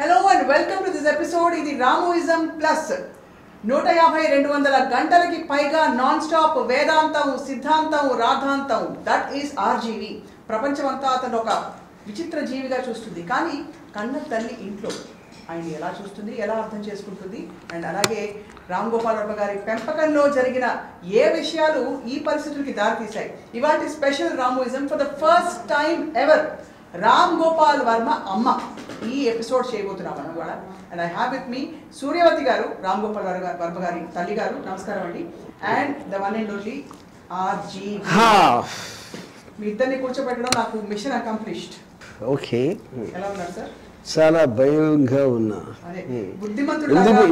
Hello and welcome to this episode. ఇది రామోయిజం plus 150-200 గంటలకి పైగా నాన్ స్టాప్ వేదాంతం సిద్ధాంతం రాధాంతం దట్ ఈస్ ఆర్జీవి. ప్రపంచమంతా అతను ఒక విచిత్ర జీవిగా చూస్తుంది, కానీ కన్న తల్లి ఇంట్లో ఆయన ఎలా చూస్తుంది, ఎలా అర్థం చేసుకుంటుంది, అండ్ అలాగే రామ్ గోపాల్ వర్మ గారి పెంపకంలో జరిగిన ఏ విషయాలు ఈ పరిస్థితులకి దారితీశాయి. ఇవాటి స్పెషల్ రామోయిజం for the first time ever Ram Gopal Varma అమ్మ ఈ ఎపిసోడ్ చేయబోతున్నాం మనం కూడా. And I have with me Suryavathi గారు, రామ్ గోపాల్ వర్మ గారి తల్లి గారు. నమస్కారం అండి. And the one and only RG. మీ ఇద్దరిని కూర్చోబెట్టడం నాకు మిషన్ అకంప్లిష్డ్. ఓకే, ఎలా ఉన్నారు సార్? చాలా భయంగా ఉన్నా.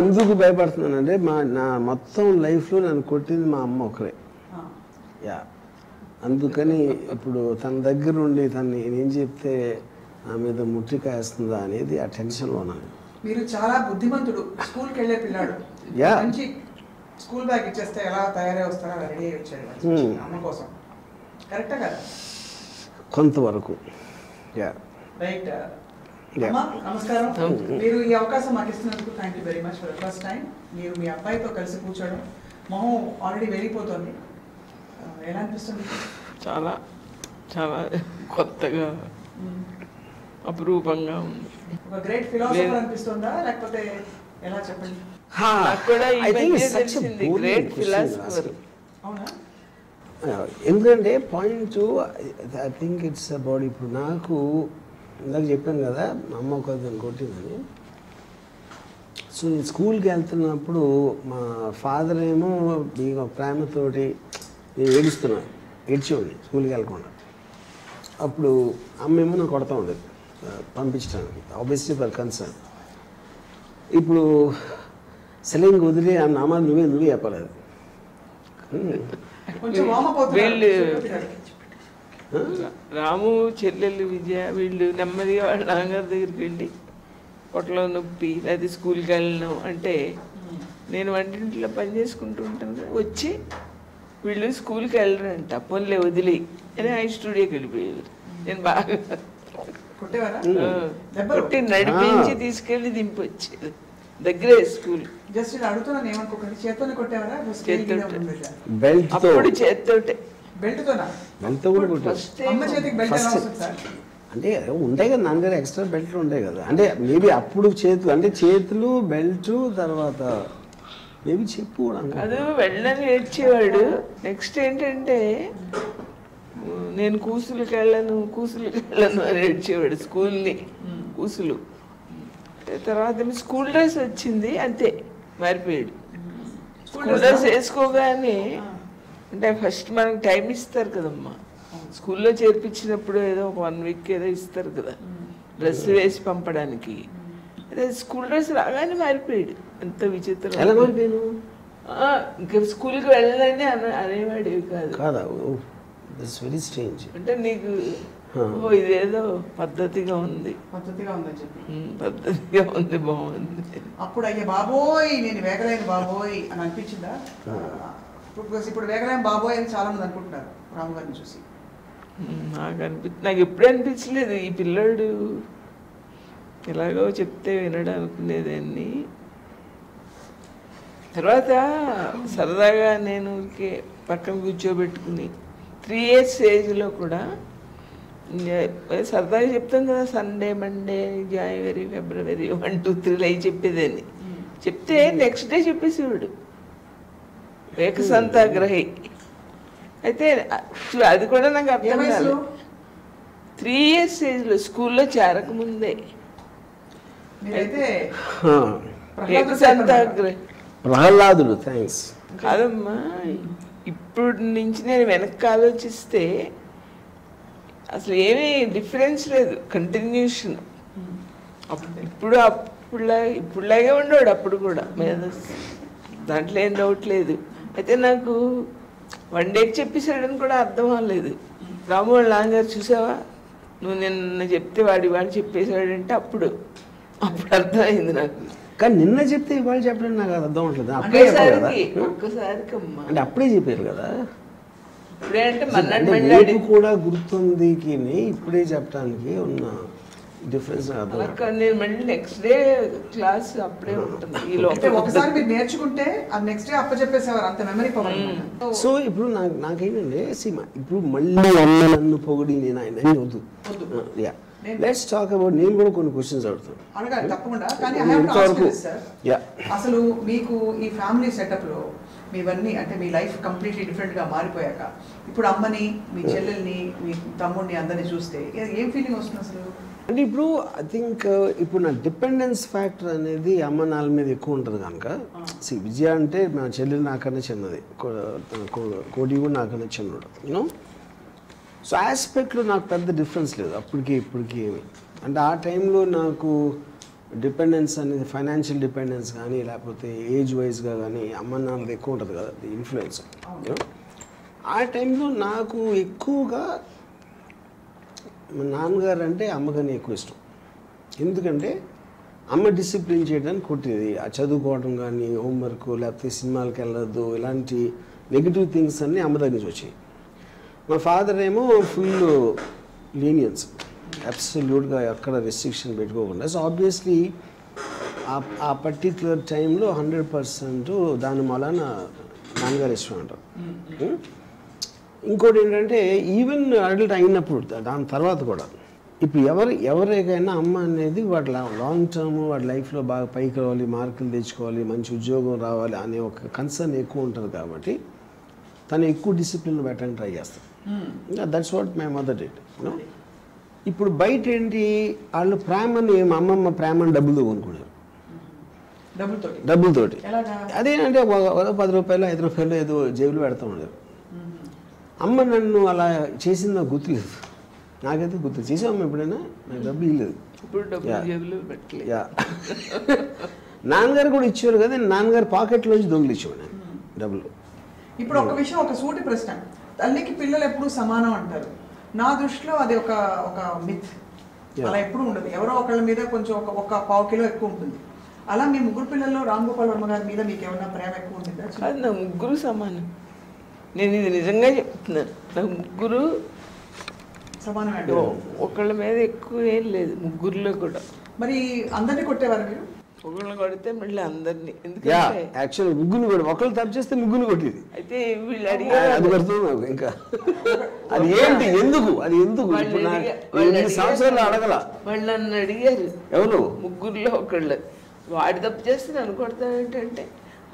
ఎందుకు భయపడుతున్నానంటే నా మొత్తం లైఫ్లో నన్ను కొట్టింది మా అమ్మ ఒకరే. యా, అందుకని ఇప్పుడు తన దగ్గర ఉండి తను ఏం చెప్తే నా మీద ముట్టికాయేస్తుందా అనేది ఆ టెన్షన్లో ఉన్నాను. మీరు చాలా బుద్ధిమంతుడు, స్కూల్కి వెళ్ళే పిల్లాడు. మంచి స్కూల్ బ్యాగ్ ఇచ్చేస్తే ఎలా తయారై వస్తారో అలా రెడీ అయ్యి వచ్చాడు అమ్మ కోసం. కరెక్టా కదా? కొంతవరకు. Yeah, right. అమ్మా నమస్కారం. మీరు ఈ అవకాశం మాకు ఇస్తున్నందుకు thank you very much. For the first time మీరు మీ అబ్బాయితో కలిసి కూర్చోవడం, మొహం ఆల్రెడీ వెళ్ళిపోతుంది. ఎలా అనిపిస్తుంది? చాలా చాలా కొత్తగా అపురూపంగా ఉంది. ఒక గ్రేట్ ఫిలాసఫర్ అనిపిస్తుందా, లేకపోతే ఎలా చెప్పండి? Great philosopher. అవునా? ఎందుకంటే point I think it's about, ఇప్పుడు నాకు ఇందాక చెప్పాను కదా మా అమ్మ ఒక కొట్టిందని. సో నేను స్కూల్కి వెళ్తున్నప్పుడు మా ఫాదర్ ఏమో మీకు ప్రేమతోటి నేను ఏడ్చేవాడిని స్కూల్కి వెళ్ళకుండా. అప్పుడు అమ్మ ఏమో నాకు కొడతా ఉండేది పంపించడానికి, ఆబ్వియస్లీ ఫర్ కన్సర్న్. ఇప్పుడు సెలైన్ వదిలి ఆ నామాలు నువ్వే చెప్పలేదు. వీళ్ళు రాము చెల్లెళ్ళు విజయ వీళ్ళు నెమ్మదిగా వాళ్ళ నాన్నగారి దగ్గరికి వెళ్ళి పొట్టలో నొప్పి లేదా స్కూల్కి వెళ్ళినాం అంటే నేను వంటింట్లో పని చేసుకుంటూ ఉంటాను. వచ్చి వీళ్ళు స్కూల్కి వెళ్ళరంట, పొన్లే వదిలి అని ఆ స్టూడియోకి వెళ్ళిపోయారు. నేను బాగా కొట్టి నడిపించి తీసుకెళ్ళి దింపొచ్చేది. దగ్గరే స్కూల్. జస్ట్ అడుగుతున్నాను, ఏమనుకోకండి. చేత్తోనే కొట్టేవారా? అప్పుడు చేత్తోటే. అంటే ఉంటాయి కదా నాన్నగారు, ఎక్స్ట్రా బెల్ట్లు ఉంటాయి కదా. అంటే మేబీ అప్పుడు చేతులు, అంటే చేతులు బెల్ట్ తర్వాత మేబీ చెప్పు అది వెళ్ళని ఏడ్చేవాడు. నెక్స్ట్ ఏంటంటే నేను కూసులకి వెళ్ళను అని ఏడ్చేవాడు. స్కూల్ని కూసులు. తర్వాత స్కూల్ డ్రెస్ వచ్చింది, అంతే మారిపోయాడు. స్కూల్ డ్రెస్ వేసుకోగానే, అంటే ఫస్ట్ మనకు టైం ఇస్తారు కదమ్మా స్కూల్లో చేర్పించినప్పుడు, ఏదో ఒక 1 వీక్ ఏదో ఇస్తారు కదా డ్రెస్ వేసి పంపడానికి. అదే స్కూల్ డ్రెస్ రాగానే మారిపోయాడు. ఎంత విచిత్రం. ఇంకా స్కూల్కి వెళ్ళాలని అనేవాడేవి కాదు. అంటే నీకు ఇదేదో పద్ధతిగా ఉంది బాగుంది. అప్పుడు అయ్యే బాబోయ్ నేను వేగలేను బాబోయ్ అని అనిపించిందా? ఇప్పుడు వేగలేని బాబోయ్ అని చాలా మంది అనుకుంటున్నారు రాము గారిని చూసి. నాకు ఎప్పుడూ అనిపించలేదు ఈ పిల్లాడు ఎలాగో చెప్తే వినడం అనుకునేదాన్ని. తర్వాత సరదాగా నేను పక్కన కూర్చోబెట్టుకుని 3 years ఏజ్లో కూడా సరదాగా చెప్తాం కదా, సండే మండే జనవరి ఫిబ్రవరి 1 2 3 అవి చెప్పేదాన్ని. చెప్తే నెక్స్ట్ డే చెప్పేసేవాడు ఏకసంతాగ్రహి. అయితే అది కూడా నాకు అర్థం కాదు. 3 years ఏజ్లో స్కూల్లో చేరకముందే ఏకసంతాగ్రహి. ప్రహ్లాదుడు. థ్యాంక్స్. కాదమ్మా, ఇప్పుడు నుంచి నేను వెనక్కి ఆలోచిస్తే అసలు ఏమీ డిఫరెన్స్ లేదు, కంటిన్యూషన్. ఇప్పుడులాగే ఉండేవాడు అప్పుడు కూడా, దాంట్లో ఏం డౌట్ లేదు. అయితే నాకు 1 day చెప్పేశాడని కూడా అర్థం అవ్వలేదు. రాము వాళ్ళ నాన్నగారు చూసావా, నువ్వు నిన్న చెప్తే వాడు చెప్పేశాడంటే అప్పుడు అర్థమైంది నాకు. కానీ నిన్న చెప్తే ఇవాళ చెప్పడం నాకు అర్థం అవట్లేదు. ఒక్కసారికమ్మా అంటే అప్పుడే చెప్పారు కదా. ఇప్పుడే అంటే కూడా గుర్తుంది ఇప్పుడే చెప్పడానికి ఉన్న డిఫరెన్స్ అర్థం అలా కాదు, నేను మళ్ళీ నెక్స్ట్ డే క్లాస్ అప్పుడే ఉంటుంది ఈ అంటే లోపల. ఒకసారి మీరు నేర్చుకుంటే అది నెక్స్ట్ డే అప్పచెప్పేసేవారు, అంత మెమరీ పవర్. సో ఇప్పుడు నాకేంటంటే సీమ ఇప్పుడు మళ్ళీ అమ్మ నన్ను పొగిడి నేను ఆయన వద్దు. యా లెట్స్ టాక్ అబౌట్, నేను కూడా కొన్ని క్వశ్చన్స్ అడుగుతాను. అడగాలి తప్పకుండా, కానీ I have to ask you this, sir. Yeah అసలు మీకు ఈ ఫ్యామిలీ సెటప్లో మీవన్నీ అంటే మీ లైఫ్ కంప్లీట్లీ డిఫరెంట్గా మారిపోయాక ఇప్పుడు అమ్మని, మీ చెల్లెల్ని, మీ తమ్ముడిని అందరినీ చూస్తే ఏం ఫీలింగ్ వస్తుంది అసలు? అంటే ఇప్పుడు ఐ థింక్ ఇప్పుడు నా డిపెండెన్స్ ఫ్యాక్టర్ అనేది అమ్మ నాన్న మీద ఎక్కువ ఉంటుంది కనుక విజయ అంటే నా చెల్లెలు నాకన్నా చిన్నది, కోటి కూడా నాకన్నా చిన్నడు యూనో. సో ఆస్పెక్ట్లో నాకు పెద్ద డిఫరెన్స్ లేదు అప్పటికి ఇప్పటికి ఏమి. అంటే ఆ టైంలో నాకు డిపెండెన్స్ అనేది ఫైనాన్షియల్ డిపెండెన్స్ కానీ లేకపోతే ఏజ్ వైజ్గా కానీ అమ్మ నాన్నది ఎక్కువ ఉంటుంది కదా ఇన్ఫ్లుయెన్స్. ఆ టైంలో నాకు ఎక్కువగా మా నాన్నగారు అంటే అమ్మకని ఎక్కువ ఇష్టం. ఎందుకంటే అమ్మ డిసిప్లిన్ చేయడానికి కొట్టేది, ఆ చదువుకోవడం కానీ హోంవర్క్ లేకపోతే సినిమాలకు వెళ్ళొద్దు ఇలాంటి నెగిటివ్ థింగ్స్ అన్నీ అమ్మ దగ్గర నుంచి వచ్చాయి. మా ఫాదర్ ఏమో ఫుల్ లీనియన్స్, అబ్సల్యూట్గా ఎక్కడ రెస్ట్రిక్షన్ పెట్టుకోకుండా. సో ఆబ్వియస్లీ ఆ పర్టిక్యులర్ టైంలో 100% దాని వలన నాన్నగారు ఇష్టం అంటారు. ఇంకోటి ఏంటంటే ఈవెన్ అడల్ట్ అయినప్పుడు దాని తర్వాత కూడా ఇప్పుడు ఎవరికైనా అమ్మ అనేది వాడి లాంగ్ టర్మ్ వాడి లైఫ్లో బాగా పైకి రావాలి, మార్కులు తెచ్చుకోవాలి, మంచి ఉద్యోగం రావాలి అనే ఒక కన్సర్న్ ఎక్కువ ఉంటుంది కాబట్టి తను ఎక్కువ డిసిప్లిన్ పెట్టడానికి ట్రై చేస్తాను. That's what my mother did. ఇప్పుడు బయట ఏంటి వాళ్ళు ప్రేమని, మా అమ్మమ్మ ప్రేమని డబ్బులు కొనుక్కున్నారు, డబ్బులతోటి. అదేంటంటే 10 రూపాయలు 5 రూపాయలు ఏదో జేబులు పెడతా ఉండేది. అమ్మ నన్ను అలా చేసింది నాకు గుర్తులేదు, నాకైతే గుర్తు చేసాము ఎప్పుడైనా నాకు డబ్బులు ఇవ్వలేదు. యా నాన్నగారు కూడా ఇచ్చేవారు కదా, నాన్నగారు పాకెట్లోంచి దొంగలు ఇచ్చేవాడు నేను డబ్బులు. ఇప్పుడు ఒక విషయం, ఒక సూటి ప్రశ్న, తల్లికి పిల్లలు ఎప్పుడు సమానం అంటారు. నా దృష్టిలో అది ఒక మిత్, అలా ఎప్పుడు ఉండదు. ఎవరో ఒకళ్ళ మీద కొంచెం ఒక 1/4 కిలో ఎక్కువ ఉంటుంది. అలా మీ ముగ్గురు పిల్లల్లో రామ్ గోపాల్ వర్మ గారి మీద మీకు ఏమన్నా ప్రేమ ఎక్కువ ఉంటుందా? అది నా ముగ్గురు సమానం, నేను ఇది నిజంగా చెప్తున్నాను. నాకు ముగ్గురు సమానమే, ఒకళ్ళ మీద ఎక్కువ ఏం లేదు ముగ్గురులో కూడా. మరి అందరినీ కొట్టేవారు మీరు? ఒకళ్ళని కొడితే మళ్ళీ అందరినీ, ఎందుకంటే యాక్చువల్ ముగ్గురు కూడా ఒకళ్ళు తప్పు చేస్తే ముగ్గురు కొట్టేది. అయితే వీళ్ళు అడిగారు అది పడుతుంది ఇంకా అది ఏంటి ఎందుకు సంవత్సరాలు అడగల. వాళ్ళు నన్ను అడిగారు ఎవరు ముగ్గురులో ఒకళ్ళు, వాడి తప్పు చేస్తే నన్ను కొడతావేంటంటే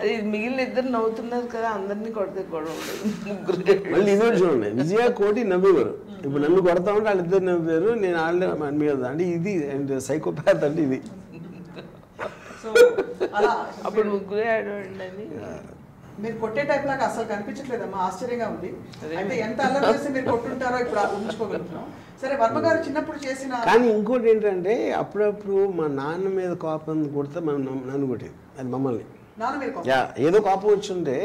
అది మిగిలిన ఇద్దరు నవ్వుతున్నారు కదా అందరినీ కొడితే కూడా ఉండదు ముగ్గురు. మళ్ళీ ఇదే చూడండి, విజయ కోటి నవ్వేవారు, ఇప్పుడు నన్ను కొడతా ఉంటే వాళ్ళిద్దరు నవ్వారు, నేను వాళ్ళే అనిపించదు. అంటే ఇది అండ్ సైకోపాత్ అంటే ఇది. అప్పుడు ముగ్గురే ఆడవాడిని అని. మీరు కొట్టే టైప్ లాగా అసలు కనిపించట్లేదమ్మా, ఆశ్చర్యంగా ఉంది. అంటే ఎంత అల్లరి చేస్తే మీరు కొట్టుంటారో ఇప్పుడు ఊహించుకోగలుగుతున్నాం. సరే, వర్మ గారు చిన్నప్పుడు చేసిన. కానీ ఇంకోటి ఏంటంటే అప్పుడప్పుడు మా నాన్న మీద కోపం కొడితే నన్ను కొట్టేది, అది మమ్మల్ని. ఏదో కోపం వచ్చింటే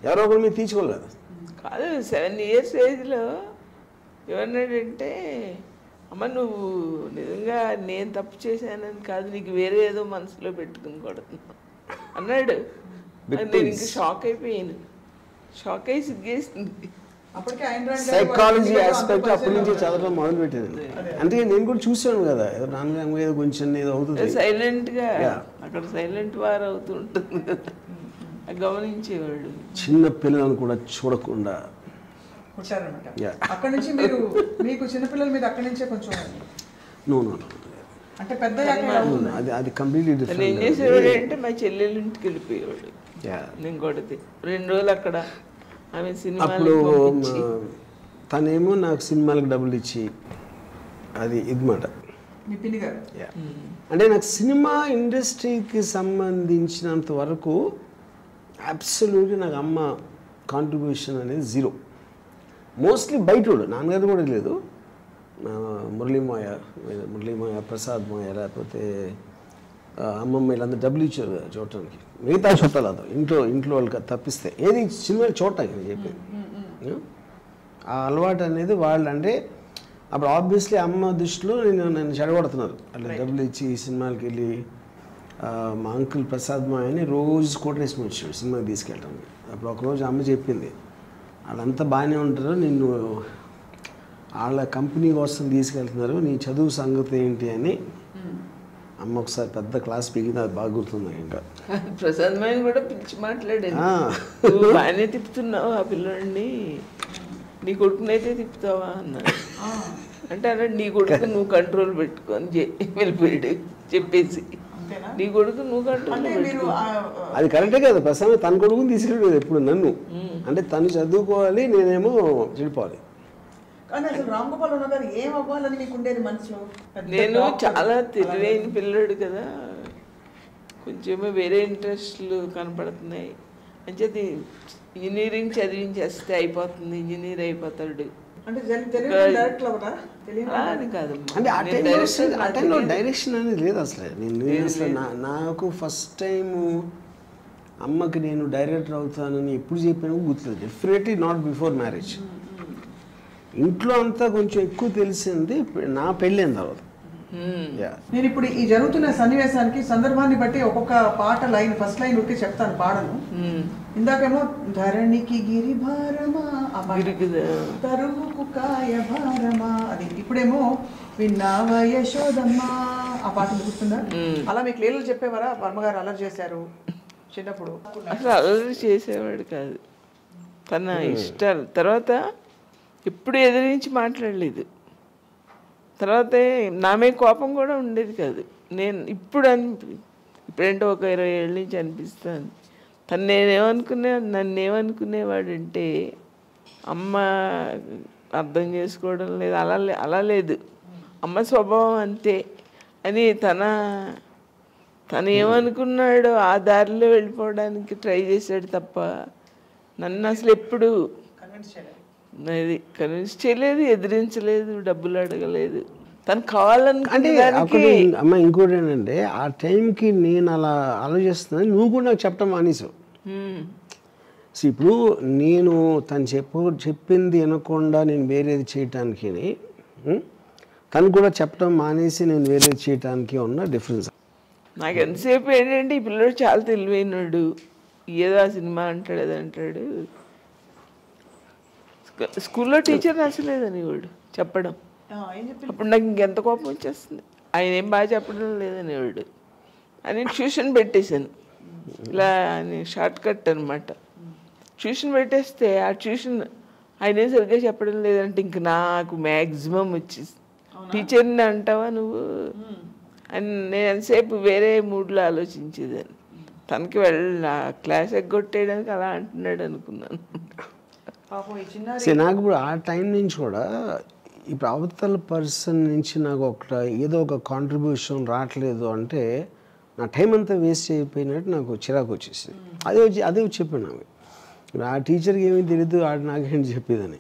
ఎవరో ఒకరి మీద తీసుకోలేదు. కాదు 7 years ఏజ్లో ఏమన్నాడంటే, అమ్మ నువ్వు నిజంగా నేను తప్పు చేశానని కాదు, నీకు వేరే ఏదో మనసులో పెట్టుకుని కొడుతున్నా అన్నాడు. నేను ఇంకా షాక్ అయిపోయాను, షాక్ అయ్యి సిగ్గేసింది. సైకాలజీ ఆస్పెక్ట్ అప్పటి నుంచి చదవడం మొదలు పెట్టేది. అంటే నేను కూడా చూసాను కదా, ఏదో నాన్న ఏదో కొంచెం ఏదో అవుతుంది, సైలెంట్గా అక్కడ సైలెంట్ వార్ అవుతూ ఉంటుంది కదా, గమనించేవాడు. చిన్న పిల్లలను కూడా చూడకుండా అక్కడ నుంచి మీరు మీకు చిన్నపిల్లల మీద అక్కడి నుంచే కొంచెం అంటే పెద్ద అది కంప్లీట్లీ డిఫరెంట్. ఏం చేసేవాడు అంటే మా చెల్లెళ్ళ ఇంటికి వెళ్ళిపోయేవాడు, నేను కొడితే 2 రోజులు అక్కడ. ఆమె అప్పుడు తనేమో నాకు సినిమాలకు డబ్బులు ఇచ్చి అది ఇదిమాట. అంటే నాకు సినిమా ఇండస్ట్రీకి సంబంధించినంత వరకు అబ్సల్యూట్లీ నాకు అమ్మ కాంట్రిబ్యూషన్ అనేది 0. మోస్ట్లీ బయటోడు, నాన్నగారు కూడా లేదు. మురళీమాయ, ప్రసాద్ మాయ, లేకపోతే అమ్మమ్మ వీళ్ళందరూ డబ్బులు ఇచ్చారు కదా చూడటానికి, మిగతా చుట్టాలు అదో ఇంట్లో వాళ్ళకి తప్పిస్తే ఏది సినిమాలు చూడటానికి నేను చెప్పేది. ఆ అలవాటు అనేది వాళ్ళు, అంటే అప్పుడు ఆబ్వియస్లీ అమ్మ దృష్టిలో నన్ను చెడగొడుతున్నారు. అట్లా డబ్బులు ఇచ్చి సినిమాలకి వెళ్ళి మా అంకుల్ ప్రసాద్ మాయని రోజు కోట్ వేసుకుని వచ్చాడు సినిమాకి తీసుకెళ్ళడానికి. అప్పుడు ఒకరోజు అమ్మ చెప్పింది, వాళ్ళంతా బాగానే ఉంటారు, నిన్ను వాళ్ళ కంపెనీ కోసం తీసుకెళ్తున్నారు, నీ చదువు సంగతి ఏంటి అని అమ్మ ఒకసారి పెద్ద క్లాస్ పీకింది. అది బాగా గుర్తుంది ఇంకా. ప్రసాద్ మైన్ కూడా పిలిచి మాట్లాడాను, నువ్వు బాగానే తిప్పుతున్నావు ఆ పిల్లోడిని, నీ కొడుకునైతే తిప్పుతావా అన్నాడు. అంటే అన్నాడు నీ కొడుకు నువ్వు కంట్రోల్ పెట్టుకో అని వెళ్ళిపోయాడు చెప్పేసి. నీ కొడుకు నువ్వు కంట్రోల్ పెట్టుకో. అది కరెక్టే కదా, ప్రస్తుతం తన కొడుకుని తీసుకెళ్ళలేదు ఎప్పుడు నన్ను. అంటే తను చదువుకోవాలి, నేనేమో చెడిపోవాలి. కానీ అసలు రామ్ గోపాల్ ఉన్న గారు ఏం అవ్వాలని మీకు ఉండేది మనసులో? నేను చాలా తెలివైన పిల్లడు కదా, కొంచెమో వేరే ఇంట్రెస్ట్లు కనపడుతున్నాయి అని చెప్పి ఇంజనీరింగ్ చదివించేస్తే అయిపోతుంది, ఇంజనీర్ అయిపోతాడు అంటే అని కాదు. అంటే ఆ టైంలో డైరెక్షన్ అనేది లేదు అసలు. నేను అసలు నాకు ఫస్ట్ టైము అమ్మకి నేను డైరెక్టర్ అవుతానని ఎప్పుడు చెప్పాను గుర్తులేదు. Definitely not before marriage. ఇంట్లో అంతా కొంచెం ఎక్కువ తెలిసింది నా పెళ్ళైన తర్వాత. నేను ఇప్పుడు ఈ జరుగుతున్న సన్నివేశానికి సందర్భాన్ని బట్టి ఒక్కొక్క పాట లైన్, ఫస్ట్ లైన్ ఉరికి చెప్తాను, పాడను. ఇందాకేమో ధరణికి గిరి భారమా, తరుగుకు కాయ భారమా, అది. ఇప్పుడేమో విన్నావ యశోదమ్మా, ఆ పాట గుర్తుందా? అలా మీకు లీలలు చెప్పేవారా? వర్మగారు అల్లరి చేశారు చిన్నప్పుడు? అసలు అల్లరి చేసేవాడు కాదు, తన ఇష్టాలు. తర్వాత ఎప్పుడు ఎదిరించి మాట్లాడలేదు. తర్వాత నామే కోపం కూడా ఉండేది కాదు. నేను ఇప్పుడేంటో ఒక 20 ఏళ్ళ నుంచి అనిపిస్తాను, నన్నేమనుకునేవాడంటే అమ్మ అర్థం చేసుకోవడం లేదు, అలా లేదు, అమ్మ స్వభావం అంతే అని తను ఏమనుకున్నాడో ఆ దారిలో వెళ్ళిపోవడానికి ట్రై చేశాడు తప్ప నన్ను అసలు ఎప్పుడు కన్విన్స్ చేయలేదు, ఎదిరించలేదు, డబ్బులు అడగలేదు. తను కావాలనుకుంటే అమ్మ. ఇంకోటి ఏంటంటే ఆ టైంకి నేను అలా ఆలోచిస్తున్నాను, నువ్వు కూడా నాకు చెప్పడం మానేసావు. ఇప్పుడు నేను తను చెప్పింది వినకుండా నేను వేరేది చేయటానికి, తను కూడా చెప్పడం మానేసి నేను వేరేది చేయటానికి ఉన్న డిఫరెన్స్. నాకు ఎంతసేపు ఏంటంటే ఈ పిల్లడు చాలా తెలివైనడు, ఏదో ఆ సినిమా అంటాడు అది అంటాడు. స్కూల్లో టీచర్ నచ్చలేదని వాడు చెప్పడం. అప్పుడు నాకు ఇంకెంత కోపం వచ్చేస్తుంది, ఆయన ఏం బాగా చెప్పడం లేదని వాడు అని ట్యూషన్ పెట్టేశాను. ఇలా అని షార్ట్ కట్ అనమాట. ట్యూషన్ పెట్టేస్తే ఆ ట్యూషన్ ఆయన ఏం సరిగ్గా చెప్పడం లేదంటే ఇంక నాకు మ్యాక్సిమం వచ్చేసి, టీచర్ని అంటావా నువ్వు అని నేను ఎంతసేపు వేరే మూడ్లో ఆలోచించేదాన్ని. తనకి క్లాస్ ఎగ్గొట్టేయడానికి అలా అంటున్నాడు అనుకున్నాను. నాకు ఇప్పుడు ఆ టైం నుంచి కూడా ఇప్పుడు అవతల పర్సన్ నుంచి నాకు ఏదో ఒక కాంట్రిబ్యూషన్ రావట్లేదు అంటే నా టైం అంతా వేస్ట్ అయిపోయినట్టు నాకు చిరాకు వచ్చేసింది. అదే చెప్పాను నాకు. ఆ టీచర్కి ఏమీ తెలియదు, నాకేంటి చెప్పేదని.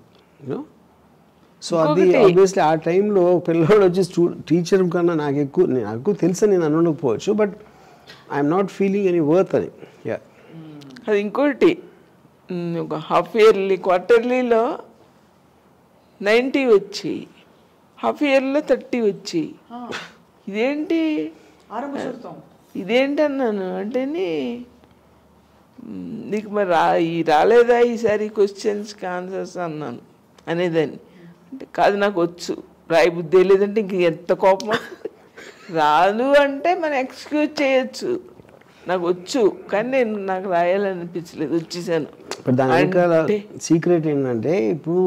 సో అది ఆబ్వియస్లీ ఆ టైంలో పిల్లవాడు వచ్చి టీచర్ కన్నా నాకు తెలుసా నేను అనకపోవచ్చు, but I'm not feeling any worth అని. అది ఇంకోటి, ఒక హాఫ్ ఇయర్లీ క్వార్టర్లీలో 90 వచ్చి, హాఫ్ ఇయర్లో 30 వచ్చి, ఇదేంటి అన్నాను. అంటే నీకు మరి రాలేదా ఈసారి క్వశ్చన్స్కి ఆన్సర్స్ అన్నాను అనేదాన్ని. అంటే కాదు నాకు వచ్చు, రాయబుద్ధి లేదంటే ఇంక ఎంత కోపం. రాదు అంటే మనం ఎక్స్క్యూజ్ చేయొచ్చు, నాకు వచ్చు కానీ నాకు రాయాలనిపించలేదు, వచ్చేసాను. దాని వెనకాల సీక్రెట్ ఏంటంటే ఇప్పుడు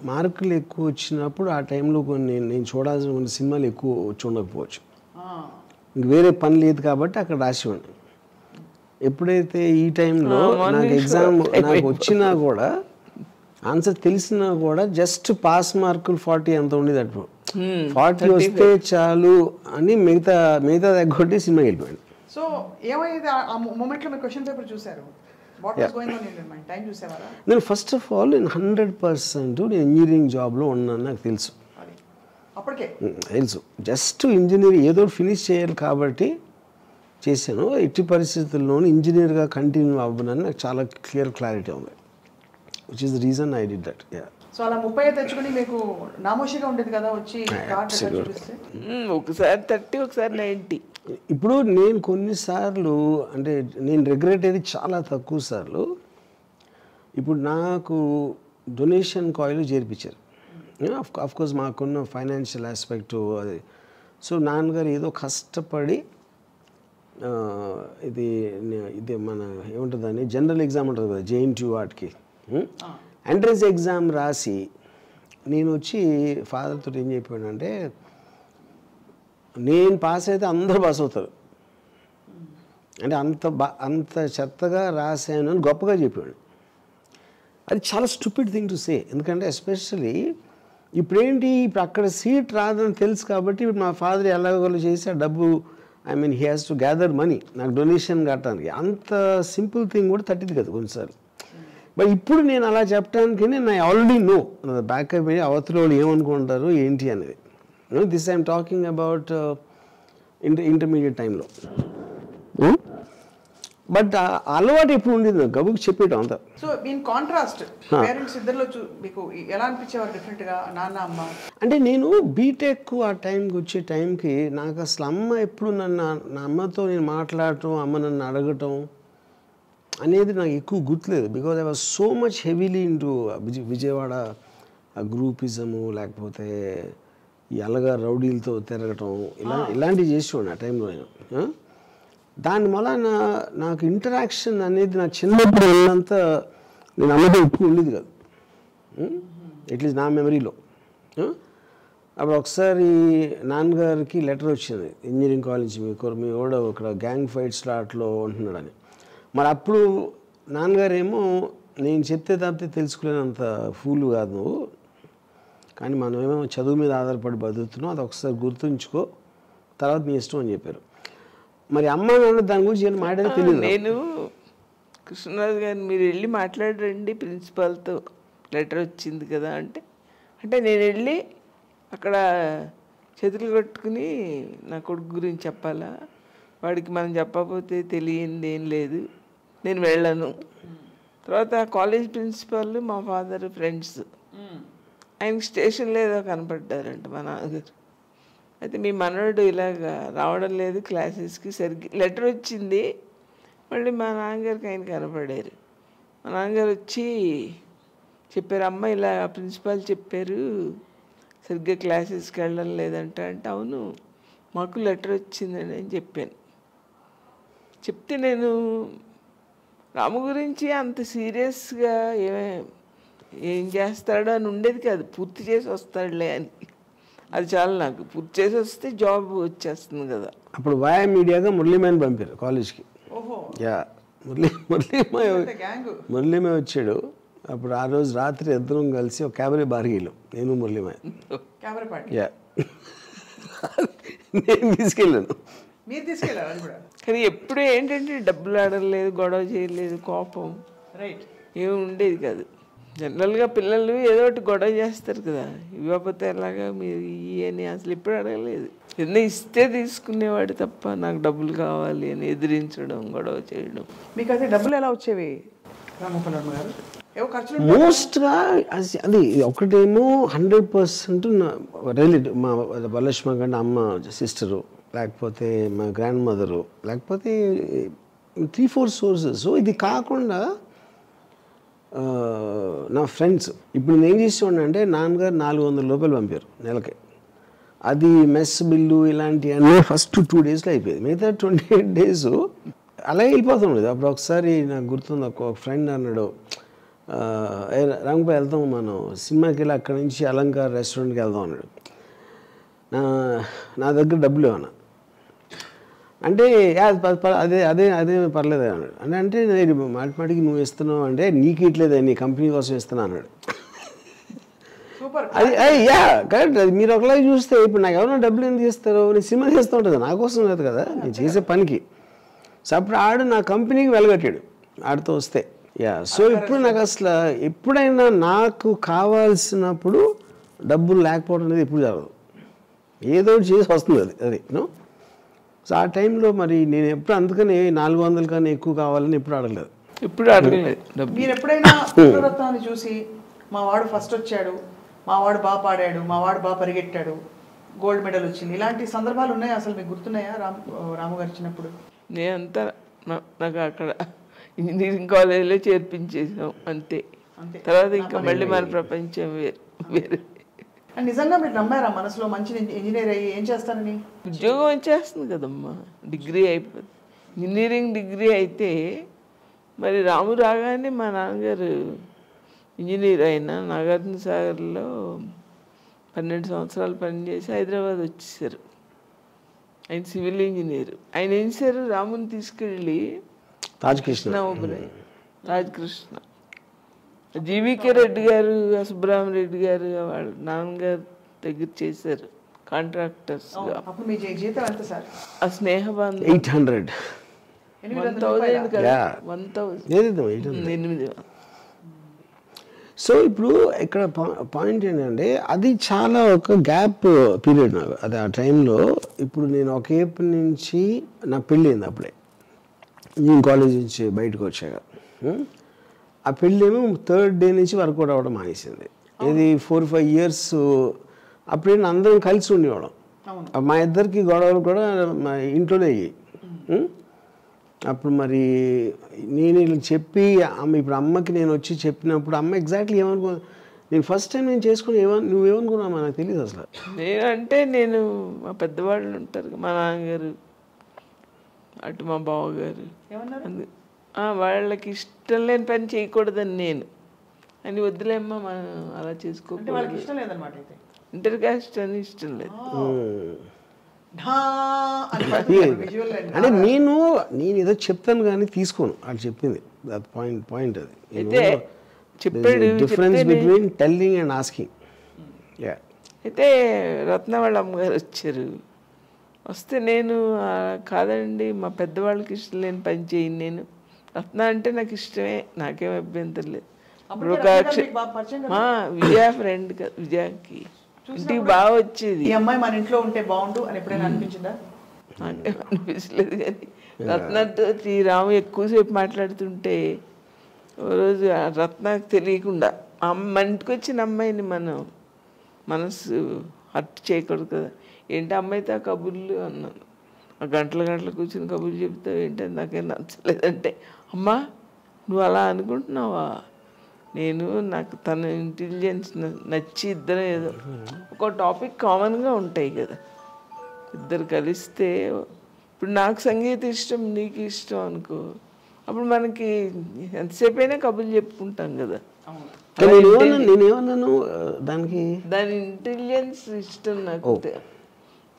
మార్కులు ఎక్కువ వచ్చినప్పుడు ఆ టైంలో నేను చూడాల్సిన కొన్ని సినిమాలు ఎక్కువ వచ్చి ఉండకపోవచ్చు, ఇంక వేరే పని లేదు కాబట్టి అక్కడ రాసివ్వండి. ఎప్పుడైతే ఈ టైంలో నాకు ఎగ్జామ్ నాకు వచ్చినా కూడా ఆన్సర్ తెలిసినా కూడా జస్ట్ పాస్ మార్కులు 40 ఎంత ఉండేది. అప్పుడు 40 వస్తే చాలు అని మిగతా దగ్గొట్టి సినిమా వెళ్ళిపోయాడు. సో ఏమైంది ఆ మూమెంట్లో మీరు క్వశ్చన్ పేపర్ చూసారు? నేను ఫస్ట్ ఆఫ్ ఆల్ నేను 100% నేను ఇంజనీరింగ్ జాబ్లో ఉన్నాను నాకు తెలుసు. జస్ట్ ఇంజనీరింగ్ ఏదో ఫినిష్ చేయాలి కాబట్టి చేశాను. ఎట్టి పరిస్థితుల్లోనూ ఇంజనీర్గా కంటిన్యూ అవ్వనని నాకు చాలా క్లారిటీ ఉంది, which is the reason I did that. So అలా 30 తెచ్చుకుని మీకు నామోషిగా ఉండేది కదా వచ్చి ఒకసారి 30 ఒకసారి 90. ఇప్పుడు నేను కొన్నిసార్లు అంటే నేను రిగ్రెట్ అయ్యేది చాలా తక్కువ సార్లు. ఇప్పుడు నాకు డొనేషన్ కాయిల్ చేర్పించారు, ఆఫ్ కోర్స్ మాకున్న ఫైనాన్షియల్ ఆస్పెక్టు అది. సో నాన్నగారు ఏదో కష్టపడి ఇది మన ఏముంటుందని జనరల్ ఎగ్జామ్ ఉంటుంది కదా JNTU వాటికి ఎంట్రన్స్ ఎగ్జామ్ రాసి నేను వచ్చి ఫాదర్తో ఏం చెప్పానంటే నేను పాస్ అయితే అందరూ పాస్ అవుతారు అంటే అంత చెత్తగా రాశాను అని గొప్పగా చెప్పాడు. అది చాలా స్టూపిడ్ థింగ్ టు సే. ఎందుకంటే ఎస్పెషల్లీ ఇప్పుడు అక్కడ సీట్ రాదని తెలుసు కాబట్టి ఇప్పుడు మా ఫాదర్ ఎలాగోలా చేసి ఆ డబ్బు he has to gather money నాకు డొనేషన్ కట్టడానికి. అంత సింపుల్ థింగ్ కూడా తట్టింది కదా కొన్నిసార్లు. బట్ ఇప్పుడు నేను అలా చెప్పడానికి నేను ఆల్రెడీ నో బ్యాకప్ అయ్యి అవతల వాళ్ళు ఏమనుకుంటారు ఏంటి అనేది. This I'm talking about intermediate టైంలో. బట్ అలవాటు ఎప్పుడు ఉండేది గబుకి చెప్పేయడం అంతా. సో ఇన్ కాంట్రాస్ట్ పేరెంట్స్ ఇద్దరిలో మీకు ఎలా అనిపించేవారు డిఫరెంట్గా నాన్న అమ్మ? అంటే నేను బీటెక్ ఆ టైంకి వచ్చే టైంకి నాకు అసలు అమ్మ ఎప్పుడు నా అమ్మతో నేను మాట్లాడటం అమ్మ నన్ను అడగటం అనేది నాకు ఎక్కువ గుర్తులేదు. Because I was so much heavily into Vijayawada groupism లేకపోతే ఈ అలగా రౌడీలతో తిరగటం ఇలాంటివి చేసేవాడిని ఆ టైంలో నేను. దానివల్ల నాకు ఇంటరాక్షన్ అనేది నా చిన్నప్పుడు వెళ్ళినంత నేను అమ్మతో ఎక్కువ ఉండేది కాదు, అట్లీస్ట్ నా మెమరీలో. అప్పుడు ఒకసారి నాన్నగారికి లెటర్ వచ్చింది ఇంజనీరింగ్ కాలేజ్ మీ కూడా ఇక్కడ గ్యాంగ్ ఫైట్స్లో అట్లో ఉంటున్నాడని. మరి అప్పుడు నాన్నగారేమో నేను చెప్తే తప్పితే తెలుసుకోలేనంత ఫూలు కాదు నువ్వు, కానీ మనమేమో చదువు మీద ఆధారపడి బతుకుతున్నాం, అది ఒకసారి గుర్తుంచుకో, తర్వాత నీ ఇష్టం అని చెప్పారు. మరి అమ్మ నాన్న దాని గురించి ఏం మాట్లాడే తెలియదు. నేను కృష్ణరాజు గారిని మీరు వెళ్ళి మాట్లాడరండి ప్రిన్సిపాల్తో లెటర్ వచ్చింది కదా అంటే నేను వెళ్ళి అక్కడ చేతులు కట్టుకుని నా కొడుకు గురించి చెప్పాలా, వాడికి మనం చెప్పకపోతే తెలియంది ఏం లేదు, నేను వెళ్ళను. తర్వాత కాలేజ్ ప్రిన్సిపాల్ మా ఫాదర్ ఫ్రెండ్స్ ఆయనకి స్టేషన్లో ఏదో కనపడ్డారంట మా నాన్నగారు. అయితే మీ మనవడు ఇలాగ రావడం లేదు క్లాసెస్కి సరిగ్గా లెటర్ వచ్చింది. మళ్ళీ మా నాన్నగారికి ఆయన కనపడారు. మా నాన్నగారు వచ్చి చెప్పారు, అమ్మ ఇలా ప్రిన్సిపాల్ చెప్పారు సరిగ్గా క్లాసెస్కి వెళ్ళడం లేదంట అంటే అవును మాకు లెటర్ వచ్చిందని అని చెప్పాను. చెప్తే నేను రాము గురించి అంత సీరియస్గా ఏం చేస్తాడో అని ఉండేది కాదు, పూర్తి చేసి వస్తాడులే అని. అది చాలా నాకు పూర్తి చేసి వస్తే జాబ్ వచ్చేస్తుంది కదా. అప్పుడు వాయా మీడియాగా మురళీమాయని పంపారు కాలేజ్కి. యా మురళీమాయ వచ్చాడు. అప్పుడు ఆ రోజు రాత్రి ఇద్దరం కలిసి ఒక క్యాబరే బార్కి వెళ్ళాం, నేను మురళీమాయ. యా నేను తీసుకెళ్ళాను. కానీ ఎప్పుడు ఏంటంటే డబ్బులు ఆడలేదు, గొడవ చేయలేదు, కోపం రైట్ ఏమి ఉండేది కాదు. జనరల్గా పిల్లలు ఏదో ఒకటి గొడవ చేస్తారు కదా, ఇవ్వకపోతే ఎలాగా మీరు అని అసలు ఎప్పుడు అడగలేదు. ఏదైనా ఇస్తే తీసుకునేవాడు తప్ప నాకు డబ్బులు కావాలి అని ఎదిరించడం, గొడవ చేయడం. మీకు అయితే డబ్బులు ఎలా వచ్చేవి రామోపల్లి గారు? మోస్ట్గా అది ఒకటేమో 100% రిలేటివ్ మా వరలక్ష్మ కంటే అమ్మ సిస్టరు, లేకపోతే మా గ్రాండ్ మదరు, లేకపోతే 3-4 సోర్సెస్. సో ఇది కాకుండా నా ఫ్రెండ్స్. ఇప్పుడు నేను ఏం చేసేవాడిని అంటే నాన్నగారు 400 రూపాయలు పంపారు నెలకి. అది మెస్ బిల్లు ఇలాంటివన్నీ ఫస్ట్ 2 డేస్లో అయిపోయేది. మిగతా 28 డేస్ అలాగే వెళ్ళిపోతుండేది. అప్పుడు ఒకసారి నాకు గుర్తుంది, ఒక ఫ్రెండ్ అన్నాడు, రంగపై వెళ్తాం మనం సినిమాకి వెళ్ళి అక్కడి నుంచి అలంకార్ రెస్టారెంట్కి వెళ్దాం అన్నాడు. నా దగ్గర డబ్బులు ఏమన్నా అంటే అదే అదే అదే పర్లేదు అన్నాడు. అంటే నేను మాటిమాటికి నువ్వు ఇస్తున్నావు అంటే నీకు ఇట్లేదు, నీ కంపెనీ కోసం ఇస్తున్నా అన్నాడు. అది యా కరెక్ట్. అది మీరు ఒకలాగా చూస్తే ఇప్పుడు నాకు ఎవరైనా డబ్బులు ఎందుకు ఇస్తారు, నేను సినిమా చేస్తూ ఉంటుంది నా కోసం లేదు కదా, నేను చేసే పనికి. సో అప్పుడు ఆడు నా కంపెనీకి వెలగట్టాడు ఆడితో వస్తే. యా సో ఇప్పుడు నాకు అసలు ఎప్పుడైనా నాకు కావాల్సినప్పుడు డబ్బులు లేకపోవడం అనేది ఎప్పుడు జరగదు, ఏదో చేసి వస్తుంది అది నో. సో ఆ టైంలో మరి నేను ఎప్పుడు అందుకని 400 కన్నా ఎక్కువ కావాలని ఎప్పుడు అడగలేదు. ఎప్పుడు అడగలేదు. మీరు ఎప్పుడైనా పుత్రరత్నాన్ని చూసి మా వాడు ఫస్ట్ వచ్చాడు, మా వాడు బాగా పాడాడు, మా వాడు బాగా పరిగెట్టాడు, గోల్డ్ మెడల్ వచ్చింది, ఇలాంటి సందర్భాలు ఉన్నాయా? అసలు మీకు గుర్తున్నాయా రాము గారు చిన్నప్పుడు? నేనంతా నాకు అక్కడ ఇంజనీరింగ్ కాలేజీలో చేర్పించేసాం అంతే. తర్వాత ఇంకా మళ్ళీ మన ప్రపంచం వేరు. అండ్ నిజంగా మీరు నమ్మారా మనసులో మంచి ఇంజనీర్ అయ్యి ఏం చేస్తానని? ఉద్యోగం వచ్చేస్తుంది కదమ్మా, డిగ్రీ అయిపోతుంది. ఇంజనీరింగ్ డిగ్రీ అయితే మరి రాము రాగానే మా నాన్నగారు ఇంజనీర్ అయిన నాగార్జున సాగర్లో 12 సంవత్సరాలు పనిచేసి హైదరాబాద్ వచ్చేసారు. ఆయన సివిల్ ఇంజనీర్. ఆయన ఏం చేశారు, రాముని తీసుకెళ్ళి రాజకృష్ణ జీవికే రెడ్డి గారు, సుబ్రహ్మరెడ్డి గారు వాళ్ళ నాన్నగారు దగ్గర చేశారు కాంట్రాక్టర్స్. ఆ స్నేహ బంధం 800 కదా, 1000 సో ఇప్పుడు ఇక్కడ పాయింట్ ఏంటంటే అది చాలా ఒక గ్యాప్ పీరియడ్ నాకు. అది ఆ టైంలో ఇప్పుడు నేను ఒక ఏప్రిల్ నుంచి నాకు పెళ్ళింది అప్పుడే, నేను కాలేజ్ నుంచి బయటకు వచ్చాక. ఆ పెళ్ళేమో 3rd డే నుంచి వర్కౌట్ అవ్వడం మానేసింది. ఇది 4-5 ఇయర్స్ అప్పుడే అందరం కలిసి ఉండేవాళ్ళం. మా ఇద్దరికి గొడవలు కూడా మా ఇంట్లోనే అయ్యాయి. అప్పుడు మరి నేను ఇలా చెప్పి ఇప్పుడు అమ్మకి నేను వచ్చి చెప్పినప్పుడు అమ్మ ఎగ్జాక్ట్లీ ఏమనుకో, నేను ఫస్ట్ టైం నేను చేసుకుని నువ్వేమనుకున్నామా నాకు తెలియదు అసలు. నేనంటే నేను మా పెద్దవాళ్ళు ఉంటారు, మా నాన్నగారు అటు మా బావగారు, వాళ్ళకి ఇష్టం లేని పని చేయకూడదని నేను అని వద్దులేమ్మా మనం అలా చేసుకోకూడదు, ఇంటర్ కాస్ట్ అని ఇష్టం లేదు. అంటే నేను ఏదో చెప్తాను కానీ తీసుకోను అది చెప్పింది. పాయింట్ అది అయితే చెప్పాడు, difference between telling and asking. అయితే రత్న వాళ్ళ అమ్మగారు వచ్చారు. వస్తే నేను కాదండి మా పెద్దవాళ్ళకి ఇష్టం లేని పని చేయను, నేను రత్న అంటే నాకు ఇష్టమే, నాకేం అభ్యంతరం లేదు. విజయ ఫ్రెండ్ కదా, విజయకి ఇంటికి బాగా వచ్చేది. ఈ అమ్మాయి మన ఇంట్లో ఉంటే బాగుండు అని ఎప్పుడైనా అనిపించిందా? నాకేం అనిపించలేదు. కానీ రత్నతో రాము ఎక్కువసేపు మాట్లాడుతుంటే ఓ రోజు రత్నకు తెలియకుండా మన ఇంటికి వచ్చిన అమ్మాయిని మనం మనసు హర్ట్ చేయకూడదు కదా, ఏంటి అమ్మాయితో కబుర్లు అన్నాను. ఆ గంటల కూర్చుని కబుర్లు చెప్తావు ఏంటని నాకేం నచ్చలేదంటే, అమ్మా నువ్వు అలా అనుకుంటున్నావా, నాకు తన ఇంటెలిజెన్స్ నచ్చి ఇద్దరు ఏదో ఒక టాపిక్ కామన్గా ఉంటాయి కదా, ఇద్దరు కలిస్తే ఇప్పుడు నాకు సంగీతం ఇష్టం నీకు ఇష్టం అనుకో, అప్పుడు మనకి ఎంతసేపు అయినా కబుర్లు చెప్పుకుంటాం కదా. నేనేమన్నాను దాని ఇంటెలిజెన్స్ ఇష్టం నాకు,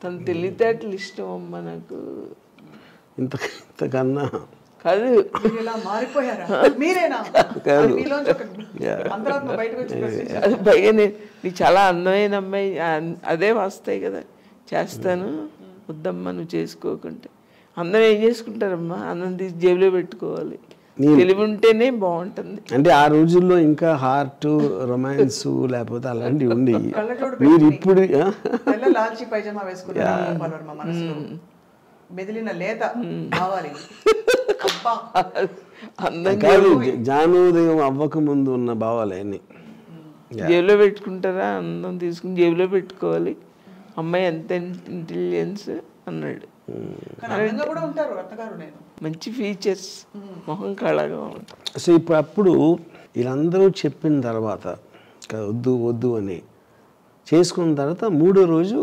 తన తెలివితేటలు ఇష్టం అమ్మ నాకు. ఇంతకన్నా కాదు అది పైగా నీకు చాలా అందమైన అమ్మాయి అదే వస్తాయి కదా, చేస్తాను వద్దమ్మా నువ్వు చేసుకోకుంటే. అందరూ ఏం చేసుకుంటారమ్మా, అన్నం తీసి జేబులో పెట్టుకోవాలి, తెలివి ఉంటేనే బాగుంటుంది. అంటే ఆ రోజుల్లో ఇంకా హార్ట్ రొమాన్స్ లేకపోతే అలాంటివి ఉండి మీరు ఇప్పుడు లాల్చి పైజమా వేసుకున్నారు, మెదిలిన లేత కావాలి. జానోదయం అవ్వక ముందు ఉన్న భావాలు అన్ని జేబులో పెట్టుకుంటారా, అందం తీసుకుని జేబులో పెట్టుకోవాలి, అమ్మాయి ఎంత ఇంటెలిజెన్స్ అన్నాడు. మంచి ఫీచర్స్, మొహం కళగా ఉంటుంది. సో అప్పుడు వీళ్ళందరూ చెప్పిన తర్వాత వద్దు అని చేసుకున్న తర్వాత 3వ రోజు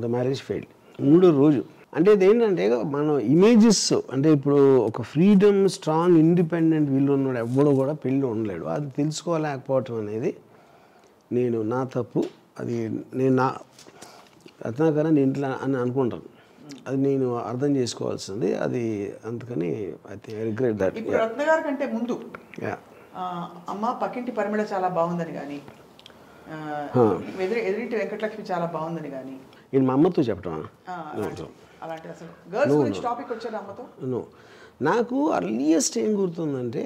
ద మ్యారేజ్ ఫెయిల్డ్. 3వ రోజు అంటే ఇదేంటంటే మనం ఇమేజెస్, అంటే ఇప్పుడు ఒక ఫ్రీడమ్ స్ట్రాంగ్ ఇండిపెండెంట్ వీళ్ళు ఉన్నాడు ఎవ్వడో కూడా పెళ్ళి ఉండలేడు. అది తెలుసుకోలేకపోవటం అనేది నా తప్పు. అది నేను నా రత్నాకర్ నేను ఇంట్లో అని అనుకుంటాను, అది నేను అర్థం చేసుకోవాల్సింది. అది అందుకని ఐ రిగ్రెట్ దట్. ఇప్పుడు రత్నగారి కంటే ముందు అమ్మ పక్కింటి పరిమళ చాలా బాగుందని కానీ, ఎదురింటి వెంకటలక్ష్మి చాలా బాగుందని కానీ నేను మా అమ్మతో చెప్పటం నాకు అర్లియస్ట్ ఏం గుర్తుందంటే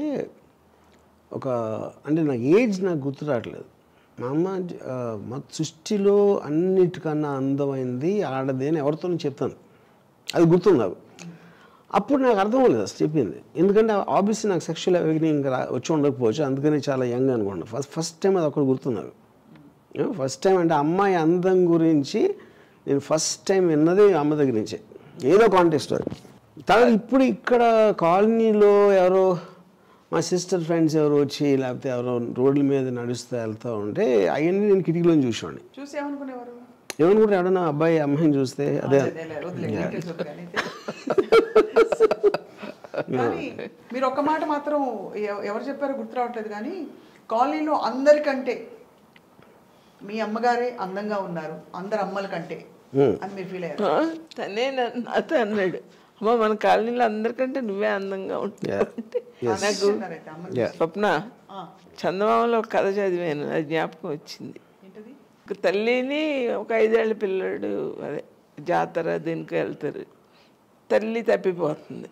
అంటే నాకు ఏజ్ నాకు గుర్తు రావట్లేదు. మా అమ్మ మా సృష్టిలో అన్నిటికన్నా అందమైంది ఆడది అని ఎవరితో చెప్తాను, అది గుర్తుంది నాకు. అప్పుడు నాకు అర్థం అవ్వలేదు అసలు చెప్పింది, ఎందుకంటే ఆబ్వియస్లీ నాకు సెక్షువల్ అవేకనింగ్ వచ్చి ఉండకపోవచ్చు, అందుకని చాలా యంగ్ అనుకోండి. ఫస్ట్ టైం అది అక్కడ గుర్తుంది నాకు. ఫస్ట్ టైం అంటే అమ్మాయి అందం గురించి నేను ఫస్ట్ టైం విన్నది అమ్మ దగ్గర నుంచే, ఏదో కాంటెస్ట్ అది. తర్వాత ఇప్పుడు ఇక్కడ కాలనీలో ఎవరో మా సిస్టర్ ఫ్రెండ్స్ ఎవరు వచ్చి లేకపోతే ఎవరో రోడ్ల మీద నడుస్తూ వెళ్తూ ఉంటే అవన్నీ నేను కిటికీలో చూసేవాడిని. చూసి ఏమనుకునేవారు? ఏమనుకుంటే ఎవడన్నా అబ్బాయి అమ్మాయిని చూస్తే అదే. కానీ మీరు ఒక్క మాట మాత్రం ఎవరు చెప్పారో గుర్తు రావట్లేదు, కానీ కాలనీలో అందరికంటే మీ అమ్మగారే అందంగా ఉన్నారు అందరు అమ్మల కంటే అని మీరు ఫీల్ అయ్యారు? తనే నాతో అన్నాడు, అమ్మ మన కాలనీలో అందరికంటే నువ్వే అందంగా ఉంటావు. నాకు స్వప్న చందమామలో ఒక కథ చదివాను, అది జ్ఞాపకం వచ్చింది. ఒక తల్లిని ఒక 5 ఏళ్ల పిల్లడు అదే జాతర దీనికి వెళ్తారు, తల్లి తప్పిపోతుంది.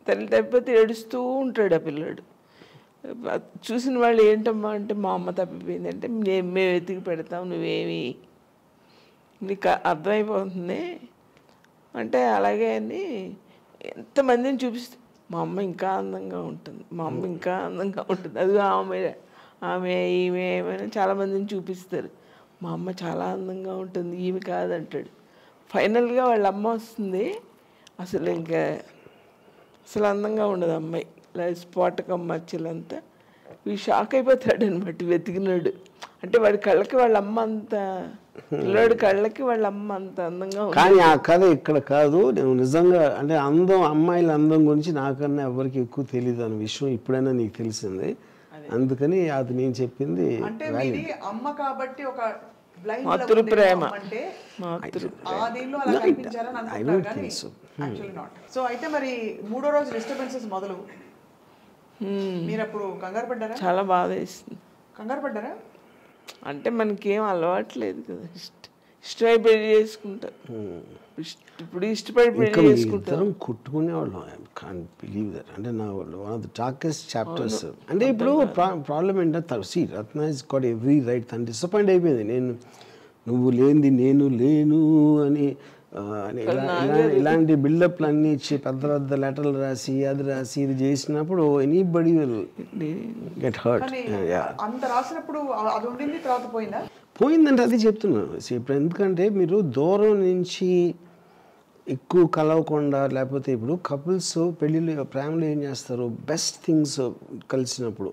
తల్లి తప్పిపోతే ఏడుస్తూ ఉంటాడు ఆ పిల్లాడు. చూసిన వాళ్ళు ఏంటమ్మా అంటే మా అమ్మ తప్పిపోయింది అంటే మేము వెతికి పెడతాం, నువ్వేమి నీకు అర్థమైపోతుంది అంటే అలాగే అని ఎంతమందిని చూపిస్తే మా అమ్మ ఇంకా అందంగా ఉంటుంది, మా అమ్మ ఇంకా అందంగా ఉంటుంది, అది ఆమె ఈమె ఏమైనా చాలామందిని చూపిస్తారు. మా అమ్మ చాలా అందంగా ఉంటుంది, ఈమె కాదంటాడు. ఫైనల్గా వాళ్ళ అమ్మ వస్తుంది, అసలు ఇంకా అసలు అందంగా ఉండదు అమ్మాయి, ఇలా స్పాటకం మచ్చలంతా. వీడు షాక్ అయిపోతాడు అనమాట వెతికినాడు. అంటే వాడి కళ్ళకి వాళ్ళ అమ్మ అంత, పిల్లాడి కళ్ళకి వాళ్ళ అమ్మ అంత అందంగా ఉంది. కానీ ఆ కథ ఇక్కడ కాదు. నేను నిజంగా అంటే అందం, అమ్మాయిల అందం గురించి నాకన్నా ఎవరికి ఎక్కువ తెలియదు అనే విషయం ఇప్పుడైనా నీకు తెలిసింది. అందుకని అది నేను చెప్పింది అంటే మీది అమ్మ కాబట్టి ఒక మాతృ ప్రేమ అంటే ఆ దీనిలో అలా కనిపించారని అనుకుంటారు కానీ యాక్చువల్లీ నాట్. సో అయితే మరి 3వ రోజు డిస్టర్బెన్సెస్ మొదలు, మీరు అప్పుడు కంగారు పడ్డారా? చాలా బాధ వేస్తుంది. కంగారు పడ్డారా? అంటే మనకేం అలవాట్లేదు కదా, ఇష్టమై పెళ్లి చేసుకుంటారు. ఇప్పుడు ఇష్టపడి పెళ్లి చేసుకుంటారు. కుట్టుకునేవాళ్ళం. I can't believe that. అంటే నా one of the darkest chapters. అంటే ఇప్పుడు ప్రాబ్లం ఏంటంటే see Ratna is got every right. తను డిసప్పాయింట్ అయిపోయింది. నువ్వు లేనిది నేను లేను అని ఇలాంటి బిల్డప్లు అన్నీ ఇచ్చి పెద్ద పెద్ద లెటర్లు రాసి అది రాసి ఇది చేసినప్పుడు ఎనీబడి విల్ గెట్ హర్ట్. అంత రాసినప్పుడు అది ఉండింది, తర్వాత పోయిందా? పోయిందంటే అది చెప్తున్నాను. ఇప్పుడు ఎందుకంటే మీరు దూరం నుంచి ఎక్కువ కలవకుండా, లేకపోతే ఇప్పుడు కపుల్స్ పెళ్ళిళ్ళు ప్రేమలో ఏం చేస్తారు, బెస్ట్ థింగ్స్ కలిసినప్పుడు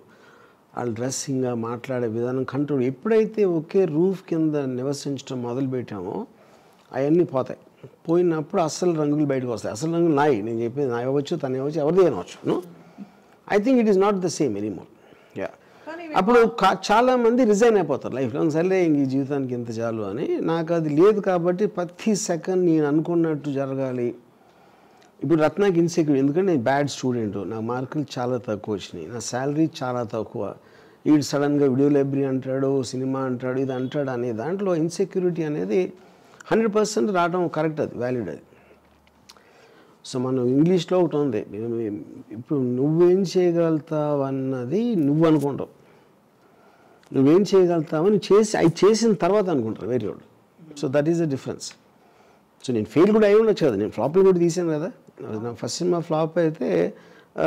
వాళ్ళ డ్రెస్సింగ్, మాట్లాడే విధానం, కంట్రోల్. ఎప్పుడైతే ఒకే రూఫ్ కింద నివసించడం మొదలుపెట్టామో అవన్నీ పోతాయి. పోయినప్పుడు అసలు రంగులు బయటకు వస్తాయి. అసలు రంగులు నాయి, నేను చెప్పేది నా ఇవ్వచ్చు, తను ఇవ్వచ్చు, ఎవరిది అనవచ్చు. I think it is not the same anymore. Yeah, అప్పుడు చాలామంది రిజైన్ అయిపోతారు లైఫ్లో. సరే ఈ జీవితానికి ఇంత చాలు అని. నాకు అది లేదు కాబట్టి ప్రతి సెకండ్ నేను అనుకున్నట్టు జరగాలి. ఇప్పుడు రత్నాకి ఇన్సెక్యూర్, ఎందుకంటే నేను బ్యాడ్ స్టూడెంట్, నా మార్కులు చాలా తక్కువ వచ్చినాయి, నా శాలరీ చాలా తక్కువ. వీడు సడన్గా వీడియో లైబ్రరీ అంటాడు, సినిమా అంటాడు, ఇది అంటాడు అనే దాంట్లో ఇన్సెక్యూరిటీ అనేది 100% రావడం కరెక్ట్, అది వ్యాలిడ్ అది. సో మనం ఇంగ్లీష్లో ఒకటి ఉంది, ఇప్పుడు నువ్వేం చేయగలుగుతావు అన్నది నువ్వు అనుకుంటావు, నువ్వేం చేయగలుగుతావని అది చేసిన తర్వాత అనుకుంటారు వేరే వాళ్ళు. So that is the difference. So నేను ఫెయిల్ కూడా అయి ఉండొచ్చు కదా, నేను ఫ్లాప్లు కూడా తీసాను కదా. నా ఫస్ట్ సినిమా ఫ్లాప్ అయితే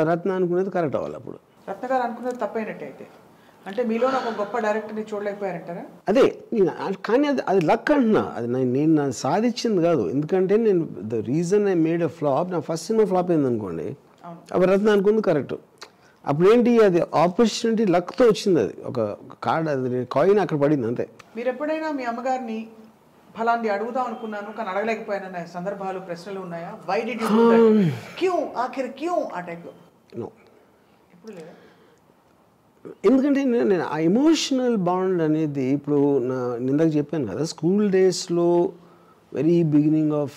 రత్న అనుకునేది కరెక్ట్ అవ్వాలి. అప్పుడు రత్న గారు అనుకునేది తప్పైనట్టే అయితే, అంటే మీలో ఒక గొప్ప డైరెక్టర్ని చూడలేకపోయారంటారా? అదే నేను, కానీ అది లక్ అంటున్నా, అది నేను సాధించింది కాదు. ఎందుకంటే నేను the reason I made a flop, నా ఫస్ట్ సినిమా ఫ్లాప్ అయింది అనుకోండి, అప్పుడు రత్న అనుకుంది కరెక్ట్. అప్పుడు ఏంటి, అది ఆపర్చునిటీ లక్తో వచ్చింది, అది ఒక కార్డ్, అది కాయిన్ అక్కడ పడింది అంతే. మీరు ఎప్పుడైనా మీ అమ్మగారిని ఫలాంటి అడుగుదాం అనుకున్నాను కానీ అడగలేకపోయానన్న సందర్భాలు, ప్రశ్నలు ఉన్నాయా? Why did you do that, queue ఆఖరి క్యూ ఆ టైప్? నో, ఎప్పుడు లేదా. ఎందుకంటే నేను ఆ ఎమోషనల్ బాండ్ అనేది ఇప్పుడు ఇందాక చెప్పాను కదా, స్కూల్ డేస్లో వెరీ బిగినింగ్ ఆఫ్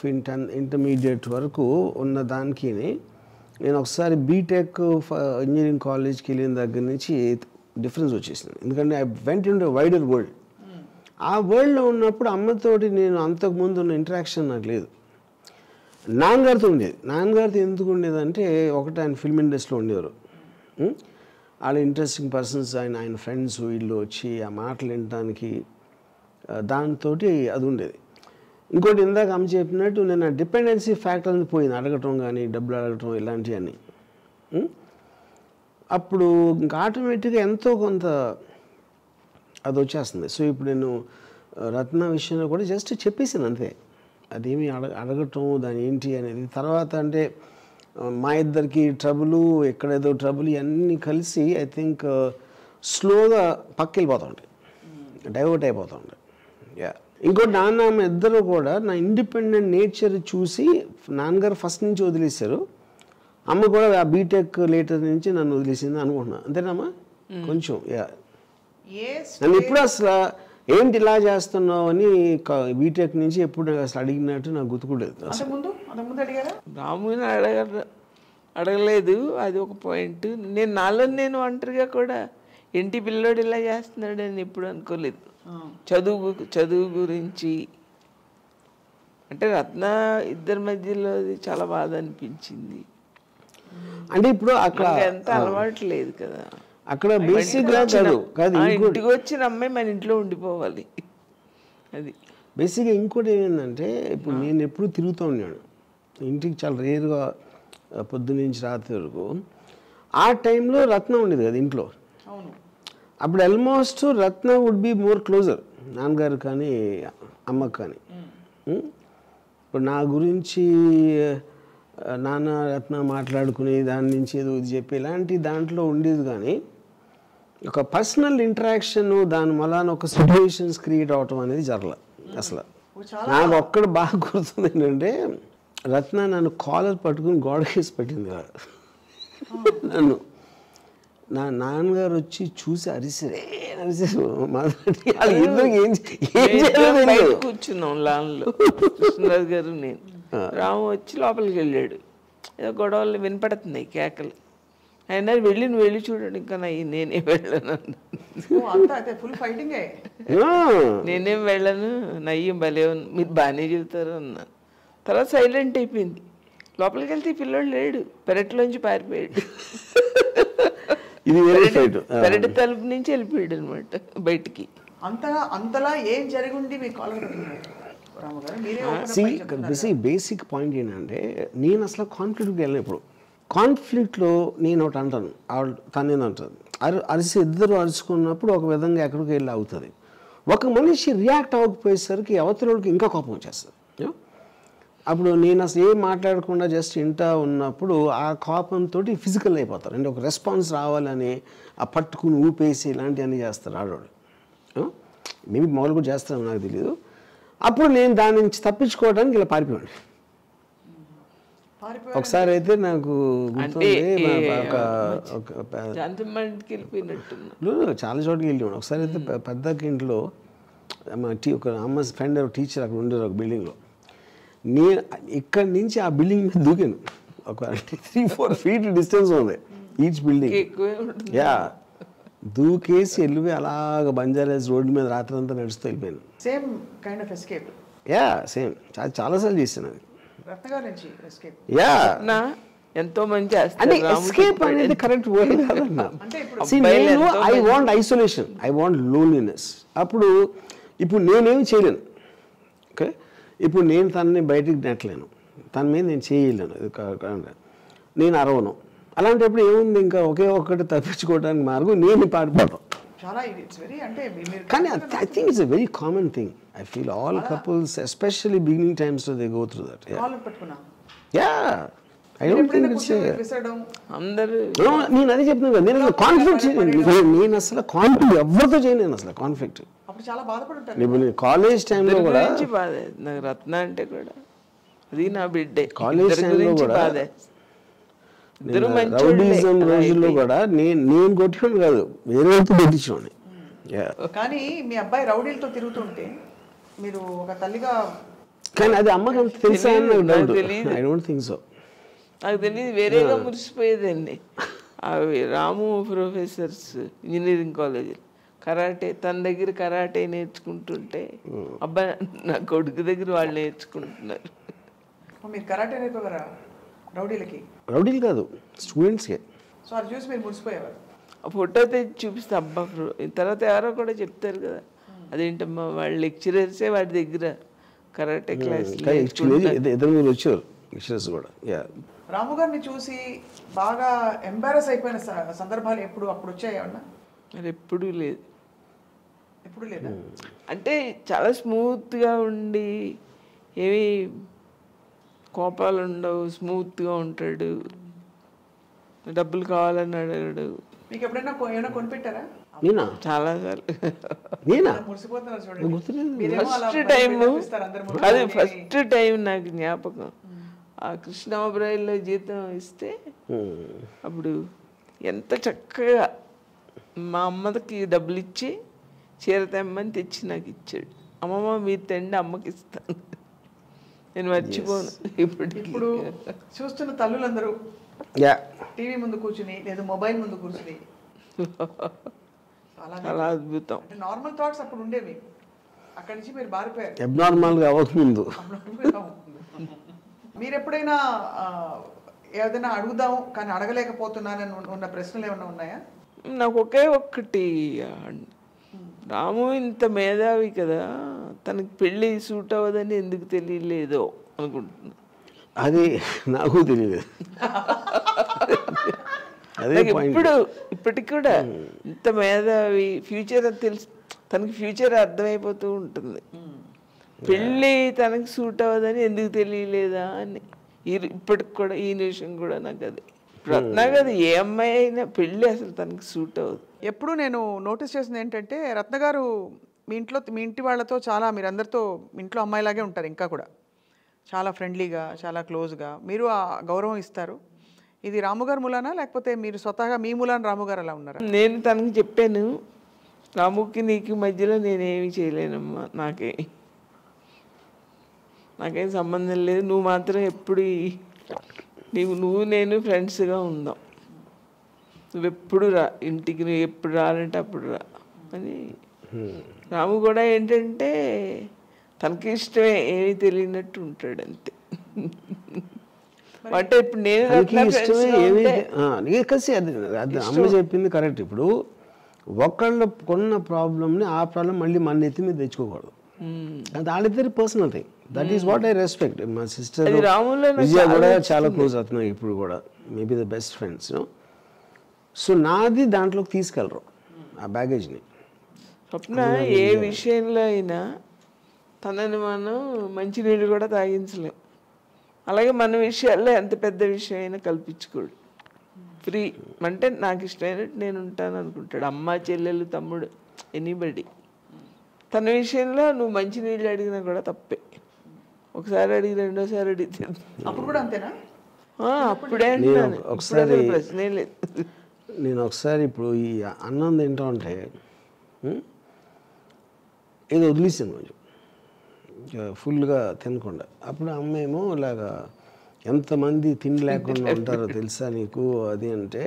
ఇంటర్మీడియట్ వరకు ఉన్న దానికి నేను ఒకసారి బీటెక్ ఇంజనీరింగ్ కాలేజ్కి వెళ్ళిన దగ్గర నుంచి డిఫరెన్స్ వచ్చేసింది. ఎందుకంటే I went in to wider world. ఆ వరల్డ్లో ఉన్నప్పుడు అమ్మతోటి నేను అంతకుముందు ఉన్న ఇంటరాక్షన్ నాకు లేదు. నాన్నగారితో ఉండేది. నాన్నగారితో ఎందుకు ఉండేదంటే, ఒకటి ఆయన ఫిల్మ్ ఇండస్ట్రీలో ఉండేవారు, వాళ్ళ ఇంట్రెస్టింగ్ పర్సన్స్, ఆయన ఫ్రెండ్స్ వీళ్ళు వచ్చి ఆ మాటలు వినడానికి, దాంతో అది ఉండేది. ఇంకోటి ఇందాక అమ్మ చెప్పినట్టు నేను ఆ డిపెండెన్సీ ఫ్యాక్టర్ అనేది పోయింది, అడగటం కానీ డబ్బులు అడగటం ఇలాంటివన్నీ. అప్పుడు ఇంకా ఆటోమేటిక్గా ఎంతో కొంత అది వచ్చేస్తుంది. సో ఇప్పుడు నేను రత్న విషయంలో కూడా జస్ట్ చెప్పేసాను అంతే, అదేమి అడగటం దాని ఏంటి అనేది. తర్వాత అంటే మా ఇద్దరికి ట్రబుల్, ఎక్కడేదో ట్రబుల్, ఇవన్నీ కలిసి ఐ థింక్ స్లోగా పక్క వెళ్ళిపోతూ ఉంటాయి, డైవర్ట్ అయిపోతూ ఉంటాయి. యా, ఇంకోటి నాన్న ఇద్దరు కూడా నా ఇండిపెండెంట్ నేచర్ చూసి నాన్నగారు ఫస్ట్ నుంచి వదిలేశారు, అమ్మ కూడా ఆ బీటెక్ లేటర్ నుంచి నన్ను వదిలేసింది అనుకుంటున్నా. అంతేనమ్మా? కొంచెం యా. నన్ను ఎప్పుడు అసలు ఏంటి ఇలా చేస్తున్నావు అని బీటెక్ నుంచి ఎప్పుడు అసలు అడిగినట్టు నాకు గుర్తుకోలేదు. రాముని అడగలేదు, అది ఒక పాయింట్. నేను ఒంటరిగా కూడా ఇంటి పిల్లోడు ఇలా చేస్తున్నాడు అని ఎప్పుడు అనుకోలేదు. చదువు గురించి అంటే రత్న ఇద్దరి మధ్యలో చాలా బాధ అనిపించింది. అంటే ఇప్పుడు అక్కడ ఎంత అలవాటు లేదు కదా, అక్కడ బేసిక్గా కాదు ఇంటికి వచ్చిన అమ్మాయి మన ఇంట్లో ఉండిపోవాలి. అది బేసిక్గా. ఇంకోటి ఏంటంటే ఇప్పుడు నేను ఎప్పుడు తిరుగుతూ ఉన్నాను ఇంటికి, చాలా రేరుగా పొద్దున్నుంచి రాత్రి వరకు. ఆ టైంలో రత్న ఉండేది కదా ఇంట్లో. అప్పుడు almost Ratna would be more closer నాన్నగారు కానీ అమ్మకు కానీ. ఇప్పుడు నా గురించి నాన్న రత్న మాట్లాడుకుని దాని నుంచి ఏదో ఇది చెప్పి ఇలాంటి దాంట్లో ఉండేది, కానీ ఒక పర్సనల్ ఇంటరాక్షన్ దాని వలన ఒక సిచ్యువేషన్స్ క్రియేట్ అవటం అనేది జరగలేదు అసలు. నాకు ఒక్కడ బాగా గుర్తుంది ఏంటంటే రత్న నన్ను కాలర్ పట్టుకుని గోడకేసి పెట్టింది కదా నన్ను. నా నాన్నగారు వచ్చి చూసి అరిసారు కూర్చున్నాం లాన్లో, కృష్ణరాజు గారు నేను. రాము వచ్చి లోపలికి వెళ్ళాడు, ఏదో గొడవలు వినపడుతున్నాయి, కేకలు. అయినా నువ్వు వెళ్ళి చూడండి, ఇంకా నేనేం వెళ్ళను, నేనేం వెళ్ళను, నయ్యం భలే మీరు బాగానే చెబుతారు అన్నాను. తర్వాత సైలెంట్ అయిపోయింది. లోపలికి వెళ్తే ఈ పిల్లోడు లేడు, పెరట్లోంచి పారిపోయాడు. పెరటి తలుపు నుంచి వెళ్ళిపోయాడు అనమాట బయటికి. అంతలా ఏం జరిగింది మీ కాలర్? బేసిక్ పాయింట్ ఏంటంటే నేను అసలు కాన్ఫ్లిక్ట్కి వెళ్ళిన, ఇప్పుడు కాన్ఫ్లిక్ట్లో నేను ఒకటి అంటాను, తనేది అంటుంది, అరిసి ఇద్దరు అరుచుకున్నప్పుడు ఒక విధంగా ఎక్కడికి వెళ్ళి అవుతుంది. ఒక మనిషి రియాక్ట్ అవ్వకపోయేసరికి అవతలకి ఇంకా కోపం వచ్చేస్తుంది. అప్పుడు నేను అసలు ఏం మాట్లాడకుండా జస్ట్ ఇంటా ఉన్నప్పుడు ఆ కోపంతో ఫిజికల్ అయిపోతారు. అంటే ఒక రెస్పాన్స్ రావాలని ఆ పట్టుకుని ఊపేసి ఇలాంటివన్నీ చేస్తారు ఆడవాళ్ళు. మేబీ మామూలు కూడా చేస్తారని నాకు తెలియదు. అప్పుడు నేను దాని నుంచి తప్పించుకోవడానికి ఇలా పారిపోయాను. ఒకసారి అయితే నాకు చాలా చోట్లకి వెళ్ళినాడు. ఒకసారి అయితే పెద్దకి ఇంట్లో ఒక అమ్మ ఫ్రెండ్ టీచర్ అక్కడ ఉండేది ఒక బిల్డింగ్లో. నేను ఇక్కడి నుంచి ఆ బిల్డింగ్ మీద దూకాను. ఒక 3-4 feet డిస్టెన్స్ ఉంది ఈచ్ బిల్డింగ్. యా, దూకేసి వెళ్ళిపోయి అలాగ బంజారాస్ రోడ్డు మీద రాత్రి అంతా నడుస్తూ వెళ్ళిపోయాను. Same kind of escape. Yeah, same చాలాసార్లు చేశాను అది. యా, ఎంతో మంచి అంటే ఎస్కేప్ అనేది కరెక్ట్ వర్డ్ కాదన్నా. నేను I want isolation, I want loneliness. ఇప్పుడు నేనేమి చేయలేను. ఓకే, ఇప్పుడు నేను తనని బయటికి నెట్టలేను, తన మీద నేను చేయలేను, నేను అరవను. అలాంటప్పుడు ఏముంది, ఇంకా ఒకే ఒక్కటి తప్పించుకోవడానికి మార్గం నేను పారిపోవడం. కానీ I think it's a very common thing. I feel all couples especially beginning times they go through that. Yeah, I don't think it's నేను అదే చెప్తున్నాను కదా, నేను అసలు కాన్ఫ్లిక్ట్ నేను అసలు కాన్ఫ్లిక్ట్ ఎవరితో చేయను అసలు కాన్ఫ్లిక్ట్. ఇప్పుడు కాలేజ్ టైంలో కూడా నాకు రత్న అంటే కూడా అది నా బిడ్డే. కాలేజ్ టైంలో కూడా రౌడీజం రోజుల్లో కూడా నేను కొట్టుకోండి కాదు, వేరే వాళ్ళతో కొట్టించుకోండి. కానీ మీ అబ్బాయి రౌడీలతో తిరుగుతుంటే మీరు ఒక తల్లిగా, కానీ అది అమ్మకి అంత తెలుసా? I don't think so. నాకు తెలియదు, వేరేగా మురిసిపోయేదండి. అవి రాము ప్రొఫెసర్స్ ఇంజనీరింగ్ కాలేజీ కరాటే, తన దగ్గర కరాటే నేర్చుకుంటుంటే అబ్బాయి నా కొడుకు దగ్గర వాళ్ళు నేర్చుకుంటున్నారు. మీరు కరాటే నేర్పగలరా రౌడీలకి? రౌడీలు కాదు, స్టూడెంట్స్కే. సో అది చూసి మీరు మురిసిపోయేవారు. ఆ ఫోటో తెచ్చి చూపిస్తే అబ్బా. తర్వాత ఎవరో కూడా చెప్తారు కదా, అదేంటమ్మా వాళ్ళ లెక్చరర్సే వాడి దగ్గర కరాటే క్లాస్ వచ్చారు లెక్చరర్స్ కూడా. రాము గారిని చూసి బాగా ఎంబారస్ అయిపోయిన సందర్భాలు అప్పుడు వచ్చాయన్నా? మరి ఎప్పుడూ లేదు. ఎప్పుడు లేదా? అంటే చాలా స్మూత్గా ఉండి ఏమి కోపాలు ఉండవు, స్మూత్గా ఉంటాడు, డబ్బులు కావాలని అడగడు. మీకు ఎప్పుడైనా ఏమైనా కొనిపెట్టారా? నేనా? చాలాసార్లు. నేనా? మురిసిపోతున్నారు చూడండి. గుర్తులేదు. మీరేమో అలా ఫస్ట్ టైం పిలిపిస్తారు అందరి ముందు. అది ఫస్ట్ టైం నాకు జ్ఞాపకం. ఆ కృష్ణాబ్రాయిల్లో జీతం ఇస్తే అప్పుడు ఎంత చక్కగా మా అమ్మకి డబ్బులు ఇచ్చి చీర తెమ్మని తెచ్చి నాకు ఇచ్చాడు. అమ్మమ్మ మీరు తెండి అమ్మకి ఇస్తాను. నేను మర్చిపోను. ఇప్పుడు చూస్తున్న తల్లులందరూ టీవీ ముందు కూర్చుని లేదా మొబైల్ ముందు కూర్చుని చాలా అద్భుతం. అంటే నార్మల్ థాట్స్ అప్పుడు ఉండేవి, అక్కడి నుంచి మీరు మారిపోయారు. అబ్నార్మల్గా అవ్వకముందు. మీరు ఎప్పుడైనా ఏదైనా అడుగుదాం కానీ అడగలేకపోతున్నానని ఉన్న ప్రశ్నలు ఏమైనా ఉన్నాయా? నాకు ఒకే ఒక్కటి, రాము ఇంత మేధావి కదా, తనకి పెళ్ళి సూట్ అవ్వదని ఎందుకు తెలియలేదో అనుకుంటున్నా. అది నాకు తెలియలేదు. ఇప్పుడు ఇప్పటికి కూడా ఇంత మేధావి, ఫ్యూచర్ తెలుసు తనకి, ఫ్యూచర్ అర్థమైపోతూ ఉంటుంది. పెళ్ళి తనకి సూట్ అవ్వదని ఎందుకు తెలియలేదా అని ఇప్పటికి కూడా ఈ నిమిషం కూడా నాకు అది నాకు అది ఏ అమ్మాయి అయినా పెళ్ళి అసలు తనకి సూట్ అవ్వదు. ఎప్పుడు నేను నోటీస్ చేసింది ఏంటంటే, రత్న గారు మీ ఇంటి వాళ్ళతో చాలా, మీరందరితో ఇంట్లో అమ్మాయిలాగే ఉంటారు, ఇంకా కూడా చాలా ఫ్రెండ్లీగా, చాలా క్లోజ్గా, మీరు ఆ గౌరవం ఇస్తారు. ఇది రాముగారు మూలానా లేకపోతే మీరు స్వతహాగా మీ మూలాన రాముగారు అలా ఉన్నారా? నేను తనకి చెప్పాను, రాముకి నీకు మధ్యలో నేనేమి చేయలేనమ్మా, నాకేం సంబంధం లేదు, నువ్వు మాత్రం ఎప్పుడు నువ్వు నేను ఫ్రెండ్స్గా ఉందాం, నువ్వెప్పుడు రా ఇంటికి, నువ్వు ఎప్పుడు రాలంటే అప్పుడు రా అని. రాము కూడా ఏంటంటే తనకి ఇష్టమే, ఏమీ తెలియనట్టు ఉంటాడు అంతే. అంటే ఇప్పుడు నేను కలిసి అది అమ్మ చెప్పింది కరెక్ట్. ఇప్పుడు ఒకళ్ళు కొన్న ప్రాబ్లమ్ని ఆ ప్రాబ్లం మళ్ళీ మన నెత్తి మీద తెచ్చుకోకూడదు. అది వాళ్ళిద్దరి personal thing. That is what I respect. మా సిస్టర్ విజయ కూడా చాలా క్లోజ్ అవుతున్నాయి ఇప్పుడు కూడా, maybe the best friends. So నాది దాంట్లోకి తీసుకెళ్ళరు ఆ బ్యాగేజ్ని. స్వప్న ఏ విషయంలో అయినా తనని మనం మంచినీళ్ళు కూడా తాగించలేం. అలాగే మన విషయాల్లో ఎంత పెద్ద విషయం అయినా కల్పించుకోడు, ఫ్రీ. అంటే నాకు ఇష్టమైనట్టు నేను ఉంటాను అనుకుంటాడు. అమ్మ, చెల్లెలు, తమ్ముడు, ఎనీబడి. తన విషయంలో నువ్వు మంచినీళ్ళు అడిగినా కూడా తప్పే. ఒకసారి అడిగి రెండోసారి అడిగితే అప్పుడు కూడా అంతేనా? అప్పుడే అంటున్నాను, ఒకసారి ప్రశ్నే లేదు. నేను ఒకసారి ఇప్పుడు ఈ అన్నం తింటా ఉంటే ఏదో వదిలేసాను కొంచెం ఫుల్గా తినకుండా. అప్పుడు అమ్మ ఏమో ఇలాగా ఎంతమంది తిండి లేకుండా ఉంటారో తెలుసా నీకు అది అంటే,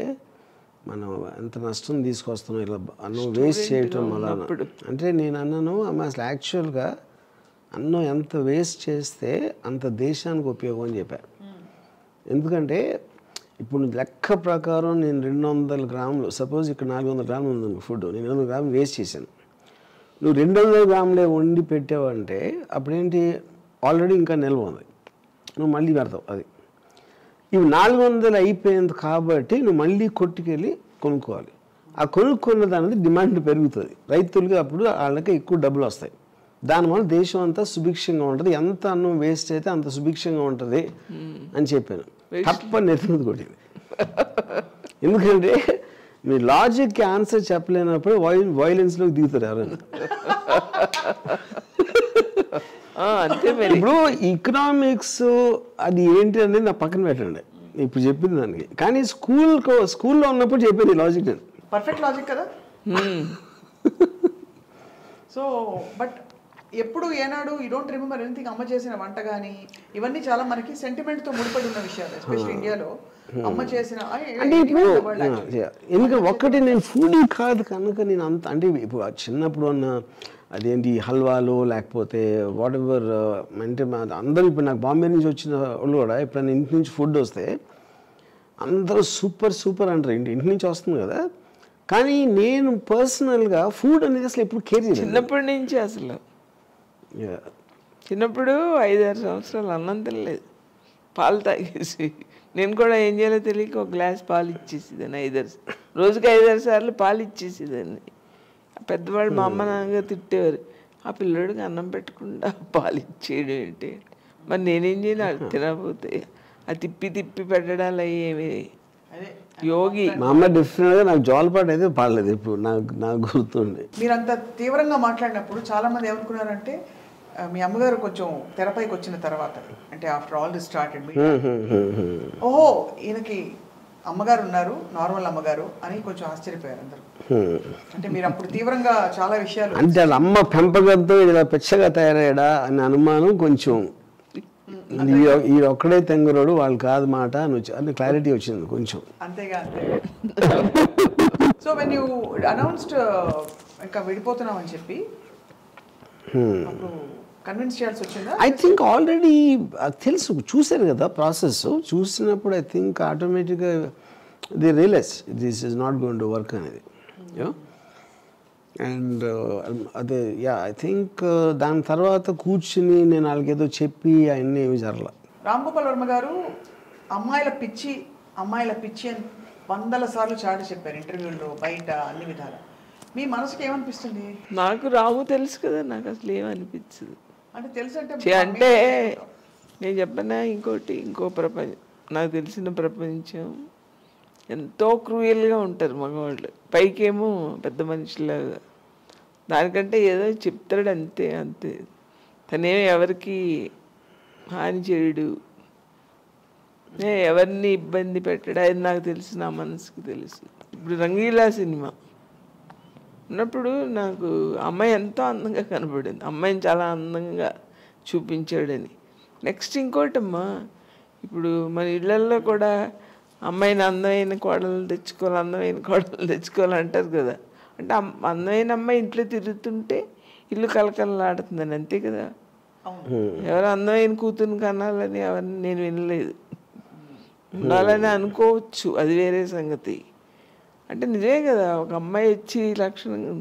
మనం ఎంత నష్టం తీసుకొస్తున్నాం ఇలా అన్నం వేస్ట్ చేయటం వల్ల అంటే. నేను అన్నాను అమ్మ అసలు యాక్చువల్గా అన్నం ఎంత వేస్ట్ చేస్తే అంత దేశానికి ఉపయోగం అని చెప్పాను. ఎందుకంటే ఇప్పుడు లెక్క ప్రకారం నేను 200 గ్రాములు, సపోజ్ ఇక్కడ 400 గ్రాములు ఉంది ఫుడ్, నేను 200 గ్రాములు వేస్ట్ చేశాను. నువ్వు 200 గ్రాములే వండి పెట్టావంటే అప్పుడేంటి, ఆల్రెడీ ఇంకా నిల్వ ఉంది, నువ్వు మళ్ళీ పెడతావు. అది ఇవి 400 అయిపోయింది కాబట్టి నువ్వు మళ్ళీ కొట్టుకెళ్ళి కొనుక్కోవాలి. ఆ కొనుక్కున్న దానిది డిమాండ్ పెరుగుతుంది రైతులకి, అప్పుడు వాళ్ళకి ఎక్కువ డబ్బులు వస్తాయి. దానివల్ల దేశం అంతా సుభిక్షంగా ఉంటుంది, ఎంత అన్నం వేస్ట్ అయితే అంత సుభిక్షంగా ఉంటుంది అని చెప్పాను. తప్పని నెత్తిమీద కొట్టింది. ఎందుకంటే మీ లాజిక్కి ఆన్సర్ చెప్పలేనప్పుడు వైలెన్స్లోకి దిగుతారు ఎవరైనా. అంతే. ఇప్పుడు ఎకనామిక్స్ అది ఏంటి అనేది నా పక్కన పెట్టండి, ఇప్పుడు చెప్పింది దానికి. కానీ స్కూల్లో ఉన్నప్పుడు చెప్పింది లాజిక్, నేను పర్ఫెక్ట్ లాజిక్ కదా. సో బట్ ఎప్పుడు ఏనాడు యూ డోంట్ రిమెంబర్ ఎనీథింగ్ అమ్మ చేసిన వంట కానీ ఇవన్నీ చాలా మనకి సెంటిమెంట్తో ముడిపడి ఉన్న విషయాలు, ఎస్పెషల్లీ ఇండియాలో అమ్మ చేసిన. అంటే ఇప్పుడు ఎందుకంటే ఒక్కటి నేను ఫుడ్ కాదు కనుక నేను అంత, అంటే ఇప్పుడు చిన్నప్పుడు అన్న అదేంటి హల్వాలు లేకపోతే వాట్ ఎవర్, అంటే అందరూ ఇప్పుడు నాకు బాంబే నుంచి వచ్చిన వాళ్ళు కూడా ఇప్పుడు ఇంటి నుంచి ఫుడ్ వస్తే అందరూ సూపర్ సూపర్ అంటారు, ఇంటి నుంచి వస్తుంది కదా. కానీ నేను పర్సనల్గా ఫుడ్ అనేది అసలు ఎప్పుడు కేర్ చేయలేదు చిన్నప్పటి నుంచి. అసలు చిన్నప్పుడు 5-6 సంవత్సరాలు అన్నం తినలేదు, పాలు తాగేసి. నేను కూడా ఏం చేయాలో తెలియక ఒక గ్లాస్ పాలు ఇచ్చేసేదాన్ని, రోజుకి 5-6 సార్లు పాలు ఇచ్చేసేదాన్ని. పెద్దవాళ్ళు మా అమ్మ నాన్నగా తిట్టేవారు, ఆ పిల్లడికి అన్నం పెట్టకుండా పాలు ఇచ్చేయడం ఏంటి. మరి నేనేం చేయను తినకపోతే అది తిప్పి తిప్పి పెట్టడాలు ఏమి యోగి. మా అమ్మ డిఫరెంట్గా నాకు జోలపాట అయితే పాడలేదు ఇప్పుడు నాకు గుర్తుంది. మీరంత తీవ్రంగా మాట్లాడినప్పుడు చాలామంది ఏమనుకున్నారంటే మీ అమ్మగారు కొంచెం తెరపైకి వచ్చిన తర్వాత అంటే ఆఫ్టర్ ఆల్ దిస్ స్టార్టెడ్ ఓహో ఈయనకి అమ్మగారు ఉన్నారు నార్మల్ అమ్మగారు అని కొంచెం ఆశ్చర్యపోయారు అందరూ. అంటే మీరు అప్పుడు తీవ్రంగా చాలా విషయాలు అంటే వాళ్ళ అమ్మ పెంపకంతో ఇలా పెచ్చగా తయారయ్యాడా అనే అనుమానం కొంచెం ఈ ఒక్కడే తెంగురోడు వాళ్ళు కాదు మాట అని క్లారిటీ వచ్చింది కొంచెం. అంతేగా సో వెన్ యూ అనౌన్స్డ్ ఇంకా విడిపోతున్నాం అని చెప్పి అప్పుడు కన్విన్స్ చేయాల్సి వచ్చిందా? ఐ థింక్ ఆల్రెడీ తెలుసు, చూశారు కదా ప్రాసెస్. చూసినప్పుడు ఐ థింక్ ఆటోమేటిక్గా they realise this is not going to work అనేది. అండ్ అదే ఐ థింక్ దాని తర్వాత కూర్చుని నేను వాళ్ళకేదో చెప్పి అవన్నీ ఏమి జరగల. రామ్ గోపాల్ వర్మ గారు అమ్మాయిల పిచ్చి అని 100 సార్లు చాటి చెప్పారు ఇంటర్వ్యూల్లో బయట అన్ని విధాలు. మీ మనసుకి ఏమనిపిస్తుంది? నాకు రాము తెలుసు కదా, నాకు అసలు ఏమనిపించదు. అంటే తెలుసు అంటే నేను చెప్పనా ఇంకో ప్రపంచం నాకు తెలిసిన ప్రపంచం ఎంతో క్రూయల్గా ఉంటారు మగవాళ్ళు. పైకేమో పెద్ద మనిషిలాగా, దానికంటే ఏదో చెప్తాడు అంతే. తనేమో ఎవరికి హాని చేయడు, ఎవరిని ఇబ్బంది పెట్టాడు, అది నాకు తెలుసు, నా మనసుకి తెలుసు. ఇప్పుడు రంగీలా సినిమా ఉన్నప్పుడు నాకు అమ్మాయి ఎంతో అందంగా కనపడింది, అమ్మాయిని చాలా అందంగా చూపించాడని. నెక్స్ట్ ఇంకోటమ్మా, ఇప్పుడు మన ఇళ్ళల్లో కూడా అమ్మాయిని అందమైన కోడలు తెచ్చుకోవాలంటారు కదా. అంటే అందమైన అమ్మాయి ఇంట్లో తిరుగుతుంటే ఇల్లు కలకలలాడుతుందని, అంతే కదా. ఎవరు అందమైన కూతురు కనాలని ఎవరిని నేను వినలేదు. ఉండాలని అనుకోవచ్చు, అది వేరే సంగతి. అంటే నిజమే కదా, ఒక అమ్మాయి వచ్చి లక్షణంగా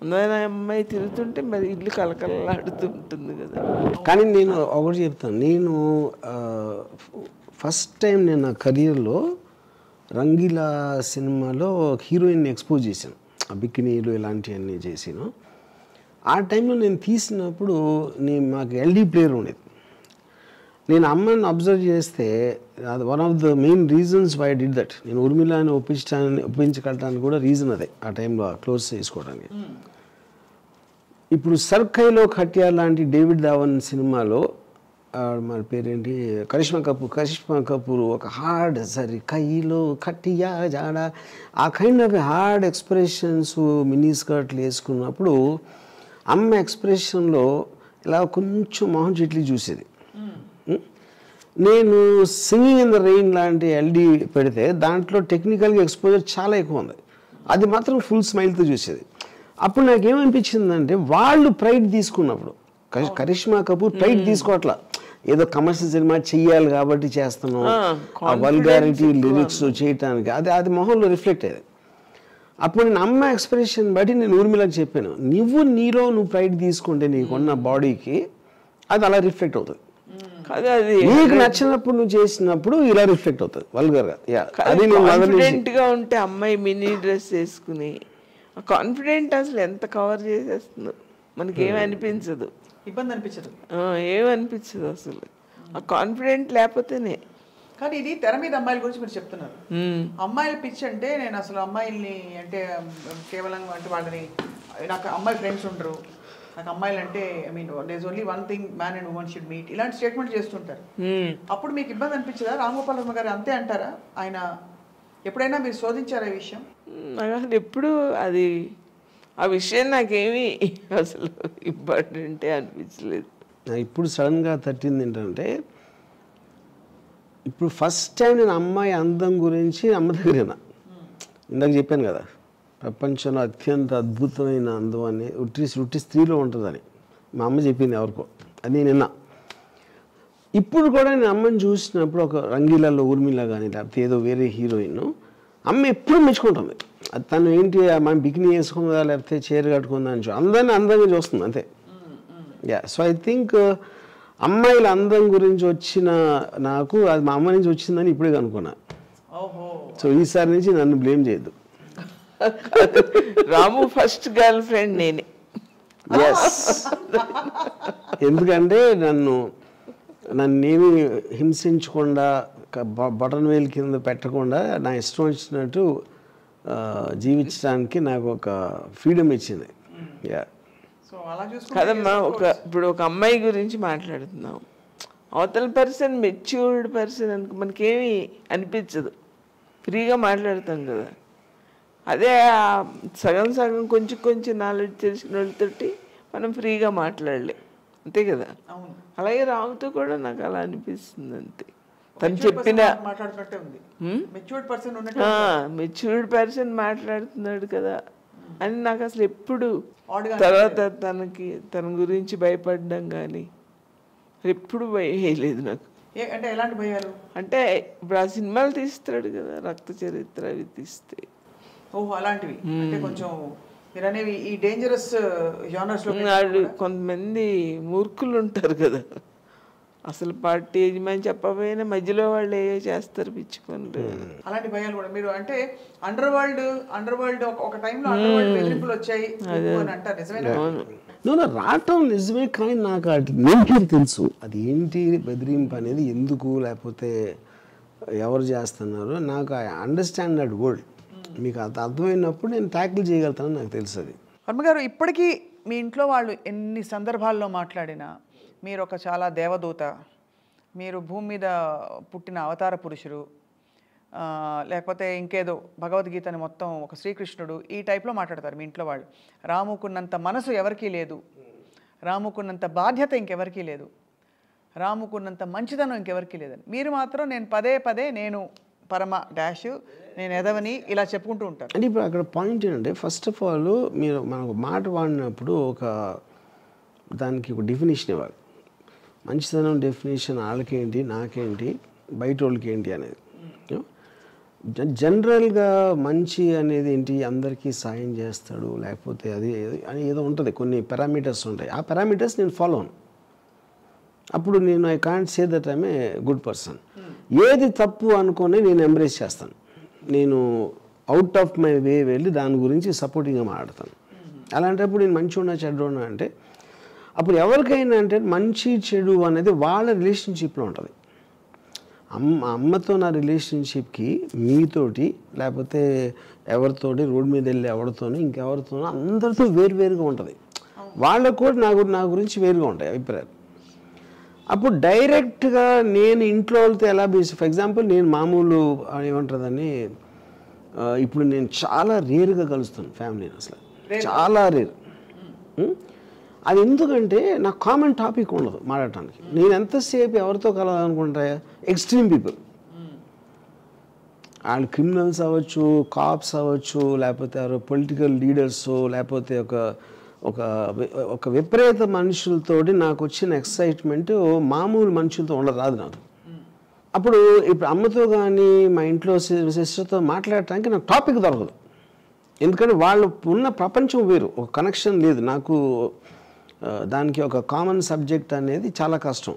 అందమైన అమ్మాయి తిరుగుతుంటే మరి ఇల్లు కలకలలాడుతూ ఉంటుంది కదా. కానీ నేను ఒకటి చెప్తాను, నేను ఫస్ట్ టైం నేను నా కెరియర్లో రంగీలా సినిమాలో హీరోయిన్ని ఎక్స్పోజ్ చేశాను, బికినీలు ఇలాంటివన్నీ చేసాను. ఆ టైంలో నేను తీసినప్పుడు మాకు ఎల్డీ ప్లేయర్ ఉండేది. నేను అమ్మాయిని అబ్జర్వ్ చేస్తే అది one of the main reasons why did that. నేను ఉర్మిళని ఒప్పించగలటానికి కూడా రీజన్ అదే, ఆ టైంలో క్లోజ్ చేసుకోవడానికి. ఇప్పుడు సర్కైలో ఖట్యా లాంటి డేవిడ్ ధావన్ సినిమాలో మన పేరేంటి కరిష్మా కపూర్ ఒక హార్డ్ కైలో ఖట్టియా జాడ ఆ kind of hard expressions mini స్కర్ట్లు వేసుకున్నప్పుడు అమ్మ ఎక్స్ప్రెషన్లో ఇలా కొంచెం మొహం చెట్లు చూసేది. నేను సింగింగ్ ఇన్ ద రెయిన్ లాంటి ఎల్డీ పెడితే దాంట్లో టెక్నికల్గా ఎక్స్పోజర్ చాలా ఎక్కువ ఉంది, అది మాత్రం ఫుల్ స్మైల్తో చూసేది. అప్పుడు నాకేమనిపించిందంటే వాళ్ళు ప్రైడ్ తీసుకున్నప్పుడు, కరిష్మా కపూర్ ప్రైడ్ తీసుకోవట్లా, ఏదో కమర్షియల్ సినిమా చెయ్యాలి కాబట్టి చేస్తున్నాం, ఆ వల్గారిటీ లిరిక్స్ చేయటానికి అది మొహంలో రిఫ్లెక్ట్ అయ్యేది. అప్పుడు నేను అమ్మ ఎక్స్ప్రెషన్ బట్టి నేను ఊర్మిళకి చెప్పాను, నీలో నువ్వు ప్రైడ్ తీసుకుంటే నీకున్న బాడీకి అది అలా రిఫ్లెక్ట్ అవుతుంది. నీకు నచ్చినప్పుడు నువ్వు చేసినప్పుడు ఇలా రిఫ్లెక్ట్ అవుతుంది వల్గర్గా. కాన్ఫిడెంట్గా ఉంటే అమ్మాయి మినీ డ్రెస్ వేసుకుని కాన్ఫిడెంట్ అసలు ఎంత కవర్ చేసేస్తుందో మనకి ఏమనిపించదు, ఇబ్బంది అనిపించదు, ఏమనిపించదు అసలు ఆ కాన్ఫిడెంట్ లేకపోతేనే. కానీ ఇది తెర మీద అమ్మాయిల గురించి మీరు చెప్తున్నారు. అమ్మాయిల పిచ్చి అంటే నేను అసలు అమ్మాయిల్ని అంటే కేవలం అంటే వాళ్ళని నాకు అమ్మాయి ఫ్రెండ్స్ ఉండరు, నాకు అమ్మాయిలు అంటే I mean there is only one thing man and women should meet, ఇలాంటి స్టేట్మెంట్ చేస్తుంటారు. అప్పుడు మీకు ఇబ్బంది అనిపించదా? రామ్ గోపాల్ వర్మ గారు అంతే అంటారా? ఆయన ఎప్పుడైనా మీరు శోధించారా ఈ విషయం? నాకు అసలు ఎప్పుడు అది ఆ విషయం నాకేమీ అసలు ఇంపార్టెంటే అనిపించలేదు. ఇప్పుడు సడన్గా తట్టింది ఏంటంటే, ఇప్పుడు ఫస్ట్ టైం నేను అమ్మాయి అందం గురించి అమ్మ దగ్గరేనా, ఇందాక చెప్పాను కదా ప్రపంచంలో అత్యంత అద్భుతమైన అందం అని ఉట్టి స్త్రీలో ఉంటుందని మా అమ్మ చెప్పింది ఎవరికో, అది నేను విన్నా. ఇప్పుడు కూడా నేను అమ్మని చూసినప్పుడు ఒక రంగీలాలో ఊర్మిళ కానీ లేకపోతే ఏదో వేరే హీరోయిన్ అమ్మ ఎప్పుడు మెచ్చుకుంటుంది. అది తను ఏంటి మనం బికినీ వేసుకుందా లేకపోతే చీర కట్టుకుందా అని అందరినీ అందంగా చూస్తుంది అంతే. సో ఐ థింక్ అమ్మాయిల అందం గురించి వచ్చిన నాకు అది మా అమ్మ నుంచి వచ్చిందని ఇప్పుడే కనుక్కున్నా. సో ఈసారి నుంచి నన్ను బ్లేమ్ చేయొద్దు. రాము ఫస్ట్ గర్ల్ ఫ్రెండ్ నేనే. ఎస్, ఎందుకంటే నన్ను నన్నేమి హింసించకుండా బటన్ వేలు కింద పెట్టకుండా నా ఇష్టం వచ్చినట్టు జీవించడానికి నాకు ఒక ఫ్రీడమ్ ఇచ్చింది. కదమ్మా, ఇప్పుడు ఒక అమ్మాయి గురించి మాట్లాడుతున్నాం, అవతల పర్సన్ మెచ్యూర్డ్ పర్సన్ అనుకో మనకేమీ అనిపించదు, ఫ్రీగా మాట్లాడతాం కదా. అదే సగం సగం కొంచెం నాలెడ్జ్ తెలిసిన వాళ్ళతోటి మనం ఫ్రీగా మాట్లాడలేం, అంతే కదా. అలాగే రాముతో కూడా నాకు అలా అనిపిస్తుంది అంతే. తను చెప్పిన మెచ్యూర్డ్ పర్సన్ మాట్లాడుతున్నాడు కదా అని నాకు అసలు ఎప్పుడు తర్వాత తన గురించి భయపడడం కానీ ఎప్పుడు భయం వేయలేదు నాకు. అంటే ఎలాంటి భయాలు అంటే ఇప్పుడు ఆ సినిమాలు తీస్తాడు కదా, రక్త చరిత్ర అవి తీస్తే అలాంటివి అంటే కొంచెం మీరనేవి ఈ డేంజరస్ జానర్స్ లో కొంతమంది మూర్ఖులు ఉంటారు కదా, అసలు పార్టీ యజమాని చెప్పకపోయినా మధ్యలో వాళ్ళు ఏ చేస్తారు పిచ్చి పనులు. అలాంటి భయాలు కూడా మీరు అంటే అండర్ వరల్డ్ ఒక టైంలో అండర్ వరల్డ్ బెదిరింపులు వచ్చాయి అని అంటారు, నిజమేనా? రావటం నిజమే, కానీ నాకు నేచర్ తెలుసు అది ఏంటి బెదిరింపు అనేది, ఎందుకు లేకపోతే ఎవరు చేస్తున్నారు, నాకు ఐ అండర్స్టాండ్ దట్ వర్డ్. మీకు అది అర్థమైనప్పుడు నేను ట్యాకిల్ చేయగలుగుతానని నాకు తెలుసు. అది వర్మ గారు, ఇప్పటికీ మీ ఇంట్లో వాళ్ళు ఎన్ని సందర్భాల్లో మాట్లాడినా మీరు ఒక చాలా దేవదూత, మీరు భూమి మీద పుట్టిన అవతార పురుషుడు, లేకపోతే ఇంకేదో భగవద్గీతని మొత్తం ఒక శ్రీకృష్ణుడు, ఈ టైప్లో మాట్లాడతారు మీ ఇంట్లో వాళ్ళు. రాముకున్నంత మనసు ఎవరికీ లేదు, రాముకున్నంత బాధ్యత ఇంకెవరికీ లేదు, రాముకున్నంత మంచితనం ఇంకెవరికీ లేదని. మీరు మాత్రం నేను పదే నేను పరమ డాష్, నేను ఎదవని ఇలా చెప్పుకుంటూ ఉంటారు. అంటే ఇప్పుడు అక్కడ పాయింట్ ఏంటంటే, ఫస్ట్ ఆఫ్ ఆల్ మీరు మనకు మాట వాడినప్పుడు దానికి ఒక డెఫినేషన్ ఇవ్వాలి. మంచితనం డెఫినేషన్ వాళ్ళకేంటి, నాకేంటి, బయట వాళ్ళకి ఏంటి అనేది. జనరల్గా మంచి అనేది ఏంటి, అందరికీ సాయం చేస్తాడు, లేకపోతే అది అని ఏదో ఉంటుంది, కొన్ని పారామీటర్స్ ఉంటాయి. ఆ పారామీటర్స్ నేను ఫాలో అవ్వను. అప్పుడు నేను I can't say that I'm a good person. ఏది తప్పు అనుకొని నేను ఎంబ్రేస్ చేస్తాను, నేను అవుట్ ఆఫ్ మై వే వెళ్ళి దాని గురించి సపోర్టింగ్గా మాట్లాడతాను. అలాంటప్పుడు నేను మంచి ఉన్నా చెడ్డ ఉన్నా అంటే అప్పుడు ఎవరికైనా అంటే మంచి చెడు అనేది వాళ్ళ రిలేషన్షిప్లో ఉంటుంది. అమ్మతో నా రిలేషన్షిప్కి మీతోటి లేకపోతే ఎవరితోటి రోడ్డు మీద వెళ్ళి ఎవరితోనో ఇంకెవరితోనో అందరితో వేరువేరుగా ఉంటుంది. వాళ్ళకు కూడా నా గురించి వేరుగా ఉంటాయి అభిప్రాయాలు. అప్పుడు డైరెక్ట్గా నేను ఇంట్లో వాళ్ళతో ఎలా బేసి, ఫర్ ఎగ్జాంపుల్ నేను మామూలు ఏమంటుందని ఇప్పుడు నేను చాలా రేర్గా కలుస్తాను ఫ్యామిలీని, అసలు చాలా రేర్. అది ఎందుకంటే నాకు కామన్ టాపిక్ ఉండదు మాట్లాడటానికి. నేను ఎంతసేపు ఎవరితో కలవాలనుకుంటా, ఎక్స్ట్రీమ్ పీపుల్, వాళ్ళు క్రిమినల్స్ అవ్వచ్చు, కాప్స్ అవ్వచ్చు, లేకపోతే ఎవరో పొలిటికల్ లీడర్స్, లేకపోతే ఒక విపరీత మనుషులతోటి నాకు వచ్చిన ఎక్సైట్మెంట్ మామూలు మనుషులతో ఉండరాదు నాకు. అప్పుడు ఇప్పుడు అమ్మతో కానీ మా ఇంట్లో సిస్టర్తో మాట్లాడటానికి నాకు టాపిక్ దొరకదు, ఎందుకంటే వాళ్ళు ఉన్న ప్రపంచం వేరు, ఒక కనెక్షన్ లేదు నాకు, దానికి ఒక కామన్ సబ్జెక్ట్ అనేది చాలా కష్టం.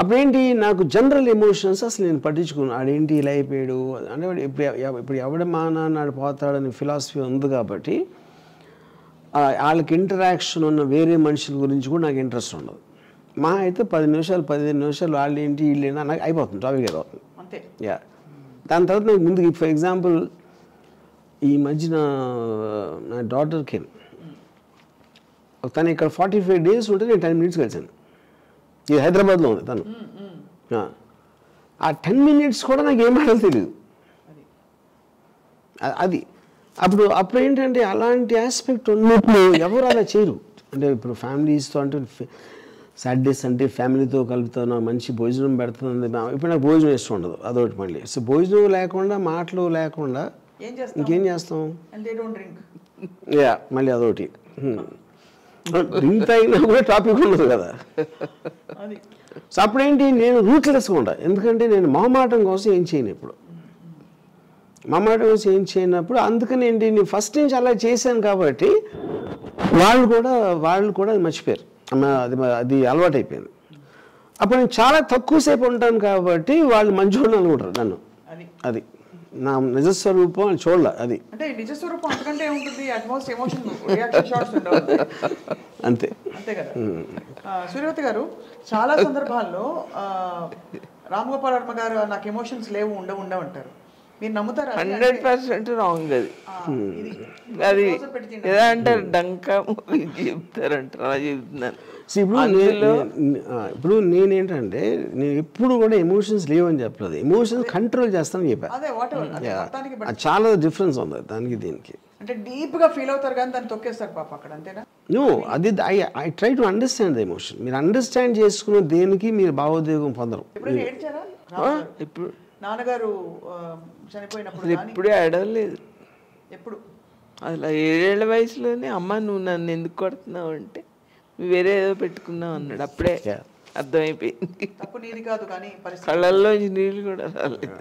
అప్పుడేంటి నాకు జనరల్ ఎమోషన్స్ అసలు నేను పట్టించుకున్నాను. ఆడేంటి ఇలా అయిపోయాడు అంటే ఇప్పుడు ఎవడ మానాడు పోతాడని ఫిలాసఫీ ఉంది కాబట్టి వాళ్ళకి ఇంటరాక్షన్ ఉన్న వేరే మనుషుల గురించి కూడా నాకు ఇంట్రెస్ట్ ఉండదు. మా అయితే 10 నిమిషాలు 15 నిమిషాలు వాళ్ళు ఏంటి వీళ్ళేనా నాకు అయిపోతుంది, టాపిక్ అయిపోతుంది అంతే. దాని తర్వాత నాకు ముందుకు ఫర్ ఎగ్జాంపుల్ ఈ మధ్యన నా డాటర్కి తను ఇక్కడ 45 days ఉంటే నేను 10 minutes కలిసాను. ఇది హైదరాబాద్లో ఉంది తను. ఆ 10 minutes కూడా నాకు ఏం మాటలు తెలియదు. అది అప్పుడు ఏంటంటే అలాంటి ఆస్పెక్ట్ ఉన్నప్పుడు ఎవరు అలా చేయరు. అంటే ఇప్పుడు ఫ్యామిలీస్తో అంటే సాటర్డేస్ అంటే ఫ్యామిలీతో కలుపుతాను, మంచి భోజనం పెడుతుంది. ఇప్పుడు నాకు భోజనం ఇష్టం ఉండదు, అదొకటి. మళ్ళీ సో భోజనం లేకుండా మాటలు లేకుండా ఇంకేం చేస్తాం, మళ్ళీ అదొకటి. డ్రింక్ అయినా కూడా టాపిక్ ఉండదు కదా. సో అప్పుడేంటి నేను రూట్లెస్గా ఉంటా, ఎందుకంటే నేను మొహమాటం కోసం ఏం చేయను. ఇప్పుడు మొహమాటం కోసం ఏం చేయనప్పుడు అందుకని ఏంటి నేను ఫస్ట్ నుంచి అలా చేశాను కాబట్టి వాళ్ళు కూడా అది మర్చిపోయారు, అది అలవాటు అయిపోయింది. అప్పుడు నేను చాలా తక్కువసేపు ఉంటాను కాబట్టి వాళ్ళు మంచిగా అనుకుంటారు నన్ను. అది నా నిజస్వరూపం చూడాల అది అంటే నిజస్వరూపం అంతకంటే ఏముంటుంది అట్మోస్ట్ ఎమోషన్ రియాక్షన్ షాట్స్ ఉండవు అంతే అంతే కదా సూర్యవతి గారు చాలా సందర్భాల్లో రామ్ గోపాల్ వర్మ గారు నాకు ఎమోషన్స్ లేవు ఉండవు అంటారు మీరు నమ్ముతారా 100% రాంగ్ అది ఎలా అంటారు డంకా చెప్తారంటారు అలా చెప్తున్నాను ఇప్పుడు నేనేంటంటే నేను ఎప్పుడు కూడా ఎమోషన్స్ లేవని చెప్పలేదు ఎమోషన్స్ కంట్రోల్ చేస్తానని చెప్పాను చాలా డిఫరెన్స్ ఉంది దానికి దీనికి అంటే డీప్ గా ఫీల్ అవుతారు కానీ దాన్ని తొక్కేస్తారు పాప అక్కడ అంతేనా నో అది I try to understand the emotion మీరు అండర్స్టాండ్ చేసుకున్న దేనికి మీరు భావోద్వేగం పొందరు ఎప్పుడైనా ఏడ్చారా ఇప్పుడు నాన్నగారు చనిపోయినప్పుడు ఎప్పుడే అడగలేదు ఎప్పుడు అలా 7 ఏళ్ల వయసులోనే అమ్మ నువ్వు నన్ను ఎందుకు కొడుతున్నావు అంటే వేరే ఏదో పెట్టుకున్నావు అన్నాడు అప్పుడే అర్థమైపోయింది తప్పు నీది కాదు కానీ కళ్ళల్లో నీళ్ళు కూడా రాలేదు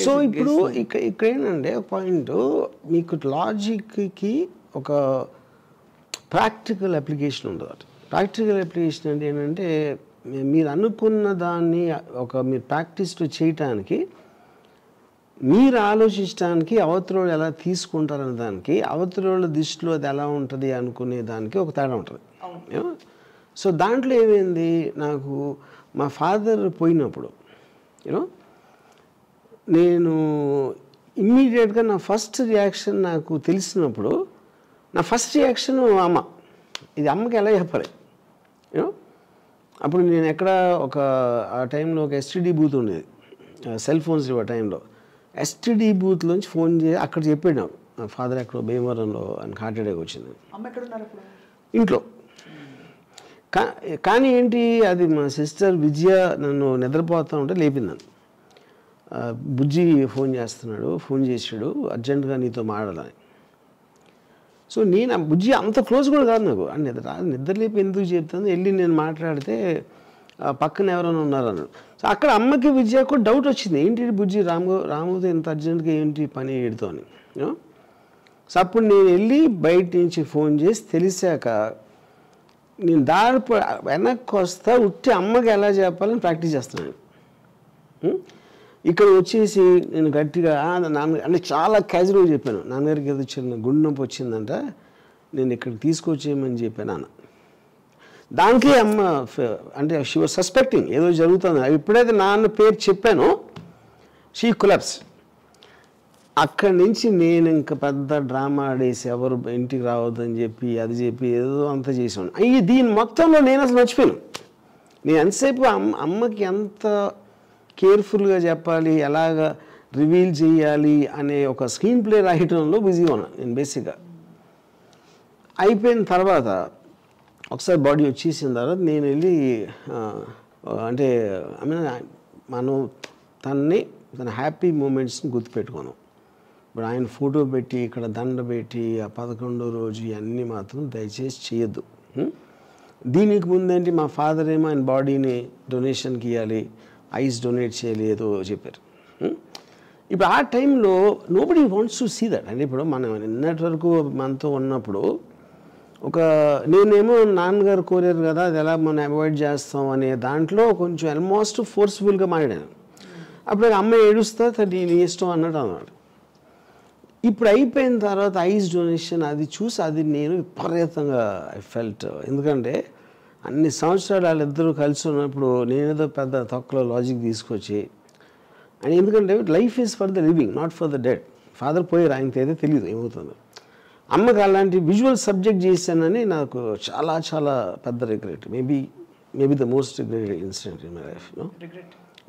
సో ఇప్పుడు ఇక్కడ ఏంటంటే పాయింట్ మీకు లాజిక్కి ఒక ప్రాక్టికల్ అప్లికేషన్ ఉంటుంది ప్రాక్టికల్ అప్లికేషన్ అంటే ఏంటంటే మీరు అనుకున్న దాన్ని మీరు ప్రాక్టీస్లో చేయటానికి మీరు ఆలోచించడానికి అవతలోళ్ళు ఎలా తీసుకుంటారనే దానికి అవతలోళ్ళ దృష్టిలో అది ఎలా ఉంటుంది అనుకునే దానికి ఒక తేడా ఉంటుంది సో దాంట్లో ఏమైంది నాకు మా ఫాదర్ పోయినప్పుడు యూనో నేను ఇమ్మీడియట్గా నా ఫస్ట్ రియాక్షన్ నాకు తెలిసినప్పుడు నా ఫస్ట్ రియాక్షన్ అమ్మ ఇది అమ్మకి ఎలా చెప్పాలి యూనో అప్పుడు నేను ఎక్కడ ఆ టైంలో ఒక ఎస్టీడీ బూత్ ఉండేది సెల్ ఫోన్స్ ఆ టైంలో ఎస్టీడీ బూత్లోంచి ఫోన్ చేసి అక్కడ చెప్పాడు నాకు నా ఫాదర్ ఎక్కడో భీమవరంలో ఆయనకు హార్ట్ అటాక్ వచ్చింది ఇంట్లో కానీ ఏంటి అది మా సిస్టర్ విజయ నన్ను నిద్రపోతూ ఉంటే లేపిందని బుజ్జి ఫోన్ చేసాడు అర్జెంటుగా నీతో మాట్లాడాలని సో నేను ఆ బుజ్జి అంత క్లోజ్ కూడా కాదు నాకు నిద్ర లేపి ఎందుకు చెప్తాను వెళ్ళి నేను మాట్లాడితే పక్కన ఎవరైనా ఉన్నారన్నాడు సో అక్కడ అమ్మకి విజయకు డౌట్ వచ్చింది ఏంటి బుజ్జి రాముతో ఇంత అర్జెంటుగా ఏంటి పని ఏడుతో అని సో అప్పుడు నేను వెళ్ళి బయట నుంచి ఫోన్ చేసి తెలిసాక నేను వెనక్కి వస్తా ఉట్టి అమ్మకి ఎలా చెప్పాలని ప్రాక్టీస్ చేస్తున్నాను ఇక్కడ వచ్చేసి నేను గట్టిగా నాన్న అంటే చాలా క్యాజువల్గా చెప్పాను నాన్నగారికి ఏదో చిన్న గుండె నొప్పి వచ్చిందంట నేను ఇక్కడికి తీసుకొచ్చేయమని చెప్పాను నాన్న దానికి అమ్మ అంటే షీ వాజ్ సస్పెక్టింగ్ ఏదో జరుగుతుంది ఎప్పుడైతే నాన్న పేరు చెప్పానో షీ కొలాప్స్ అక్కడి నుంచి నేను ఇంకా పెద్ద డ్రామా ఆడేసి ఎవరు ఇంటికి రావద్దని చెప్పి అది చెప్పి ఏదో అంతా చేసాను అయ్యి దీని మొత్తంలో నేను అసలు మర్చిపోయాను నేను ఎంతసేపు అమ్మకి ఎంత కేర్ఫుల్గా చెప్పాలి ఎలాగ రివీల్ చేయాలి అనే ఒక స్క్రీన్ ప్లే రాయటంలో బిజీగా ఉన్నాను నేను బేసిక్గా అయిపోయిన తర్వాత ఒకసారి బాడీ వచ్చేసిన తర్వాత నేను వెళ్ళి అంటే ఐ మీన్ మనం తన హ్యాపీ మూమెంట్స్ని గుర్తుపెట్టుకున్నాం ఇప్పుడు ఆయన ఫోటో పెట్టి ఇక్కడ దండ పెట్టి ఆ 11వ రోజు ఇవన్నీ మాత్రం దయచేసి చేయొద్దు దీనికి ముందేంటి మా ఫాదర్ ఏమో ఆయన బాడీని డొనేషన్కి ఇవ్వాలి ఐస్ డొనేట్ చేయలేదు చెప్పారు ఇప్పుడు ఆ టైంలో nobody wants to see that అంటే ఇప్పుడు మనం నిన్నటి వరకు మనతో ఉన్నప్పుడు నేనేమో నాన్నగారు కోరారు కదా అది ఎలా మనం అవాయిడ్ చేస్తాం అనే దాంట్లో కొంచెం ఆల్మోస్ట్ ఫోర్స్ఫుల్గా మాట్లాడాను అప్పుడు అమ్మ ఏడుస్తా నీ ఇష్టం అన్నాడు ఇప్పుడు అయిపోయిన తర్వాత ఐస్ డొనేషన్ అది చూసి అది నేను విపరీతంగా ఐ ఫెల్ట్ ఎందుకంటే అన్ని సంవత్సరాలు వాళ్ళిద్దరూ కలిసి ఉన్నప్పుడు నేనేదో పెద్ద తొక్కలో లాజిక్ తీసుకొచ్చి అండ్ ఎందుకంటే life is for the living not for the dead father పోయారు ఆయనకి అయితే తెలియదు ఏమవుతుందో అమ్మకి అలాంటి విజువల్ సబ్జెక్ట్ చేశానని నాకు చాలా చాలా పెద్ద regret maybe the most regretted incident in my life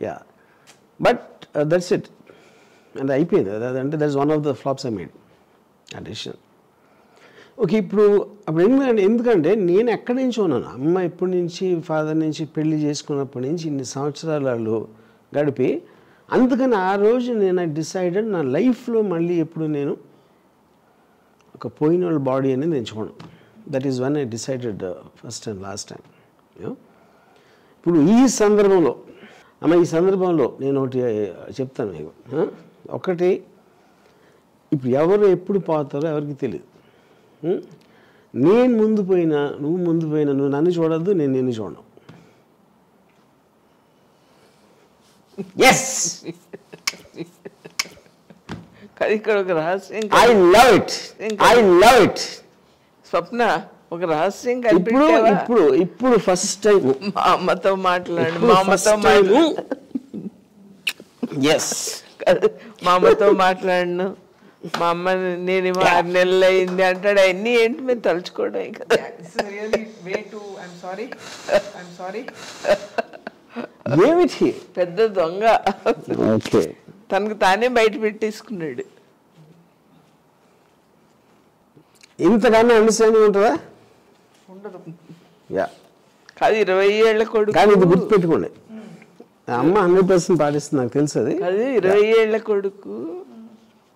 yeah but that's it and అయిపోయింది అదంటే that's one of the flops I made ఆ డెసిషన్ ఓకే అప్పుడు ఎందుకంటే నేను ఎక్కడి నుంచి ఉన్నాను అమ్మ ఎప్పటి నుంచి ఫాదర్ నుంచి పెళ్లి చేసుకున్నప్పటి నుంచి ఇన్ని సంవత్సరాలు వాళ్ళు గడిపి అందుకని ఆ రోజు నేను డిసైడెడ్ నా లైఫ్లో మళ్ళీ ఎప్పుడు నేను ఒక పోయిన వాళ్ళ బాడీ అనేది ఎంచుకోను that is one I decided first and last time ఇప్పుడు ఈ సందర్భంలో నేను ఒకటి చెప్తాను మీకు ఒకటి ఇప్పుడు ఎవరు ఎప్పుడు పోతారో ఎవరికి తెలియదు నేను ముందు పోయినా నువ్వు నన్ను చూడద్దు నేను నిన్ను చూడను ఎస్ కానీ ఇక్కడ ఒక రహస్యం ఐ లవ్ ఇట్ స్వప్న, ఒక రహస్యం ఇప్పుడు కనిపెట్టావా? ఇప్పుడు ఇప్పుడు ఫస్ట్ టైం మా అమ్మతో మాట్లాడు, మా అమ్మతో ఎస్ మా అమ్మతో మాట్లాడను, మా అమ్మ నేను 6 నెలలు అయింది అంటాడు. అవన్నీ ఏంటి మేము తలుచుకోవడం కదా. ఏమిటి పెద్ద దొంగ ఓకే తనకు తానే బయట పెట్టేసుకున్నాడు. ఇంతకన్నా అండర్స్టాండింగ్ ఉంటుందా? ఉండదు. యా కాదు 20 ఏళ్ల కొడుకు. కానీ ఇది గుర్తుపెట్టుకోండి, అమ్మ 100% పాటిస్తుంది, నాకు తెలుసు అది. అది 20 ఏళ్ల కొడుకు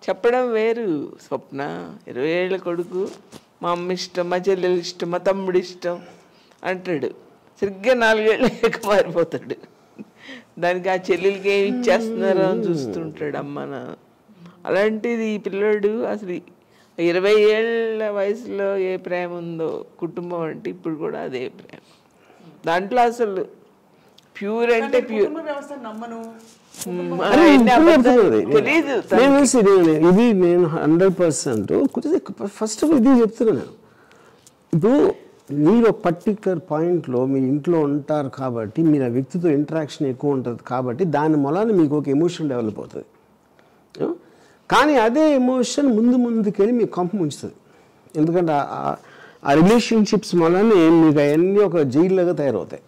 చెప్పడం వేరు స్వప్న. 20 ఏళ్ల కొడుకు మా అమ్మ ఇష్టం, మా చెల్లెలు ఇష్టం, మా తమ్ముడు ఇష్టం అంటాడు. సరిగ్గా 4 ఏళ్ళ మారిపోతాడు. దానికి ఆ చెల్లెలకి ఏమి ఇచ్చేస్తున్నారో అని చూస్తుంటాడు అమ్మ. అలాంటిది ఈ పిల్లోడు అసలు 20 ఏళ్ళ వయసులో ఏ ప్రేమ ఉందో కుటుంబం అంటే ఇప్పుడు కూడా అదే ప్రేమ. దాంట్లో అసలు ప్యూర్ అంటే ప్యూర్. తెలీదు ఇది నేను 100% ఫస్ట్ ఇది చెప్తున్నా. నేను ఇప్పుడు మీరు ఒక పర్టికులర్ పాయింట్లో మీ ఇంట్లో ఉంటారు కాబట్టి మీరు ఆ వ్యక్తితో ఇంటరాక్షన్ ఎక్కువ ఉంటుంది కాబట్టి దాని మూలాన మీకు ఒక ఎమోషన్ డెవలప్ అవుతుంది. కానీ అదే ఎమోషన్ ముందుకెళ్ళి మీకు కంప ముంచుతుంది. ఎందుకంటే ఆ రిలేషన్షిప్స్ మూలానే మీకు అవన్నీ ఒక జైల్లాగా తయారవుతాయి.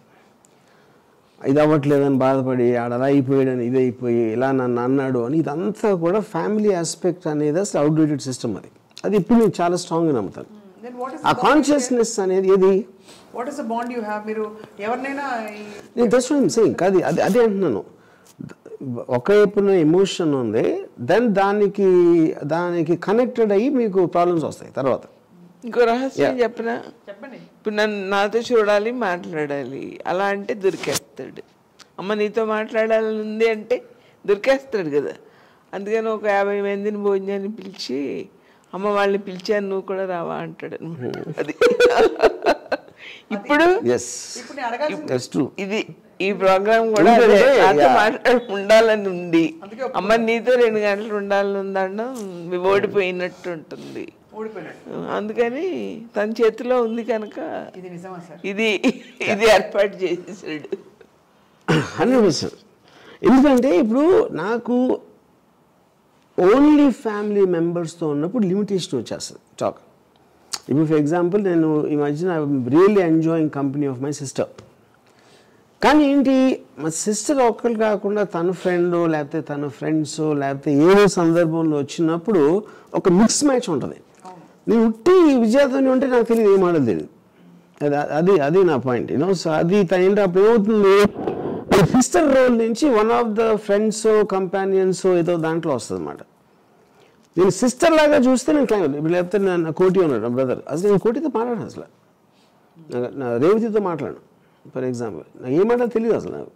ఇది అవ్వట్లేదని బాధపడి అలా అయిపోయాడని ఇది అయిపోయి ఇలా నన్ను అన్నాడు అని, ఇదంతా కూడా ఫ్యామిలీ ఆస్పెక్ట్ అనేది అసలు అవుట్డేటెడ్ సిస్టమ్. అది ఇప్పుడు నేను చాలా స్ట్రాంగ్గా నమ్ముతాను. ఆ కాన్షియస్నెస్ అనేది ఏది what is the bond you have? మీరు ఎవరినైనా నేను దట్స్ సేయింగ్ కాదు, అదే అంటున్నాను. ఒకవైపున ఎమోషన్ ఉంది, దెన్ దానికి కనెక్టెడ్ అయ్యి మీకు ప్రాబ్లమ్స్ వస్తాయి తర్వాత. ఇంకో రహస్యం చెప్పనా? చెప్పండి. ఇప్పుడు నాతో చూడాలి, మాట్లాడాలి, అలా అంటే దొరికేస్తాడు. అమ్మ నీతో మాట్లాడాలని ఉంది అంటే దొరికేస్తాడు కదా. అందుకని ఒక 50 మందిని భోజనాన్ని పిలిచి అమ్మ వాళ్ళని పిలిచాను నువ్వు కూడా రావా అంటాడు అనమాట. అది ఇప్పుడు ఇది ఈ ప్రోగ్రామ్ కూడా నాతో మాట్లాడి ఉండాలని ఉంది. అమ్మ నీతో 2 గంటలు ఉండాలని ఉందన్న ఓడిపోయినట్టు ఉంటుంది. అందుకని తన చేతిలో ఉంది కనుక ఇది ఏర్పాటు చేసేసాడు. 100%. ఎందుకంటే ఇప్పుడు నాకు ఓన్లీ ఫ్యామిలీ మెంబర్స్తో ఉన్నప్పుడు లిమిటేషన్ వచ్చేస్తుంది టాక్. ఇప్పుడు ఫర్ ఎగ్జాంపుల్ నేను ఈ మధ్యన really enjoying company of my sister. కానీ ఏంటి, మా సిస్టర్ ఒక్కరు కాకుండా తన ఫ్రెండ్ లేకపోతే తన ఫ్రెండ్స్ లేకపోతే ఏదో సందర్భంలో వచ్చినప్పుడు ఒక మిక్స్ మ్యాచ్ ఉంటుంది. నేను ఉట్టి విజయతోనే ఉంటే నాకు తెలియదు, ఏం ఆడదు తెలియదు. అది నా పాయింట్. సో అది ఏంటి అప్పుడు ఏమవుతుంది, సిస్టర్ రోల్ నుంచి one of the friends companions ఏదో దాంట్లో వస్తుంది అన్నమాట. నేను సిస్టర్ లాగా చూస్తే నేను క్లైమ్, లేకపోతే నా కోటి ఉన్నాడు నా బ్రదర్, అసలు నేను కోటితో మాట్లాడాను, అసలు నా రేవతితో మాట్లాడాను ఫర్ ఎగ్జాంపుల్, నాకు ఏమంటో తెలియదు అసలు నాకు.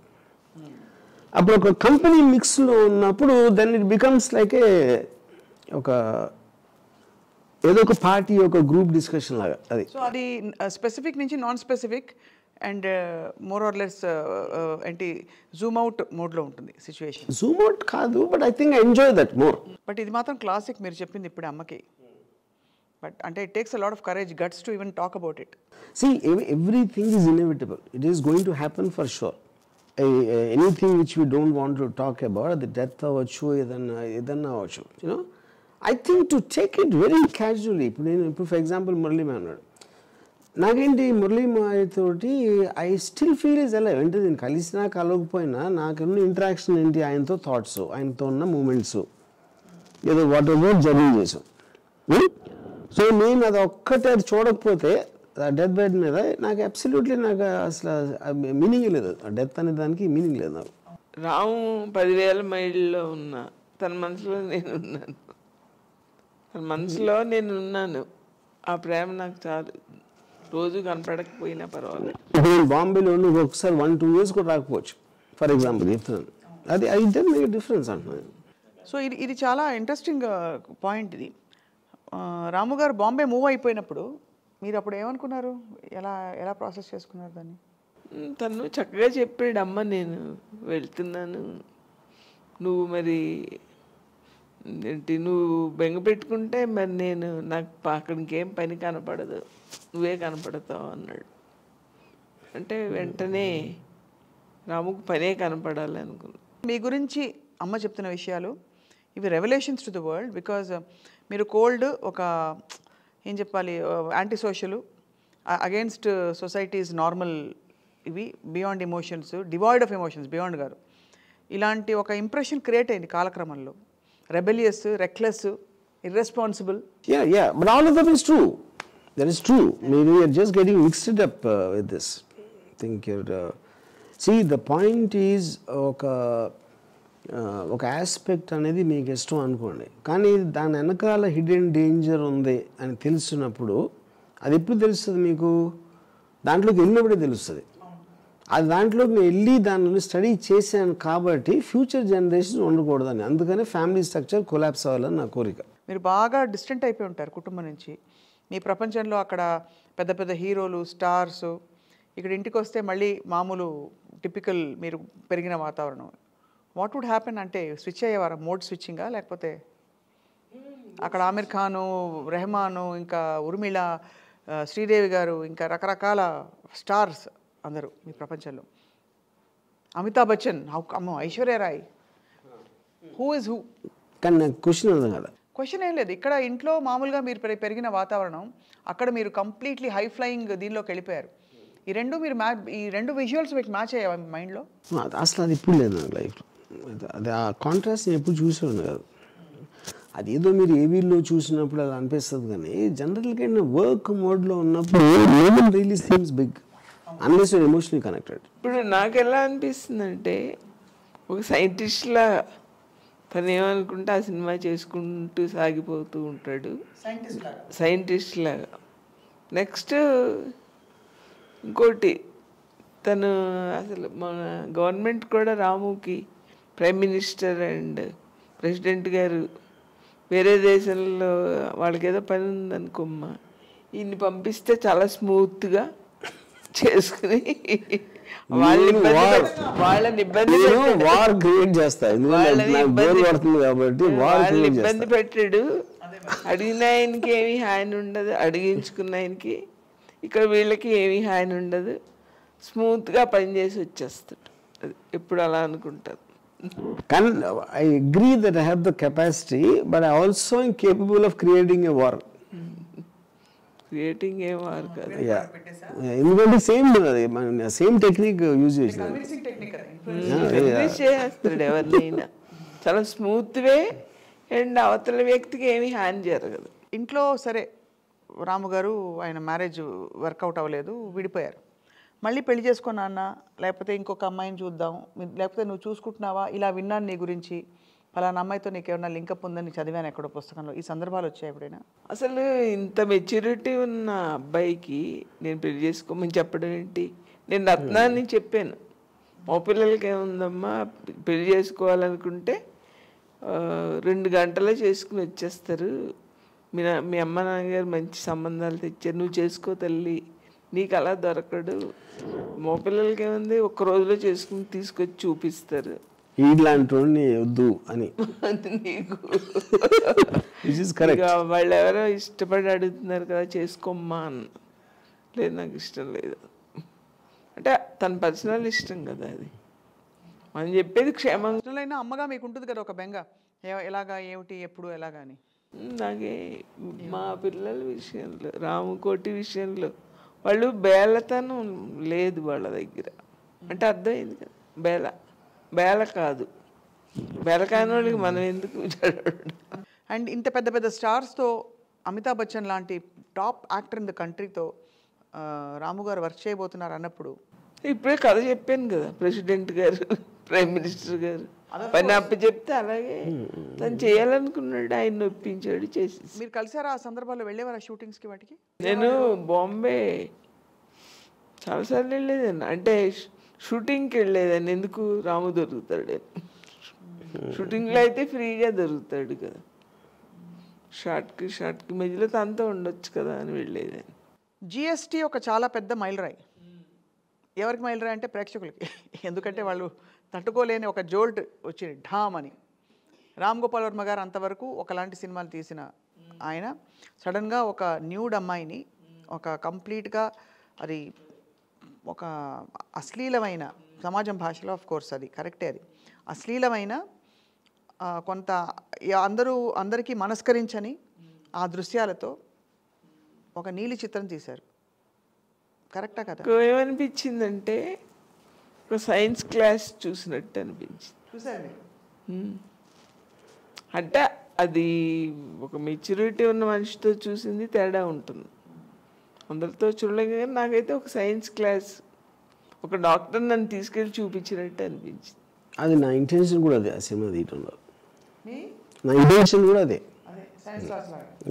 అప్పుడు ఒక కంపెనీ మిక్స్లో ఉన్నప్పుడు దెన్ ఇట్ బికమ్స్ లైక్ ఒక ఏదో ఒక పార్టీ ఒక గ్రూప్ డిస్కషన్ లాగా. అది సో అది స్పెసిఫిక్ నుంచి non specific and more or less ఏంటి జూమ్ అవుట్ మోడ్లో ఉంటుంది సిచ్యువేషన్. జూమ్ అవుట్ కాదు, but I think I enjoy that more. But ఇది మాత్రం క్లాసిక్ మీరు చెప్పింది ఇప్పుడు అమ్మకి. బట్ అంటే it takes a lot of courage, guts to even talk about it. See, everything is inevitable. It is going to happen for sure. Anything which we don't want to talk about, the death అవ్వచ్చు, ఏదన్నా అవ్వచ్చు, I think to take it very casually. ఇప్పుడు for example Murali మా అన్నాడు, నాకేంటి మురళీ మాయతోటి I still feel is alive. అంటే నేను కలిసినా కలవకపోయినా నాకున్న ఇంటరాక్షన్ ఏంటి, ఆయనతో థాట్స్, ఆయనతో ఉన్న మూమెంట్స్, ఏదో వాట్ ఎవర్ జర్నీ చేసాం. సో నేను అది ఒక్కటే అది చూడకపోతే డెత్ బెడ్ మీద నాకు అబ్సల్యూట్లీ నాకు అసలు మీనింగ్ లేదు. డెత్ అనే దానికి మీనింగ్ లేదు నాకు. రాము 10,000 మైళ్ళలో ఉన్నా తన మనసులో నేనున్నాను, తన మనసులో నేనున్నాను. ఆ ప్రేమ నాకు చాలు, రోజు కనపడకపోయినా పర్వాలేదు. ఇప్పుడు నేను బాంబేలో నువ్వు ఒకసారి 1-2 years కూడా రాకపోవచ్చు ఫర్ ఎగ్జాంపుల్ చెప్తున్నాను. అది డెంట్ మేక్ డిఫరెన్స్ అంటున్నాను. సో ఇది చాలా ఇంట్రెస్టింగ్ పాయింట్. ఇది రాము గారు బాంబే మూవ్ అయిపోయినప్పుడు మీరు అప్పుడు ఏమనుకున్నారు, ఎలా ప్రాసెస్ చేసుకున్నారు దాన్ని? తను చక్కగా చెప్పాడు, అమ్మ నేను వెళ్తున్నాను, నువ్వు మరి ఏంటి నువ్వు బెంగ పెట్టుకుంటే మరి నాకు అక్కడ ఇంకేం పని కనపడదు, నువ్వే కనపడతావు అన్నాడు. అంటే వెంటనే రాముకు పనే కనపడాలి అనుకున్నాను. మీ గురించి అమ్మ చెప్తున్న విషయాలు ఇవి revolutions to the world. Because మీరు కోల్డ్, ఒక ఏం చెప్పాలి, anti social, against societies normal, ఇవి beyond emotions, devoid of emotions beyond గారు, ఇలాంటి ఒక ఇంప్రెషన్ క్రియేట్ అయింది కాలక్రమంలో. Rebellious, reckless, irresponsible. Yeah, but all of them is true. That is true. Maybe you're just getting mixed up with this. I think you're... see, the point is, ఒక aspect అనేది మీకు ఇష్టం అనుకోండి, కానీ దాని వెనకాల హిడెన్ డేంజర్ ఉంది అని తెలిసినప్పుడు అది ఎప్పుడు తెలుస్తుంది మీకు? దాంట్లోకి వెళ్ళినప్పుడే తెలుస్తుంది. అది దాంట్లోకి నేను వెళ్ళి దానిని స్టడీ చేశాను కాబట్టి ఫ్యూచర్ జనరేషన్ ఉండకూడదని, అందుకనే ఫ్యామిలీ స్ట్రక్చర్ కొలాప్స్ అవ్వాలని నా కోరిక. మీరు బాగా డిస్టెంట్ అయిపోయి ఉంటారు కుటుంబం నుంచి. మీ ప్రపంచంలో అక్కడ పెద్ద పెద్ద హీరోలు, స్టార్స్, ఇక్కడ ఇంటికి వస్తే మళ్ళీ మామూలు టిపికల్ మీరు పెరిగిన వాతావరణం. వాట్ వుడ్ హ్యాపెన్ అంటే స్విచ్ అయ్యేవారా? మోడ్ స్విచ్చింగా? లేకపోతే అక్కడ ఆమిర్ ఖాను, రెహమాను, ఇంకా ఉర్మిళ, శ్రీదేవి గారు, ఇంకా రకరకాల స్టార్స్ అందరూ మీ ప్రపంచంలో, అమితాబ్ బచ్చన్, అమ్మో Aishwarya Rai, who is who? కానీ నాకు క్వశ్చన్ అర్థం కదా. క్వశ్చన్ ఏం లేదు. ఇక్కడ ఇంట్లో మామూలుగా మీరు పెరిగిన వాతావరణం, అక్కడ మీరు కంప్లీట్లీ హై ఫ్లయింగ్ దీనిలోకి వెళ్ళిపోయారు. ఈ రెండు విజువల్స్ మీకు మ్యాచ్ అయ్యాయి మైండ్లో? అసలు అది ఇప్పుడు లేదు నాకు లైఫ్లో. అది ఆ కాంట్రాస్ట్ నేను ఎప్పుడు చూసేవాడిని కాదు. అది ఏదో మీరు ఏవీలో చూసినప్పుడు అది అనిపిస్తుంది, కానీ జనరల్గా వర్క్ మోడ్లో ఉన్నప్పుడు nobody really seems big unless you are emotionally connected. ఇప్పుడు నాకు ఎలా అనిపిస్తుందంటే, ఒక సైంటిస్ట్లా తను ఏమనుకుంటే ఆ సినిమా చేసుకుంటూ సాగిపోతూ ఉంటాడు, సైంటిస్ట్ లాగా. నెక్స్ట్ ఇంకోటి, తను అసలు మన గవర్నమెంట్ కూడా రాముకి ప్రైమ్ మినిస్టర్ అండ్ ప్రెసిడెంట్ గారు వేరే దేశంలో వాళ్ళకి ఏదో పని ఉందనుకోమ్మా, ఈయన్ని పంపిస్తే చాలా స్మూత్గా చేసుకుని వాళ్ళని ఇబ్బంది పెట్టాడు. అడిగిన ఆయనకి ఏమీ హాని ఉండదు, అడిగించుకున్న ఆయనకి. ఇక్కడ వీళ్ళకి ఏమీ హాని ఉండదు, స్మూత్గా పనిచేసి వచ్చేస్తాడు. అది ఎప్పుడు అలా అనుకుంటాను. కానీ I agree that I have the capacity, but I also am capable of creating a war. Creating ఏం వారు కాదు. ఎందుకంటే సేమ్ టెక్నిక్ యూజ్ చేసినాడు, చేస్తాడు ఎవరినైనా చాలా స్మూత్ వే, అండ్ అవతల వ్యక్తికి ఏమీ హాని జరగదు. ఇంట్లో సరే రాము గారు ఆయన మ్యారేజ్ వర్కౌట్ అవ్వలేదు, విడిపోయారు. మళ్ళీ పెళ్లి చేసుకున్నా అన్న, లేకపోతే ఇంకొక అమ్మాయిని చూద్దాం, లేకపోతే నువ్వు చూసుకుంటున్నావా, ఇలా విన్నాను నీ గురించి, ఫలానా అమ్మాయితో నీకు ఏమన్నా లింకప్ ఉందని చదివాను ఎక్కడో పుస్తకంలో. ఈ సందర్భాలు వచ్చాయి ఎప్పుడైనా? అసలు ఇంత మెచ్యూరిటీ ఉన్న అబ్బాయికి నేను పెళ్లి చేసుకోమని చెప్పడం ఏంటి? నేను రత్నాన్ని చెప్పాను, మా పిల్లలకి ఏముందమ్మా, పెళ్లి చేసుకోవాలనుకుంటే 2 గంటలే చేసుకుని వచ్చేస్తారు, మీ అమ్మ నాన్నగారు మంచి సంబంధాలు తెచ్చారు, నువ్వు చేసుకో తల్లి, నీకు అలా దొరకడు. మా పిల్లలకి ఏముంది, 1 రోజులో చేసుకుని తీసుకొచ్చి చూపిస్తారు, ఇలాంటి వద్దు అని. నీకు కరెక్ట్. వాళ్ళు ఎవరో ఇష్టపడి అడుగుతున్నారు కదా చేసుకోమ్మా అన్న. లేదు, నాకు ఇష్టం లేదు. అంటే తన పర్సనల్ ఇష్టం కదా అది, మనం చెప్పేది క్షేమంగా. అమ్మగా మీకు ఉంటుంది కదా ఒక బెంగ, ఎలాగా, ఏమిటి, ఎప్పుడు, ఎలాగా అని. నాకే మా పిల్లల విషయంలో, రాముకోటి విషయంలో వాళ్ళు బేలతనం లేదు వాళ్ళ దగ్గర. అంటే అర్థమైంది కదా, బేల కాదు, బేల కాని వాళ్ళకి మనం ఎందుకు. అండ్ ఇంత పెద్ద పెద్ద స్టార్స్తో, అమితాబ్ బచ్చన్ లాంటి టాప్ యాక్టర్ ఇన్ ద కంట్రీతో రాము గారు వర్క్ చేయబోతున్నారు అన్నప్పుడు, ఇప్పుడే కథ చెప్పాను కదా, ప్రెసిడెంట్ గారు, ప్రైమ్ మినిస్టర్ గారు పని అప్ప చెప్తే అలాగే తను చేయాలనుకున్నాడు, ఆయన ఒప్పించాడు, చేసేసి. మీరు కలిసారా ఆ సందర్భాల్లో? వెళ్ళేవారా షూటింగ్స్కి వాటికి? నేను బాంబే చాలాసార్లు వెళ్ళేదాన్ని. అంటే షూటింగ్కి వెళ్ళేదాన్ని. ఎందుకు, రాము దొరుకుతాడు, షూటింగ్లో అయితే ఫ్రీగా దొరుకుతాడు కదా, షార్ట్కి మధ్యలో తనతో ఉండొచ్చు కదా అని వెళ్ళేదాన్ని. జిఎస్టీ ఒక చాలా పెద్ద మైలురాయి. ఎవరికి మైలురాయి అంటే ప్రేక్షకులకి, ఎందుకంటే వాళ్ళు తట్టుకోలేని ఒక జోల్ట్ వచ్చింది, ఢామ్ అని. రామ్ గోపాల్ వర్మ గారు అంతవరకు ఒకలాంటి సినిమాలు తీసిన ఆయన సడన్గా ఒక న్యూడ్ అమ్మాయిని ఒక కంప్లీట్గా అది ఒక అశ్లీలమైన సమాజం భాషలో ఆఫ్ కోర్స్ అది కరెక్టే, అది అశ్లీలమైన కొంత అందరికీ మనస్కరించని ఆ దృశ్యాలతో ఒక నీలి చిత్రం తీశారు. కరెక్టా కదా? ఏమనిపించిందంటే ఒక సైన్స్ క్లాస్ చూసినట్టు అనిపించింది. చూసారు అంటే అది ఒక మెచ్యూరిటీ ఉన్న మనిషితో చూసింది తేడా ఉంటుంది, అందరితో చూడలేక. కానీ నాకైతే ఒక సైన్స్ క్లాస్, ఒక డాక్టర్ నన్ను తీసుకెళ్ళి చూపించినట్టు అనిపించింది. అది నా ఇంటెన్షన్ కూడా అదే, ఆ సినిమా తీయటంలో నా ఇంటెన్షన్ కూడా అదే.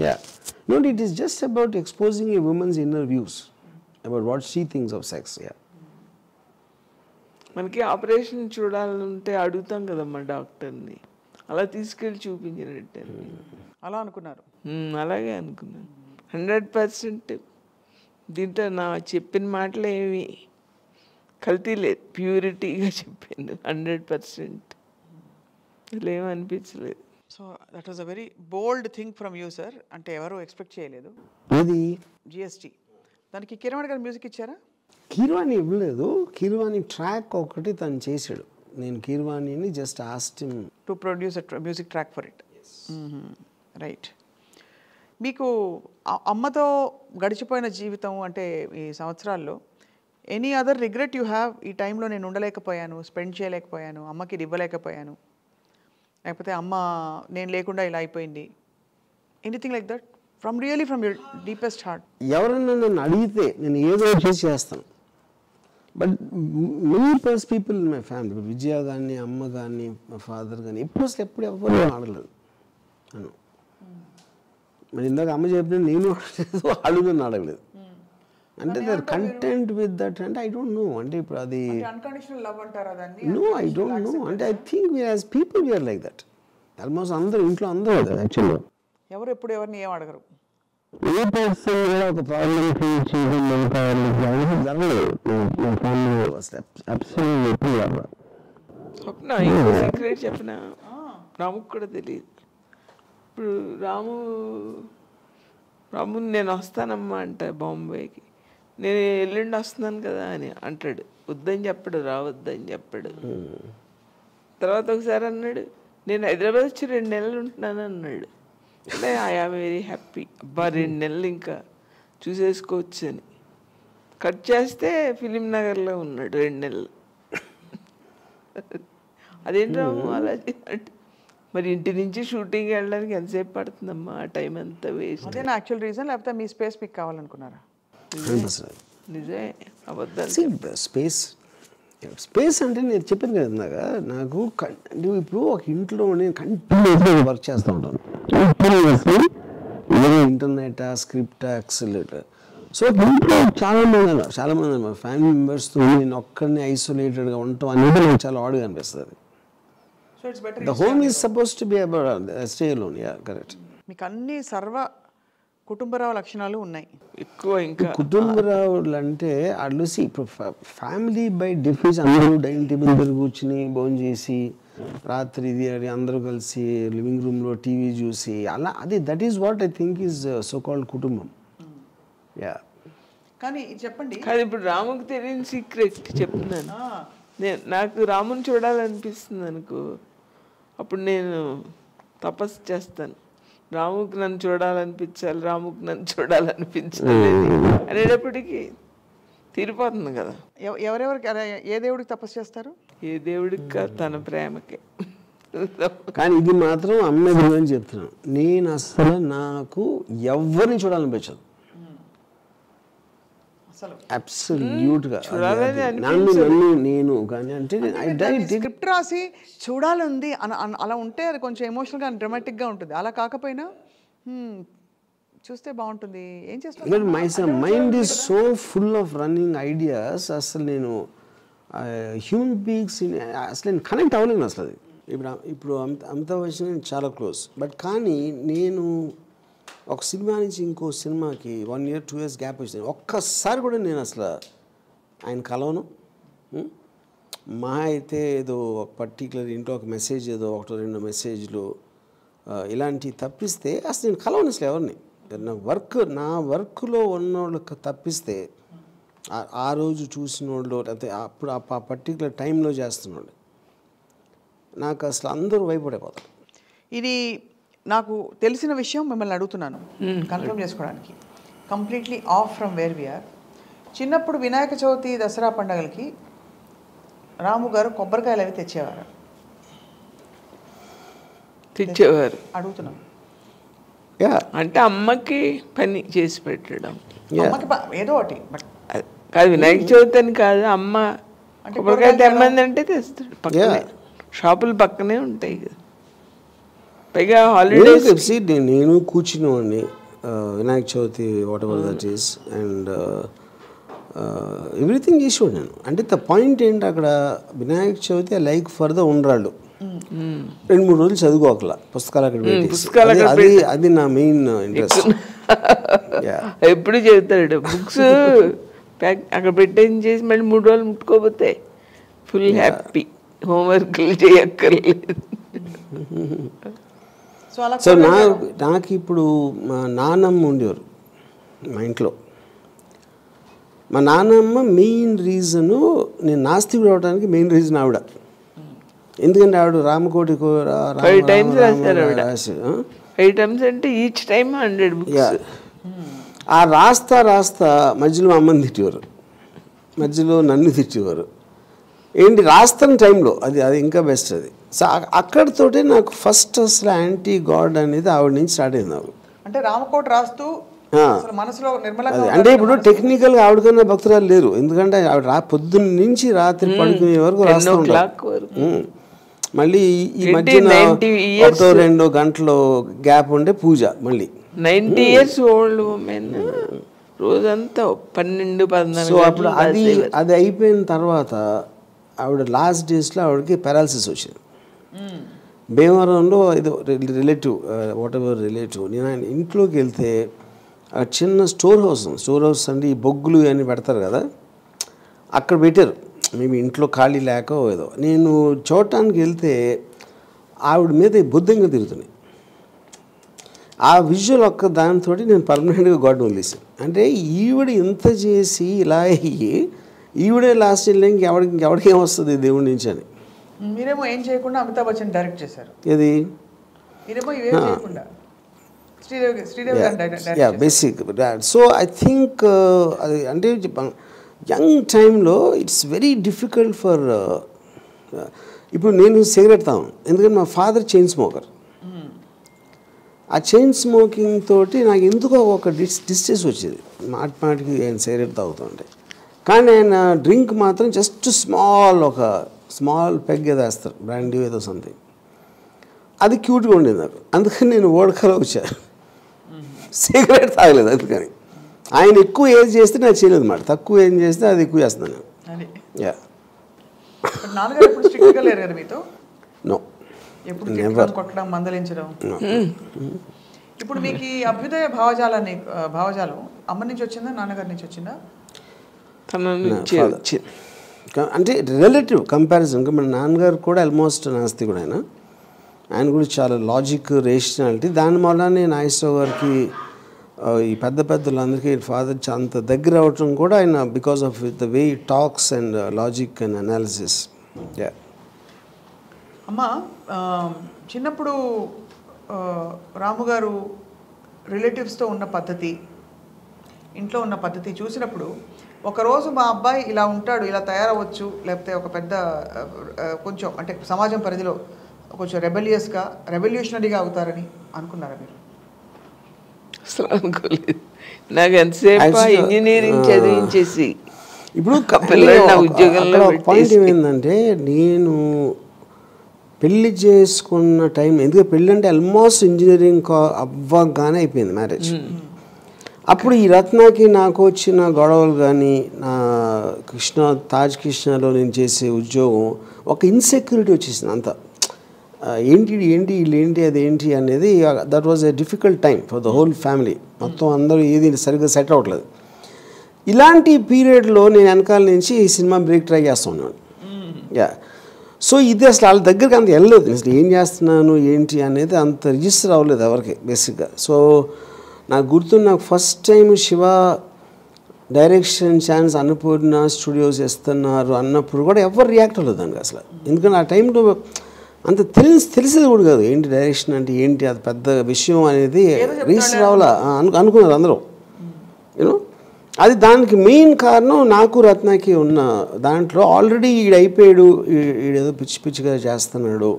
Yeah. No, it is just about exposing a woman's inner views about what she thinks of sex. Yeah. మనకి ఆపరేషన్ చూడాలంటే అడుగుతాం కదమ్మా డాక్టర్ని, అలా తీసుకెళ్ళి చూపించినట్టు అలా అనుకున్నారు. అలాగే అనుకున్నాను. 100% దీంట్లో నా చెప్పిన మాటలు ఏమి కల్తీ లేదు, ప్యూరిటీగా చెప్పింది 100%. అసలు ఏమీ అనిపించలేదు. So that was a very bold thing from you sir. అంటే ఎవరు ఎక్స్పెక్ట్ చేయలేదు. అది జిఎస్టీ దానికి కిరణ్ గారు మ్యూజిక్ ఇచ్చారా? కీర్వాణి ఇవ్వలేదు, కీర్వాణి ట్రాక్ ఒకటి తను చేశాడు. నేను కీర్వాణిని just asked him to produce music track for it. Right. మీకు అమ్మతో గడిచిపోయిన జీవితం అంటే ఈ సంవత్సరాల్లో any other regret you have? ఈ టైంలో నేను ఉండలేకపోయాను, స్పెండ్ చేయలేకపోయాను, అమ్మకి ఇది ఇవ్వలేకపోయాను, లేకపోతే అమ్మ నేను లేకుండా ఇలా అయిపోయింది, anything like that from your deepest heart? ఎవరన్నా నన్ను అడిగితే నేను ఏదో చేస్తాను. But people in my family, Vijaya కానీ అమ్మ కానీ మా ఫాదర్ కానీ ఎప్పుడు ఎవరు ఆడలేదు అను. మరి ఇందాక అమ్మ చెప్పిన నేను ఆడలేదు, వాళ్ళు నన్ను అడగలేదు. అంటే they are content with that. అంటే ఐ డోంట్ నో, అంటే ఇప్పుడు అది అన్కండిషనల్ లవ్ అంటారా దాన్ని? No, I don't know. అంటే I think we as people we are like that. Almost అందరూ ఇంట్లో అందరూ కదా యాక్చువల్గా. ఎవరు ఎప్పుడు ఎవరిని ఏం అడగరు. ఏ పర్సన్ కూడా ఒక ప్రాబ్లం ఫేస్ చేయడం జరగలేదు. స్వప్న ఇంకో సీక్రెట్ చెప్పిన రాముకు కూడా తెలియదు. ఇప్పుడు రాము నేను వస్తానమ్మా అంట బాంబేకి, నేను ఎల్లుండి వస్తున్నాను కదా అని అంటాడు. వద్దని చెప్పాడు, రావద్దని చెప్పాడు. తర్వాత ఒకసారి అన్నాడు నేను హైదరాబాద్ వచ్చి 2 నెలలు ఉంటున్నాను అన్నాడు. అంటే ఐఆమ్ వెరీ హ్యాపీ, అబ్బా 2 నెలలు ఇంకా చూసేసుకోవచ్చు అని. కట్ చేస్తే ఫిలిం నగర్లో ఉన్నాడు 2 నెలలు. అదేంటి రాము అలా అంటే, మరి ఇంటి నుంచి షూటింగ్ వెళ్ళడానికి ఎంతసేపు పడుతుందమ్మా, ఆ టైం అంతా వేస్ట్. అదే నా యాక్చువల్ రీజన్, లేకపోతే మీ స్పేస్ మీకు కావాలనుకున్నారా? నిజమే, అబద్ధాలు. స్పేస్ అంటే నేను చెప్పాను కదా ఇందాక, నాకు ఇప్పుడు ఒక ఇంట్లో నేను కంటిన్యూస్గా వర్క్ చేస్తూ ఉంటాను. Internet, script, excellent. సో ఇంట్లో చాలామంది మా ఫ్యామిలీ మెంబర్స్తో నేను ఒక్కడిని ఐసోలేటెడ్గా ఉండటం అనేది నాకు చాలా ఆడ్గా అనిపిస్తుంది. The home is supposed to be about stay alone. Yeah, correct. మీకు అన్ని సర్వ కుటుంబరావు లక్షణాలు ఉన్నాయి ఎక్కువ. ఇంకా కుటుంబరావులు అంటే వాళ్ళు ఇప్పుడు ఫ్యామిలీ బై డెఫినేషన్ అందరూ డైనింగ్ టేబుల్ దగ్గర కూర్చుని భోజనం చేసి రాత్రి ఇది అది అందరూ కలిసి లివింగ్ రూమ్లో టీవీ చూసి అలా, అది that is what I think is so called కుటుంబం. యా. కానీ చెప్పండి, కానీ ఇప్పుడు రాముకి తెలియని సీక్రెట్ చెప్తున్నాను. నాకు రాముని చూడాలనిపిస్తుంది అనుకో, అప్పుడు నేను తపస్సు చేస్తాను. రాముకి నన్ను చూడాలనిపించాలి, రాముకి నన్ను చూడాలనిపించాలి అనేటప్పటికీ తీరిపోతుంది కదా. ఎవరెవరికి ఏ దేవుడికి తపస్సు చేస్తారు? ఏ దేవుడికి కాదు, తన ప్రేమకే. కానీ ఇది మాత్రం అమ్మాయి అని చెప్తున్నాను, నేను అసలు నాకు ఎవరిని చూడాలనిపించదు అబ్సల్యూట్గా. నేను కానీ అంటే స్క్రిప్ట్ రాసి చూడాలంది అలా ఉంటే అది కొంచెం ఎమోషనల్గా డ్రామాటిక్గా ఉంటుంది. అలా కాకపోయినా చూస్తే బాగుంటుంది. ఏం చేస్తాను, mind is so full of running ideas. అసలు నేను హ్యూమన్ బీయింగ్స్ అసలు నేను కనెక్ట్ అవ్వలేను అసలు. అది ఇప్పుడు అమితాబ్ బచ్చన్ చాలా క్లోజ్, బట్ కానీ నేను ఒక సినిమా నుంచి ఇంకో సినిమాకి 1 year 2 years గ్యాప్ వచ్చింది. ఒక్కసారి కూడా నేను అసలు ఆయన కలవను. మా అయితే ఏదో ఒక పర్టికులర్ ఇంట్లో ఒక మెసేజ్ ఏదో 1-2 మెసేజ్లు ఇలాంటివి తప్పిస్తే అసలు నేను కలవను అసలు ఎవరిని. నా వర్క్లో ఉన్నోళ్ళకి తప్పిస్తే ఆ రోజు చూసిన వాళ్ళు లేకపోతే అప్పుడు ఆ పర్టికులర్ టైంలో చేస్తున్నాడు నాకు అసలు అందరూ భయపడిపోతారు. ఇది నాకు తెలిసిన విషయం మిమ్మల్ని అడుగుతున్నాను కన్ఫర్మ్ చేసుకోవడానికి. Completely off from where we are. చిన్నప్పుడు వినాయక చవితి దసరా పండుగలకి రాము గారు కొబ్బరికాయలు అవి తెచ్చేవారు. అడుగుతున్నాం. అంటే అమ్మకి పని చేసి పెట్టడం, ఏదో ఒకటి. కాదు వినాయక చవితి అని కాదు, అమ్మ కొబ్బరికాయ తెమ్మంది అంటే తెస్తాడు. పక్కనే షాపులు పక్కనే ఉంటాయి కదా. పైగా హాలిడేస్ నేను కూర్చునేవాడిని Vinayaka Chavithi whatever that is and everything చేసేవాడు నేను. అంటే ద పాయింట్ ఏంటి అక్కడ Vinayaka Chavithi like for the ఉండ్రాళ్ళు 2-3 రోజులు చదువుకోకలా పుస్తకాలు అక్కడ పెట్టి అది నా మెయిన్ ఇంట్రెస్ట్. ఎప్పుడు చదువుతాడు బుక్స్ ప్యాక్ అక్కడ పెట్టేసి చేసి మళ్ళీ 3 రోజులు ముట్టుకోపోతే ఫుల్ హ్యాపీ, హోంవర్క్లు చేయక్కర్లేదు. సో నాకు ఇప్పుడు మా నాన్నమ్మ ఉండేవారు మా ఇంట్లో. మా నాన్నమ్మ మెయిన్ రీజను నేను నాస్తికుడు అవడానికి మెయిన్ రీజన్ ఆవిడ. ఎందుకంటే ఆవిడ రామకోటి 5 times రాశారు ఆవిడ. 5 times అంటే ఈచ్ టైమ్ 100 books. ఆ రాస్తా మధ్యలో అమ్మని తిట్టేవారు, మధ్యలో నన్ను తిట్టేవారు. ఏంటి రాస్తున్న టైంలో అది ఇంకా బెస్ట్. అది సో అక్కడితోటే నాకు ఫస్ట్ అసలు యాంటీ గాడ్ అనేది ఆవిడ నుంచి స్టార్ట్ అయింది నాకు. అంటే రామకోట రాస్తూ మనసులో అంటే ఇప్పుడు టెక్నికల్గా ఆవిడకన్నా భక్తురాలు లేరు. ఎందుకంటే ఆవిడ పొద్దున్న నుంచి రాత్రి పడుకునే వరకు రాస్తూ ఉంటారు. మళ్ళీ ఈ మధ్యన 1-2 గంటలు గ్యాప్ ఉండే పూజ. మళ్ళీ 90 years ఓల్డ్ ఉమెన్ రోజంతా 12-14. సో అప్పుడు అది అయిపోయిన తర్వాత ఆవిడ లాస్ట్ డేస్లో ఆవిడకి పారాలసిస్ వచ్చింది. భీమవరంలో ఏదో రిలేటివ్ వాట్ ఎవర్ రిలేటివ్. నేను ఆయన ఇంట్లోకి వెళ్తే ఆ చిన్న స్టోర్ హౌస్ అంటే ఈ బొగ్గులు అని పెడతారు కదా, అక్కడ పెట్టారు. మేము ఇంట్లో ఖాళీ లేక ఏదో నేను చూడటానికి వెళ్తే ఆవిడ మీద బుద్ధంగా తిరుగుతున్నాయి. ఆ విజువల్ ఒక్క దానితో నేను పర్మనెంట్గా గాడ్ని వదిలేసాను. అంటే ఈవిడ ఇంత చేసి ఇలా అయ్యి ఈవిడే లాస్ట్ ఇయర్ ఇంకెవడికి ఏమొస్తుంది దేవుడి నుంచి అని. మీరేమో ఏం చేయకుండా అమితాబ్ బచ్చన్ డైరెక్ట్ చేశారు. ఇది బేసిక్. సో ఐ థింక్ అది అంటే యంగ్ టైంలో ఇట్స్ వెరీ డిఫికల్ట్ ఫర్ ఇప్పుడు నేను సిగరెట్ తాను, ఎందుకంటే మా ఫాదర్ చైన్ స్మోకర్. ఆ చైన్ స్మోకింగ్ తోటి నాకు ఎందుకో ఒక డిస్టెన్స్ వచ్చేది. మాటికి ఆయన సిగరెట్ తాగుతుంటే, కానీ ఆయన డ్రింక్ మాత్రం జస్ట్ స్మాల్ పెగ్ ఏదో వేస్తారు, బ్రాండీ ఏదో సంథింగ్. అది క్యూట్గా ఉండేది నాకు. అందుకని నేను ఓడకలో వచ్చాను, సిగరెట్ తాగలేదు. అందుకని ఆయన ఎక్కువ ఏజ్ చేస్తే నాకు చేయలేదు మాట, తక్కువ ఏం చేస్తే అది ఎక్కువ చేస్తున్నాను నేను. యా నో కొట్టడం మందలించడం. ఇప్పుడు మీకు ఈ అభ్యుదయ భావజాలం అమ్మ నుంచి వచ్చిందా నాన్నగారి నుంచి వచ్చిందా? అంటే రిలేటివ్ కంపారిజన్. మన నాన్నగారు కూడా ఆల్మోస్ట్ నాస్తికుడు. ఆయన కూడా చాలా లాజిక్, రేషనాలిటీ. దాని వల్లనే నాగేశ్వరరావు గారికి ఈ పెద్దలందరికీ ఫాదర్ అంత దగ్గర అవటం కూడా ఆయన because of the way talks and logic and analysis. Yeah అమ్మ, చిన్నప్పుడు రాము గారు రిలేటివ్స్తో ఉన్న పద్ధతి, ఇంట్లో ఉన్న పద్ధతి చూసినప్పుడు ఒకరోజు మా అబ్బాయి ఇలా ఉంటాడు, ఇలా తయారవచ్చు, లేకపోతే ఒక పెద్ద కొంచెం అంటే సమాజం పరిధిలో కొంచెం రెవల్యూషనరీగా అవుతారని అనుకున్నారా మీరు? అసలు అనుకోలేదు. నాకు ఎంతసేపు ఇంజనీరింగ్ చదివించేసి ఇప్పుడు ఉద్యోగంలో పాయింట్ ఏమైందంటే, నేను పెళ్ళి చేసుకున్న టైం, ఎందుకంటే పెళ్ళి అంటే ఆల్మోస్ట్ ఇంజనీరింగ్ అవ్వగానే అయిపోయింది మ్యారేజ్. అప్పుడు ఈ రత్నాకి నాకు వచ్చిన గొడవలు కానీ, నా తాజ్ కృష్ణలో నేను చేసే ఉద్యోగం, ఒక ఇన్సెక్యూరిటీ వచ్చేసింది అంతా. వీళ్ళేంటి అదేంటి అనేది. That was a difficult time for the whole family. మొత్తం అందరూ ఏది సరిగ్గా సెట్ అవ్వట్లేదు. ఇలాంటి పీరియడ్లో నేను వెనకాల నుంచి ఈ సినిమా బ్రేక్ ట్రై చేస్తూ ఉన్నాను. యా. సో ఇది అసలు వాళ్ళ దగ్గరికి అంత వెళ్ళలేదు, అసలు ఏం చేస్తున్నాను ఏంటి అనేది అంత రిజిస్టర్ అవ్వలేదు ఎవరికి బేసిక్గా. సో నాకు గుర్తు, నాకు first time Shiva direction chance Annapurna studios ఇస్తున్నారు అన్నప్పుడు కూడా ఎవరు రియాక్ట్ అవ్వలేదు దానికి అసలు. ఎందుకంటే ఆ టైంలో అంత తెలిసేది కూడా కాదు ఏంటి డైరెక్షన్ అంటే ఏంటి, అది పెద్ద విషయం అనేది రిజిస్టర్ అవ్వాలా అనుకున్నారు అందరూ. యూనో అది దానికి మెయిన్ కారణం నాకు రత్నకి ఉన్న దాంట్లో ఆల్రెడీ అయిపోయాడు, ఈడేదో పిచ్చి పిచ్చిగా చేస్తున్నాడు,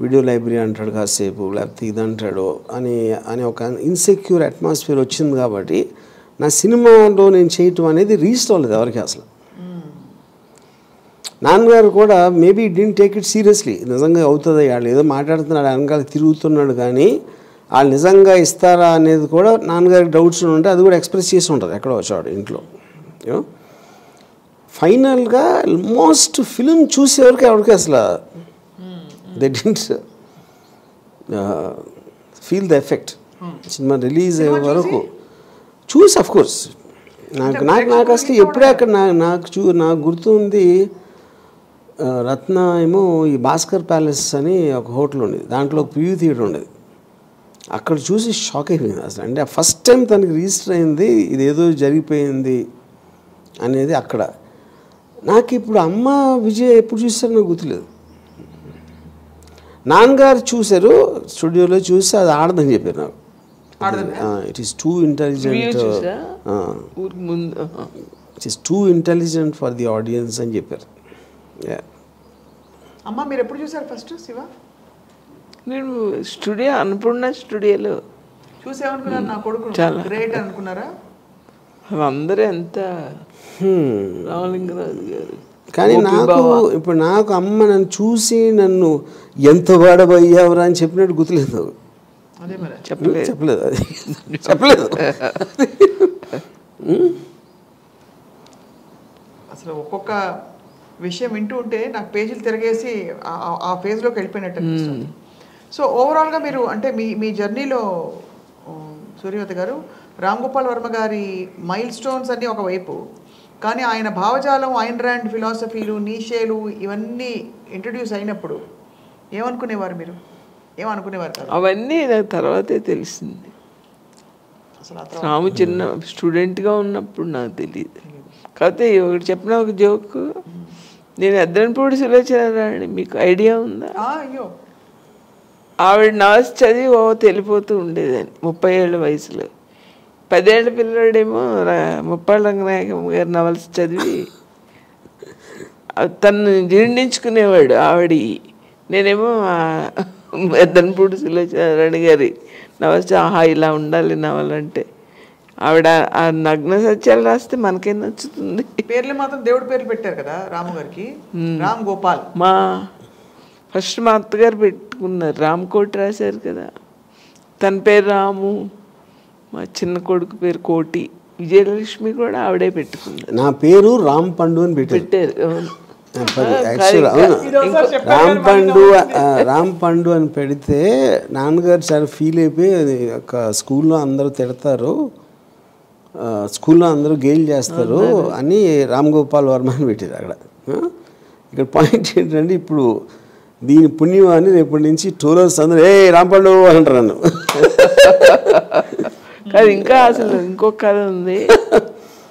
వీడియో లైబ్రరీ అంటాడు కాసేపు, లేకపోతే ఇది అంటాడు అని ఒక ఇన్సెక్యూర్ అట్మాస్ఫియర్ వచ్చింది. కాబట్టి నా సినిమాలో నేను చేయటం అనేది రిజిస్టర్ అవ్వలేదు ఎవరికి అసలు. నాన్నగారు కూడా maybe didn't take it seriously, నిజంగా అవుతుంది వాళ్ళు ఏదో మాట్లాడుతున్నాడు వెనకాల తిరుగుతున్నాడు, కానీ వాళ్ళు నిజంగా ఇస్తారా అనేది కూడా నాన్నగారికి డౌట్స్ ఉంటే అది కూడా ఎక్స్ప్రెస్ చేసి ఉంటుంది ఎక్కడో వచ్చాడు ఇంట్లో. ఫైనల్గా ఆల్మోస్ట్ ఫిలిం చూసేవరకు ఎవరికి అసలు they didn't feel the effect. Cinema release అయ్యే వరకు చూసి అఫ్ కోర్స్ నాకు అసలు ఎప్పుడే అక్కడ నాకు గుర్తుంది, రత్న ఏమో ఈ భాస్కర్ ప్యాలెస్ అని ఒక హోటల్ ఉండేది, దాంట్లో ఒక ప్రివ్యూ థియేటర్ ఉండేది. అక్కడ చూసి షాక్ అయిపోయింది అసలు. అంటే ఫస్ట్ టైం తనకి రిజిస్టర్ అయింది ఇదేదో జరిగిపోయింది అనేది అక్కడ. నాకు ఇప్పుడు అమ్మ విజయ్ ఎప్పుడు చూసారో నాకు గుర్తులేదు. నాన్నగారు చూశారు స్టూడియోలో, చూసి అది ఆడదని చెప్పారు నాకు. It is too intelligent, it is too intelligent for the audience అని చెప్పారు. అమ్మ మీరు ఎప్పుడు చూసారు ఫస్ట్ శివ? నేను స్టూడియో అన్నపూర్ణ స్టూడియోలో చూసేమనుకున్నారు, నా కొడుకు గ్రేట్ అనుకున్నారా? అందరూ ఎంత రామలింగరాజు గారు. కానీ ఇప్పుడు నాకు అమ్మ నన్ను చూసి నన్ను ఎంత వాడబోయావురా అని చెప్పినట్టు గుర్తులేదు నాకు. చెప్పలేదు అది చెప్పలేదు. అసలు ఒక్కొక్క విషయం వింటూ ఉంటే నాకు పేజీలు తిరిగేసి ఆ ఫేజ్లోకి వెళ్ళిపోయినట్టు అనిపిస్తుంది. సో ఓవరాల్గా మీరు అంటే మీ జర్నీలో సూర్యవతి గారు, రామ్ గోపాల్ వర్మ గారి మైల్ స్టోన్స్ అన్నీ ఒకవైపు, కానీ ఆయన భావజాలం, ఐన్ ర్యాండ్ ఫిలాసఫీలు, నీషేలు ఇవన్నీ ఇంట్రడ్యూస్ అయినప్పుడు ఏమనుకునేవారు మీరు? ఏమనుకునేవారు? అవన్నీ నాకు తర్వాతే తెలిసింది. అసలు రాము చిన్న స్టూడెంట్గా ఉన్నప్పుడు నాకు తెలియదు. కాకపోతే ఒకటి చెప్పిన ఒక జోక్, నేను ఎద్దనపూడి సులోచన మీకు ఐడియా ఉందా? అయ్యో, ఆవిడ నవల్స్ చదివి తెలిపోతూ ఉండేదాన్ని 30 ఏళ్ళ వయసులో. 10 ఏళ్ళ పిల్లడేమో ముప్పాళ్ళ రంగనాయకమ్మ గారి నవల్స్ చదివి తను జీర్ణించుకునేవాడు ఆవిడ. నేనేమో ఎద్దనపూడి సులోచన గారి నవల్స్, ఆహా ఇలా ఉండాలి నవల్ అంటే. ఆవిడ ఆ నగ్న సత్యాలు రాస్తే మనకేం నచ్చుతుంది. పేర్లు మాత్రం దేవుడి పేర్లు పెట్టారు కదా రాము గారికి, రామ్ గోపాల్. ఫస్ట్ మా అత్తగారు పెట్టుకున్నారు, రామ్ కోటి రాశారు కదా, తన పేరు రాము, మా చిన్న కొడుకు పేరు కోటి, విజయలక్ష్మి కూడా ఆవిడే పెట్టుకున్నారు. నా పేరు రామ్ పండు అని పెట్టారు. రామ్ పండు అని పెడితే నాన్నగారు చాలా ఫీల్ అయిపోయి ఒక స్కూల్లో అందరూ తిడతారు, స్కూల్లో అందరూ గేల్ చేస్తారు అని రామ్ గోపాల్ వర్మ అని పెట్టారు అక్కడ. ఇక్కడ పాయింట్ ఏంటంటే ఇప్పుడు దీని పుణ్యమాన్ని రేపటి నుంచి టూలర్స్ అందరూ రామ్ పండు అంటారు నన్ను. కానీ ఇంకా అసలు ఇంకొక కథ ఉంది.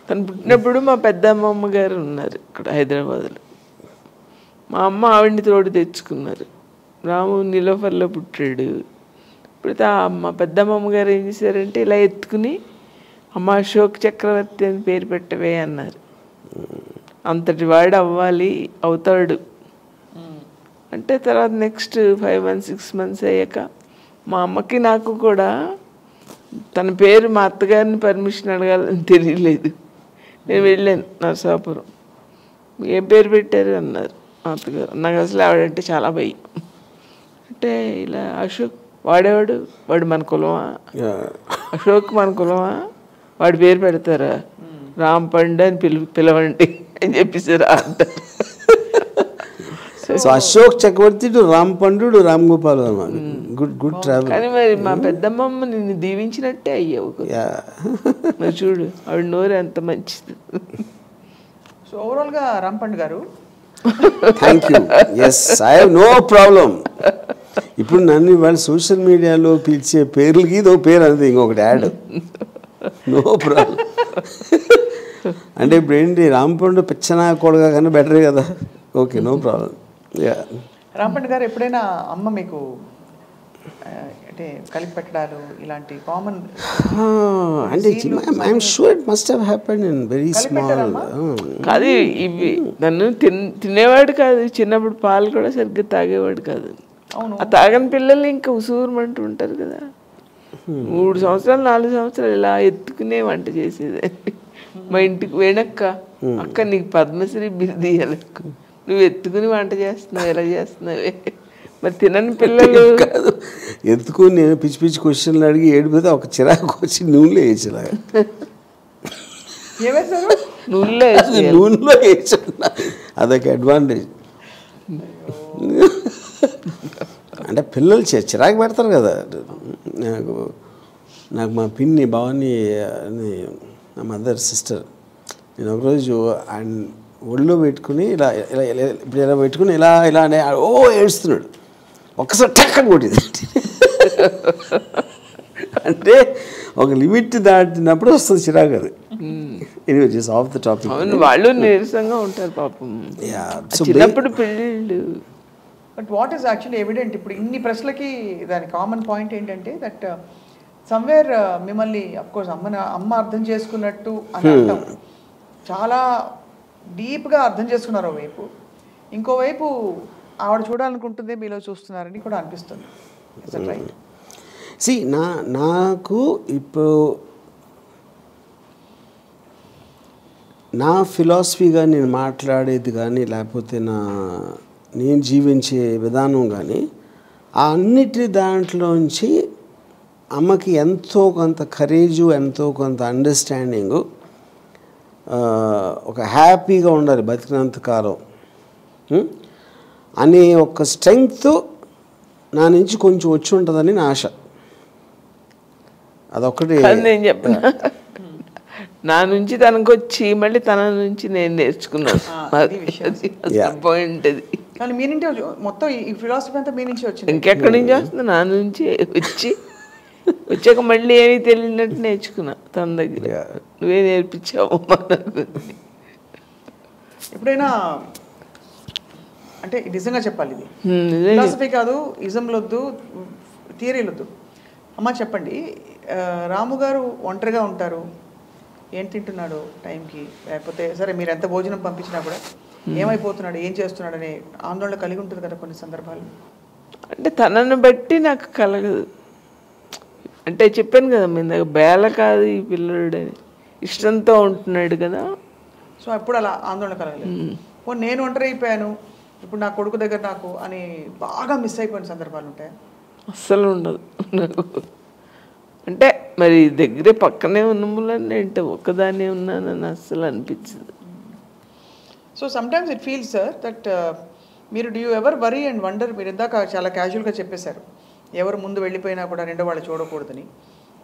తను పుట్టినప్పుడు మా పెద్దమ్మమ్మ గారు ఉన్నారు ఇక్కడ హైదరాబాద్లో. మా అమ్మ ఆవిడ్ని తోడు తెచ్చుకున్నారు. రాము నిలోఫర్లో పుట్టాడు. ఇప్పుడు మా పెద్దమ్మమ్మ గారు ఏం చేశారంటే ఇలా ఎత్తుకుని అమ్మ అశోక్ చక్రవర్తి అని పేరు పెట్టవే అన్నారు. అంతటి వాడు అవ్వాలి, అవుతాడు అంటే. తర్వాత నెక్స్ట్ 5 months 6 months అయ్యాక మా అమ్మకి నాకు కూడా తన పేరు మా అత్తగారిని పర్మిషన్ అడగాలని తెలియలేదు. నేను వెళ్ళాను నరసాపురం, ఏం పేరు పెట్టారు అన్నారు మా అత్తగారు. నాకు అసలు ఆవిడంటే చాలా భయం. అంటే ఇలా అశోక్ వాడేవాడు, వాడు మన కులమా, అశోక్ మన కులమా, వాడి పేరు పెడతారా, రామ్ పండు అని పిలవండి అని చెప్పేసారు అంటారు. So Ashok Chakravarthi to Ram Pandu to Ram Gopal Varma, good travel. కానీ మరి మా పెద్దమ్మమ్మ నిన్ను దీవించినట్టే అయ్యావు మరి చూడు, ఆవిడ నోరు ఎంత మంచిది. సో ఓవరాల్గా రామ్ పండు గారు thank you. Yes, I have no problem. ఇప్పుడు నన్ను వాళ్ళు సోషల్ మీడియాలో పిలిచే పేర్లకి ఇదో పేరు అంతే, ఇంకొకటి యాడ్. No problem. అంటే ఇప్పుడు ఏంటి, రాంపండు పిచ్చనా కొడగా కానీ బెటరే కదా. Okay, no problem. Yeah. Rampandu గారు, ఎప్పుడైనా అమ్మ మీకు అంటే కలిపి పెట్టడాలు ఇలాంటి కామన్ అంటే I'm sure it must have happened in very small. కాదు, ఇవి నన్ను తినేవాడు కాదు, చిన్నప్పుడు పాలు కూడా సరిగ్గా తాగేవాడు కాదు. ఆ తాగని పిల్లలు ఇంకా ఉసూరమంటూ ఉంటారు కదా. 3 సంవత్సరాలు 4 సంవత్సరాలు ఇలా ఎత్తుకునే వంట చేసేదాన్ని. మా ఇంటికి వేణక్క, అక్క నీకు పద్మశ్రీ బిరుదు ఇయ్యాలక్క, నువ్వు ఎత్తుకుని వంట చేస్తున్నావు, ఎలా చేస్తున్నావే. మరి తినని పిల్లలు కాదు, ఎత్తుకుని నేను పిచ్చి పిచ్చి క్వశ్చన్లు అడిగి ఏడిపోతే ఒక చిరాకు వచ్చి నూనెలో వేసేలాగా. నూనెలో వేసా, అదొక అడ్వాంటేజ్. అంటే పిల్లలు చిరాకు పెడతారు కదా. నాకు మా పిన్ని భవాని అని నా మదర్ సిస్టర్, నేను ఒకరోజు ఆయన ఒళ్ళో పెట్టుకుని ఇలా ఇలా ఇప్పుడు ఇలా పెట్టుకుని ఇలా ఇలా అనే ఏడుస్తున్నాడు. ఒక్కసారి టక్కని కొట్టింది. అంటే ఒక లిమిట్ దాటినప్పుడు వస్తుంది చిరాకు. అది anyway, just of the topic. వాళ్ళు నీరసంగా ఉంటారు పాపం చిన్నప్పుడు పెళ్ళిళ్ళు. But what is actually evident, ఇప్పుడు ఇన్ని ప్రశ్నలకి దాని కామన్ పాయింట్ ఏంటంటే దట్ సమ్వేర్ మిమ్మల్ని అఫ్కోర్స్ అమ్మ అర్థం చేసుకున్నట్టు అని అంటాం, చాలా డీప్గా అర్థం చేసుకున్నారు ఓవైపు, ఇంకోవైపు ఆవిడ చూడాలనుకుంటుంది మీలో చూస్తున్నారని కూడా అనిపిస్తుంది. Is that right? సి నాకు ఇప్పుడు నా ఫిలాసఫీగా నేను మాట్లాడేది కానీ లేకపోతే నేను జీవించే విధానం కానీ ఆ అన్నిటి దాంట్లోంచి అమ్మకి ఎంతో కొంత కరేజు, ఎంతో కొంత అండర్స్టాండింగు, ఒక హ్యాపీగా ఉండాలి బతికినంత కాలం అనే ఒక స్ట్రెంగ్త్ నా నుంచి కొంచెం వచ్చి ఉంటుందని నా ఆశ. అదొక్కటి నేను చెప్పిన, నా నుంచి తనకు వచ్చి మళ్ళీ తన నుంచి నేను నేర్చుకున్నాను. పాయింట్ అది. కానీ మీ నుంచి మొత్తం ఈ ఫిలాసఫీ అంతా మీ నుంచి వచ్చింది, ఇంకెక్కడి నుంచి వస్తుంది? నా నుంచి వచ్చాక మళ్ళీ ఏమీ తెలియనట్టు నేర్చుకున్నా తన దగ్గర. నువ్వే నేర్పించావు నాకు. ఎప్పుడైనా అంటే నిజంగా చెప్పాలి, ఇది ఫిలాసఫీ కాదు, ఇజంలు వద్దు, థియరీలు వద్దు. అమ్మ చెప్పండి, రాము గారు ఒంటరిగా ఉంటారు, ఏం తింటున్నాడు టైంకి, లేకపోతే సరే మీరు ఎంత భోజనం పంపించినా కూడా ఏమైపోతున్నాడు, ఏం చేస్తున్నాడు అనే ఆందోళన కలిగి ఉంటుంది కదా కొన్ని సందర్భాలు. అంటే తనను బట్టి నాకు కలగదు. అంటే చెప్పాను కదా మీ దగ్గర బేల కాదు ఈ పిల్లడని, ఇష్టంతో ఉంటున్నాడు కదా. సో అప్పుడు అలా ఆందోళన కలగలేదు. నేను ఒంటరి అయిపోయాను ఇప్పుడు నా కొడుకు దగ్గర నాకు అని బాగా మిస్ అయిపోయిన సందర్భాలు ఉంటాయి? అస్సలు ఉండదు నాకు. అంటే మరి దగ్గరే పక్కనే ఉన్నములని అంటే ఒక్కదానే ఉన్నానని అస్సలు అనిపించదు. So sometimes it feels sir that మీరు do you ever worry and wonder, మీరు ఇందాక చాలా క్యాజువల్గా చెప్పేశారు ఎవరు ముందు వెళ్ళిపోయినా కూడా రెండో వాళ్ళు చూడకూడదని,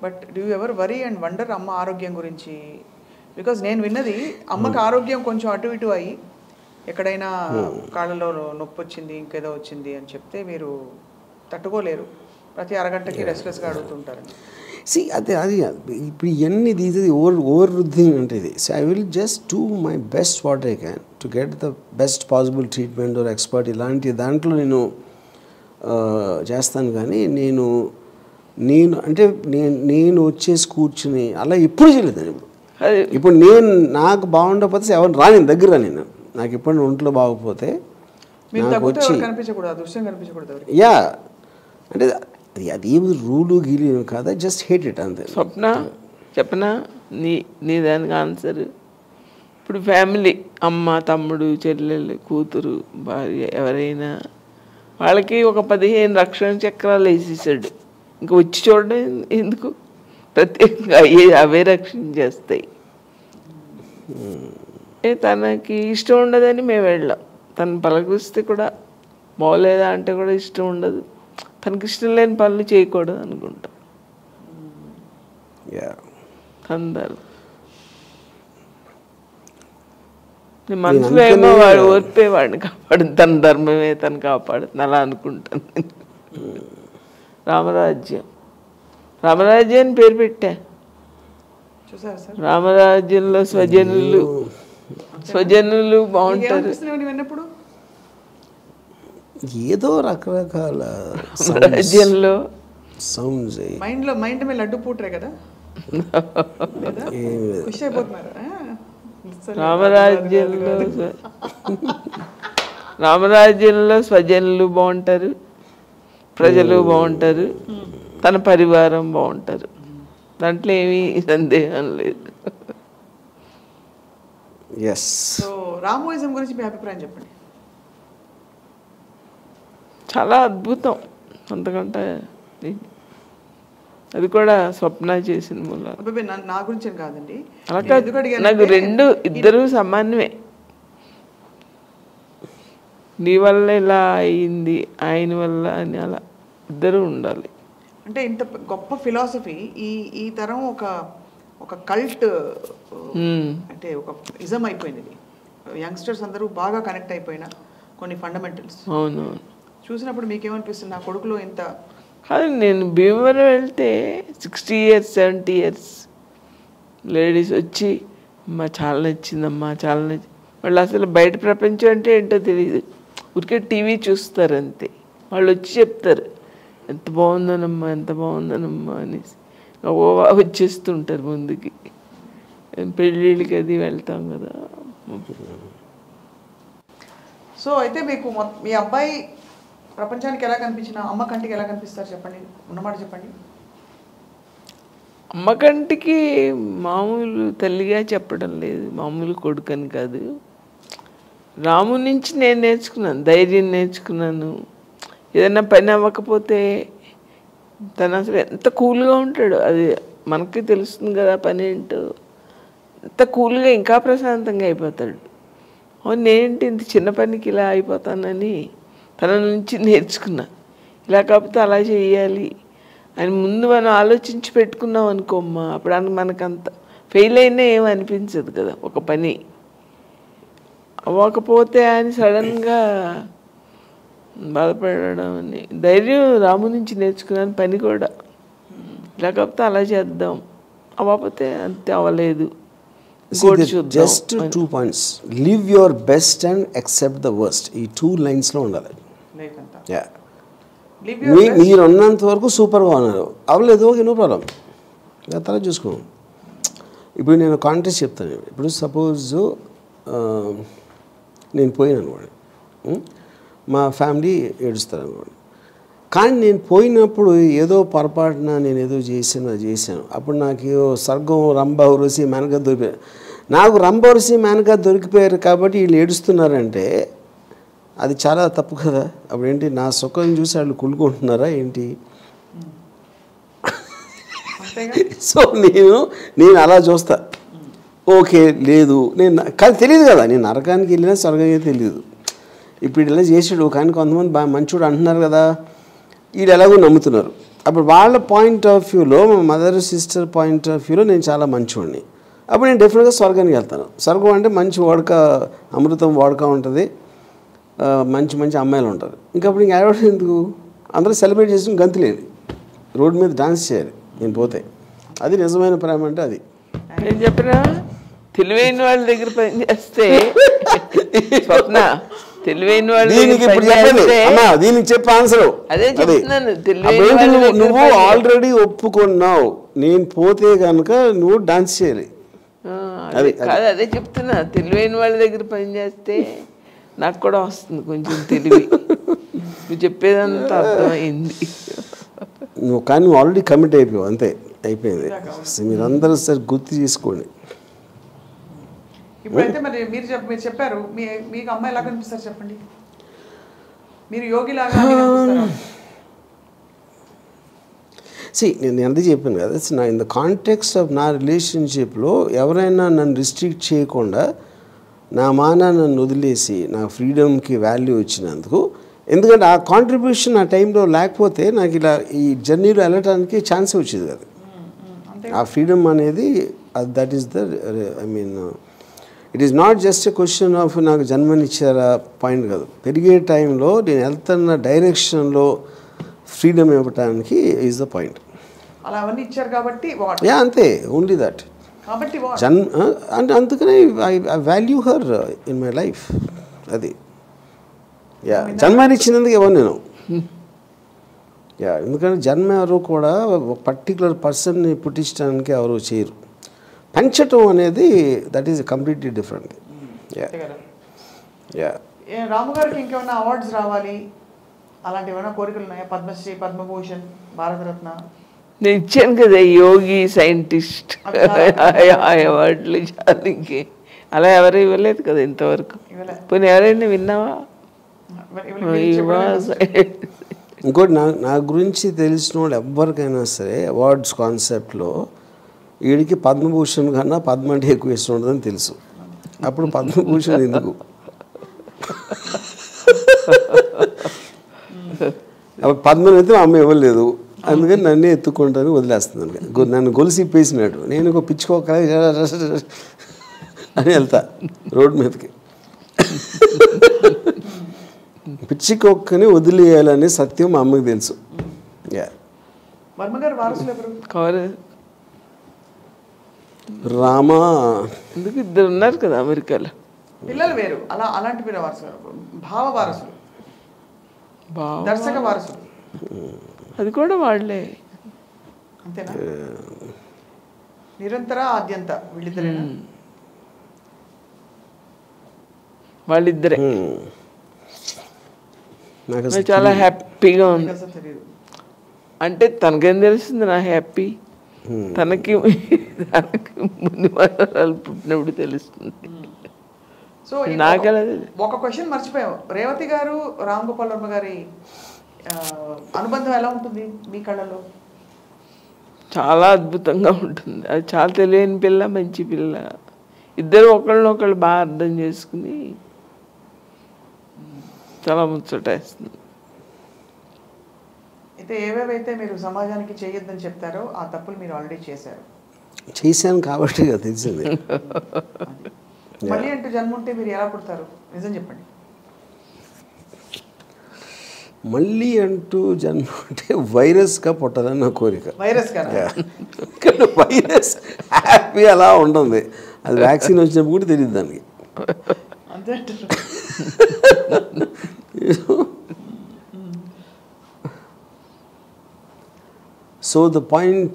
but do you ever worry and wonder అమ్మ ఆరోగ్యం గురించి? బికాజ్ నేను విన్నది అమ్మకి ఆరోగ్యం కొంచెం అటు ఇటు అయ్యి ఎక్కడైనా కాళ్ళలో నొప్పి వచ్చింది ఇంకేదో వచ్చింది అని చెప్తే మీరు తట్టుకోలేరు, ప్రతి అరగంటకి రెస్ట్లెస్గా అడుగుతుంటారని. సి అది ఇప్పుడు ఇవన్నీ తీసేది ఓవర్ రుద్దింగ్ అంటే ఇది. So I will just do my best what I can to get the best possible treatment are expert, ఇలాంటి దాంట్లో నేను చేస్తాను. కానీ నేను వచ్చేసి కూర్చుని అలా ఎప్పుడు చేయలేదు. ఇప్పుడు నేను నాకు బాగుండకపోతే ఎవరు రాని దగ్గర నేను, నాకు ఎప్పుడు ఒంట్లో బాగోకపోతే వచ్చి యా అంటే అది ఏమి రూలు గీలు కాదా, జస్ట్ హేట్ ఇట్ అంతే. స్వప్న చెప్పనా నీ దానికి ఆన్సర్. ఇప్పుడు ఫ్యామిలీ అమ్మ తమ్ముడు చెల్లెలు కూతురు భార్య ఎవరైనా వాళ్ళకి ఒక 15 లక్షల చక్రాలు వేసేసాడు, ఇంకా వచ్చి చూడడం ఎందుకు, ప్రత్యేకంగా అవే రక్షణ చేస్తాయి. తనకి ఇష్టం ఉండదని మేము వెళ్ళాం, తను పలకరిస్తే కూడా బాగోలేదా అంటే కూడా ఇష్టం ఉండదు, తనకి ఇష్టం లేని పనులు చేయకూడదు అనుకుంటాం అందరు. నీ మనసులో ఏమో వాడు ఓర్పే వాడిని కాపాడు, తన ధర్మమే తను కాపాడుతుంది అలా అనుకుంటాను నేను. రామరాజ్యం అని పేరు పెట్టా. చూసారా సార్? రామరాజ్యంలో స్వజనులు బాగుంటారు. విన్నప్పుడు ఏదో రకరకాల రాజ్యంలో సౌండ్స్ మైండ్ మీద లడ్డు పూటరే కదా, ఖుషి అయిపోతున్నారు. రామరాజ్యంలో స్వజనులు బాగుంటారు, ప్రజలు బాగుంటారు, తన పరివారం బాగుంటారు. దాంట్లో ఏమీ సందేహం లేదు. సో రామోయిజం గురించి మీ అభిప్రాయం చెప్పండి. చాలా అద్భుతం. అంతకంటే అది కూడా స్వప్న చేసిన మూల. నా గురించి కాదండి, అలా కాదు, నాకు ఇద్దరు సమానమే. నీ వల్ల ఇలా అయింది, ఆయన వల్ల అని అలా ఇద్దరు ఉండాలి. అంటే ఇంత గొప్ప ఫిలాసఫీ ఈ తరం ఒక కల్ట్ అంటే ఒక ఇజం అయిపోయింది. ఇది యంగ్స్టర్స్ అందరూ బాగా కనెక్ట్ అయిపోయిన కొన్ని ఫండమెంటల్స్. అవునవును. చూసినప్పుడు మీకేమనిపిస్తుంది? నా కొడుకులో ఇంత కాదు, నేను భీమవరం వెళ్తే 60 years 70 years లేడీస్ వచ్చి అమ్మా చాలా నచ్చిందమ్మా చాలా నచ్చింది. వాళ్ళు అసలు బయట ప్రపంచం అంటే ఏంటో తెలియదు, ఊరికే టీవీ చూస్తారు అంతే. వాళ్ళు వచ్చి చెప్తారు ఎంత బాగుందనమ్మా ఎంత బాగుందనమ్మా అనేసి వచ్చేస్తుంటారు ముందుకి. పెళ్ళిళ్ళకి అది వెళ్తాం కదా. సో అయితే మీకు మీ అబ్బాయి ప్రపంచానికి ఎలా కనిపించినా అమ్మ కంటికి ఎలా కనిపిస్తారు చెప్పండి, ఉన్నమాట చెప్పండి. అమ్మ కంటికి మామూలు తల్లిగా చెప్పడం లేదు, మామూలు కొడుకని కాదు. రాము నుంచి నేను నేర్చుకున్నాను, ధైర్యం నేర్చుకున్నాను. ఏదైనా పని అవ్వకపోతే తను అసలు ఎంత కూల్గా ఉంటాడు, అది మనకి తెలుస్తుంది కదా పని ఏంటో. ఎంత కూల్గా ఇంకా ప్రశాంతంగా అయిపోతాడు. నేనేంటి ఇంత చిన్న పనికి ఇలా అయిపోతానని తన నుంచి నేర్చుకున్నా. ఇలా కాకపోతే అలా చేయాలి అని ముందు మనం ఆలోచించి పెట్టుకున్నాం అనుకోమ్మా, అప్పుడు మనకంత ఫెయిల్ అయినా ఏమనిపించదు కదా ఒక పని. అవ్వకపోతే అని సడన్గా బాధపడడం అని ధైర్యం రాము నుంచి నేర్చుకున్నాను. పని కూడా ఇలా కాకపోతే అలా చేద్దాం, అవ్వకపోతే అంతే అవ్వలేదు. Just 2 points. Live your best and accept the worst. ఈ 2 lines లో ఉండాలి. మీరు ఉన్నంత వరకు సూపర్గా ఉన్నారు, అవ్వలేదు ఓకే నో ప్రాబ్లం, తర్వాత చూసుకోండి. ఇప్పుడు నేను కాంటెస్ట్ చెప్తాను. ఇప్పుడు సపోజ్ నేను పోయాను అనుకోండి, మా ఫ్యామిలీ ఏడుస్తారు అనుకోండి. కానీ నేను పోయినప్పుడు ఏదో పొరపాటున నేను ఏదో చేశాను. అప్పుడు నాకు స్వర్గం రంభ ఉరసి మేనక దొరికిపోయారు. నాకు రంభ ఉరసి మేనక దొరికిపోయారు కాబట్టి వీళ్ళు ఏడుస్తున్నారంటే అది చాలా తప్పు కదా. అప్పుడు ఏంటి, నా సుఖం చూసి వాళ్ళు కుళ్ళుకుంటున్నారా ఏంటి? సో నేను అలా చూస్తా. ఓకే లేదు నేను కానీ తెలియదు కదా, నేను నరకానికి వెళ్ళినా స్వర్గానికి తెలియదు. ఇప్పుడు ఇలా చేసాడు కానీ కొంతమంది బాగా మంచోడు అంటున్నారు కదా, వీళ్ళు ఎలాగో నమ్ముతున్నారు. అప్పుడు వాళ్ళ పాయింట్ ఆఫ్ వ్యూలో, మా మదర్ సిస్టర్ పాయింట్ ఆఫ్ వ్యూలో నేను చాలా మంచివాడిని. అప్పుడు నేను డెఫినెట్గా స్వర్గానికి వెళ్తాను. స్వర్గం అంటే మంచి వాడక, అమృతం వాడక ఉంటుంది, మంచి మంచి అమ్మాయిలు ఉంటారు. ఇంకప్పుడు ఇంక ఏడవడం ఎందుకు, అందరూ సెలబ్రేట్ చేసి గంతులేని రోడ్డు మీద డాన్స్ చేయాలి నేను పోతే. అది నిజమైన ప్రేమ అంటే అది. నేను చెప్పినా తెలివైన వాళ్ళ దగ్గర పని చేస్తే స్వప్న, తెలివైన వాళ్ళు దీనికి చెప్పే ఆన్సర్ అదే చెప్తున్నాను. నువ్వు ఆల్రెడీ ఒప్పుకున్నావు, నేను పోతే కనుక నువ్వు డాన్స్ చేయాలి. కాదు అదే చెప్తున్నా, తెలివైన వాళ్ళ దగ్గర పని చేస్తే నాకు కూడా వస్తుంది కొంచెం తెలివి. నువ్వు చెప్పేదంతా అర్థమైంది. నువ్వు కానీ నువ్వు ఆల్రెడీ కమిట్ అయిపోయావు, అంతే అయిపోయింది. మీరందరూ సార్ గుర్తు చేసుకోండి. ఇప్పుడైతే మరి మీరు చెప్పారు, మీకు అమ్మాయి ఎలా కనిపిస్తారు చెప్పండి, మీరు యోగిలాగా నేను ఎంత చెప్పాను కదా, నా ఇన్ ద కాంటెక్స్ట్ ఆఫ్ నా రిలేషన్షిప్లో ఎవరైనా నన్ను రిస్ట్రిక్ట్ చేయకుండా నా నన్ను వదిలేసి నా ఫ్రీడమ్కి వాల్యూ వచ్చినందుకు, ఎందుకంటే ఆ కాంట్రిబ్యూషన్ ఆ టైంలో లేకపోతే నాకు ఇలా ఈ జర్నీలో వెళ్ళటానికి ఛాన్స్ వచ్చేది కదా. ఆ ఫ్రీడమ్ అనేది that is the I mean it is not just a question of నాకు జన్మనిచ్చారా పాయింట్ కాదు. పెరిగే టైంలో నేను వెళ్తున్న డైరెక్షన్లో ఫ్రీడమ్ ఇవ్వటానికి ఈజ్ ద పాయింట్. అలా అవన్నీ ఇచ్చారు కాబట్టి అంతే, ఓన్లీ దట్. కాబట్టి అంటే అందుకనే I value her in my life. అది జన్మనిచ్చినందుకు ఎవరు నేను. ఎందుకంటే జన్మ ఎవరు కూడా ఒక పర్టికులర్ పర్సన్ని పుట్టించడానికి ఎవరు చేయరు. పెంచటం అనేది దట్ ఈస్ కంప్లీట్లీ డిఫరెంట్. రాము గారికి ఇంకేమైనా అవార్డ్స్ రావాలి అలాంటి ఏమైనా కోరికలు ఉన్నాయా? పద్మశ్రీ, పద్మభూషణ్, భారతరత్న నేను ఇచ్చాను కదా, యోగి, సైంటిస్ట్ అవార్డులు చాలు. ఇంకే అలా ఎవరు ఇవ్వలేదు కదా ఇంతవరకు. పోనీ ఎవరైనా విన్నావా? ఇంకోటి నా గురించి తెలిసిన వాళ్ళు ఎవరికైనా సరే అవార్డ్స్ కాన్సెప్ట్లో వీడికి పద్మభూషణ్ కన్నా పద్మ అంటే ఎక్కువ ఇష్టం ఉండదని తెలుసు. అప్పుడు పద్మభూషణ్ ఎందుకు? అప్పుడు పద్మని అయితే మా అమ్మ ఇవ్వలేదు, అందుకని నన్నే ఎత్తుకుంటాను వదిలేస్తున్నాను. నన్ను గొలుసు ఇప్పేసినట్టు నేను ఒక పిచ్చుకోక అని వెళ్తా రోడ్డు మీదకి. పిచ్చికొక్కని వదిలేయాలనే సత్యం మా అమ్మకి తెలుసు. రామా ఎందుకు ఇద్దరు ఉన్నారు కదా అమెరికాలో. పిల్లలు వేరు, అలాంటి పేరు వారసులు, భావ వారసులు, దర్శక వారసులు, అది కూడా వాళ్ళే. అంతేనా? నిరంతర ఆద్యంత వీళ్ళిద్దరేనా? వాళ్ళిద్దరే. నాకు చాలా హ్యాపీగా ఉంది. అంటే తనకేం తెలుస్తుంది నా హ్యాపీ? తనకి ముందు మనవరాలు పుట్టినప్పుడు తెలుస్తుంది. సో ఒక క్వశ్చన్ మర్చిపోయాం. రేవతి గారు, రామ్ గోపాల్ వర్మ గారి అనుబంధం ఎలా ఉంటుంది మీ కళ్ళలో? చాలా అద్భుతంగా ఉంటుంది. అది చాలా తెలియని పిల్ల, మంచి పిల్ల. ఇద్దరు ఒకళ్ళనొకళ్ళు బాగా అర్థం చేసుకుని చాలా ముచ్చటేస్తుంది. అయితే ఏవేవైతే మీరు సమాజానికి చేయొద్దని చెప్తారో ఆ తప్పులు మీరు ఆల్రెడీ చేశాను కాబట్టి తెలిసింది. మళ్ళీ అంటూ జన్మ ఉంటే మీరు ఎలా పుడతారు? నిజం చెప్పండి. మళ్ళీ అంటూ జన్మ అంటే వైరస్గా పుట్టాలని నా కోరిక. వైరస్ వైరస్ హ్యాపీ అలా ఉంటుంది. అది వ్యాక్సిన్ వచ్చినప్పుడు కూడా తెలియదు దానికి. అంతే అంటారు. So the point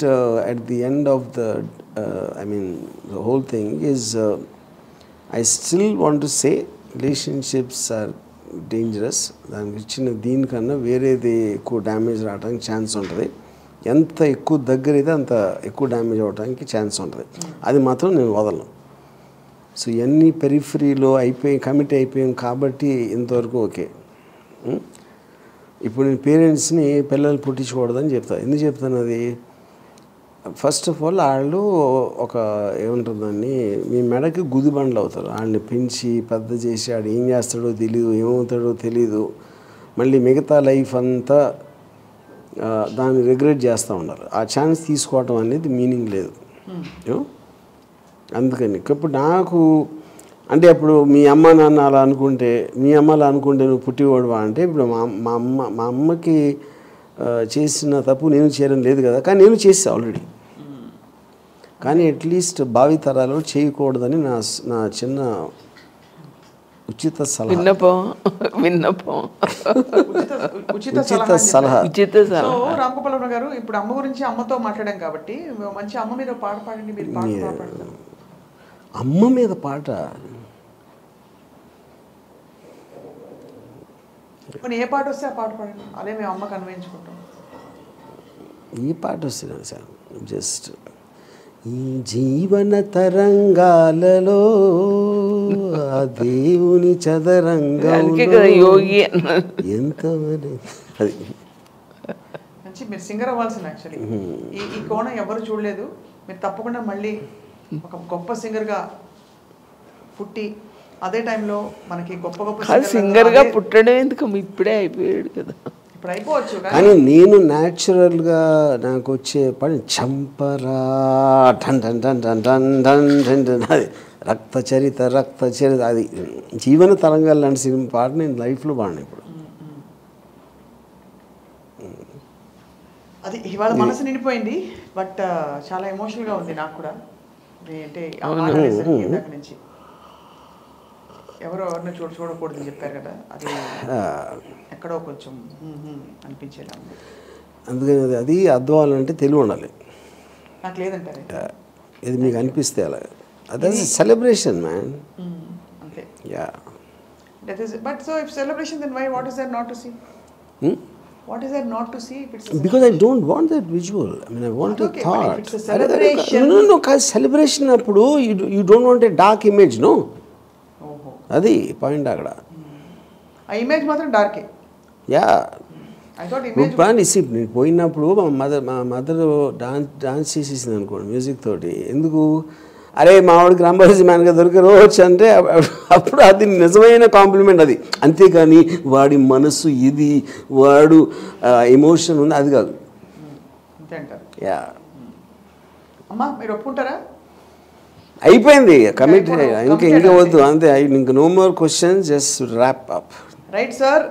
at the end of the whole thing is I still want to say relationships are dangerous. దానికి ఇచ్చిన దీనికన్నా వేరేది ఎక్కువ డ్యామేజ్ రావడానికి ఛాన్స్ ఉంటుంది. ఎంత ఎక్కువ దగ్గర అయితే అంత ఎక్కువ డ్యామేజ్ అవ్వడానికి ఛాన్స్ ఉంటుంది. అది మాత్రం నేను వదలను. సో ఇవన్నీ పెరిఫరీలో కమిట్ అయిపోయాం కాబట్టి ఇంతవరకు ఓకే. ఇప్పుడు నేను పేరెంట్స్ని పిల్లలు పుట్టించకూడదని చెప్తాను. ఎందుకు చెప్తాను అది? ఫస్ట్ ఆఫ్ ఆల్ వాళ్ళు ఒక ఏముంటుందని మీ మెడకి గుదిబండ్లు అవుతారు. వాళ్ళని పెంచి పెద్ద చేసి వాడు ఏం చేస్తాడో తెలీదు, ఏమవుతాడో తెలీదు. మళ్ళీ మిగతా లైఫ్ అంతా దాన్ని రిగ్రెట్ చేస్తూ ఉండాలి. ఆ ఛాన్స్ తీసుకోవటం అనేది మీనింగ్ లేదు. అందుకని ఇప్పుడు నాకు అంటే అప్పుడు మీ అమ్మ నాన్న అలా అనుకుంటే, మీ అమ్మ అలా అనుకుంటే నువ్వు పుట్టివాడువా అంటే, ఇప్పుడు మా అమ్మకి చేసిన తప్పు నేను చేయడం లేదు కదా, కానీ నేను చేసా ఆల్రెడీ. కానీ అట్లీస్ట్ భావితరాలు చేయకూడదని నా చిన్న ఉచిత సలహా. రామ్ గోపాల్ వర్మ గారు, ఇప్పుడు అమ్మ గురించి అమ్మతో మాట్లాడాం కాబట్టి మంచి అమ్మ మీద పాట పాడండి. మీరు పాడతారు? అమ్మ మీద పాట ఏ పాట వస్తే ఆ పాట పాడండి, అదే మేము అమ్మకు అన్వయించుకుంటాం. ఈ పాట వస్తుంది సార్, జస్ట్ ఈ జీవన తరంగాలలో ఆ దేవుని చదరంగా ఎంత అది మంచి మీరు సింగర్ అవ్వాల్సింది. యాక్చువల్లీ ఈ కోణం ఎవరు చూడలేదు. మీరు తప్పకుండా మళ్ళీ ఒక గొప్ప సింగర్గా పుట్టి అదే టైంలో మనకి గొప్ప గొప్ప సింగర్గా పుట్టడం ఎందుకు, ఇప్పుడే అయిపోయాడు కదా. ఇప్పుడు అయిపోవచ్చు కానీ నేను న్యాచురల్గా నాకు వచ్చే పని చంపరా టన్ టన్ టన్ టన్ టన్ టన్ టన్ టన్ అది రక్త చరిత అది జీవన తరంగాలు లాంటి సినిమా పాట నేను లైఫ్లో పాడిన ఇప్పుడు. అది ఇవాళ మనసు నిండిపోయింది, బట్ చాలా ఎమోషనల్గా ఉంది నాకు కూడా. అంటే ఆ మాట అనేసరికి ఇందాక నుంచి ఎవరిని చూడకూడదని చెప్పారు కదా, అది ఎక్కడో కొంచెం అనిపించేలా ఉంది. అందుకని అది అర్థం అవ్వాలంటే తెలివి ఉండాలి. నాకు లేదంటారు ఇది మీకు అనిపిస్తే అలా, అదే సెలబ్రేషన్ మ్యాన్. అంతే. Yeah. That is, but so if celebration, then why? What is there not to see? What is there not to see? If it's because I don't want that visual. I mean, I want a thought. If it's a celebration. No. Celebration appudu you don't want a dark image, no. అది point అక్కడ. ఆ image మాత్రం డార్కే. Yeah. I thought image. నేను పోయినప్పుడు మా mother dance చేసేసింది అనుకోండి music తోటి. ఎందుకు అరే మావాడికి రాంబాజీ మ్యాన్గా దొరికే రోజు అంటే అప్పుడు అది నిజమైన కాంప్లిమెంట్ అది. అంతేకాని వాడి మనసు ఇది వాడు ఎమోషన్ ఉంది అది కాదు. అంతే అంటారు. యా. అమ్మా మీరు ఒప్పుకుంటారా? అయిపోయింది, కమిట్. ఇంకా వద్దు అంతే. ఇంకా no more questions, just wrap up. Right sir,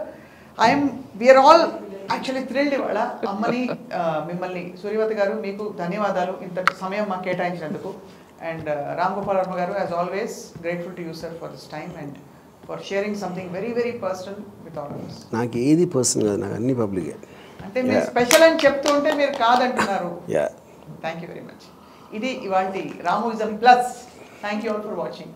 we are all actually thrilled ఇవాళ. అమ్మని మిమ్మల్ని సూర్యవతి గారు మీకు ధన్యవాదాలు ఇంత సమయం మాకు కేటాయించినందుకు. అండ్ రామ్ గోపాల్ వర్మ గారు, as always grateful to you sir for this time and for sharing something very very personal with all of us. నాకు ఏది పర్సనల్ కాదు, నాకు అన్ని పబ్లికే. అంటే మీరు స్పెషల్ అని చెప్తూ ఉంటే మీరు కాదంటున్నారు. Yeah. Thank you very much. ఇది ఇవాల్టి Ramoism plus. Thank you all for watching.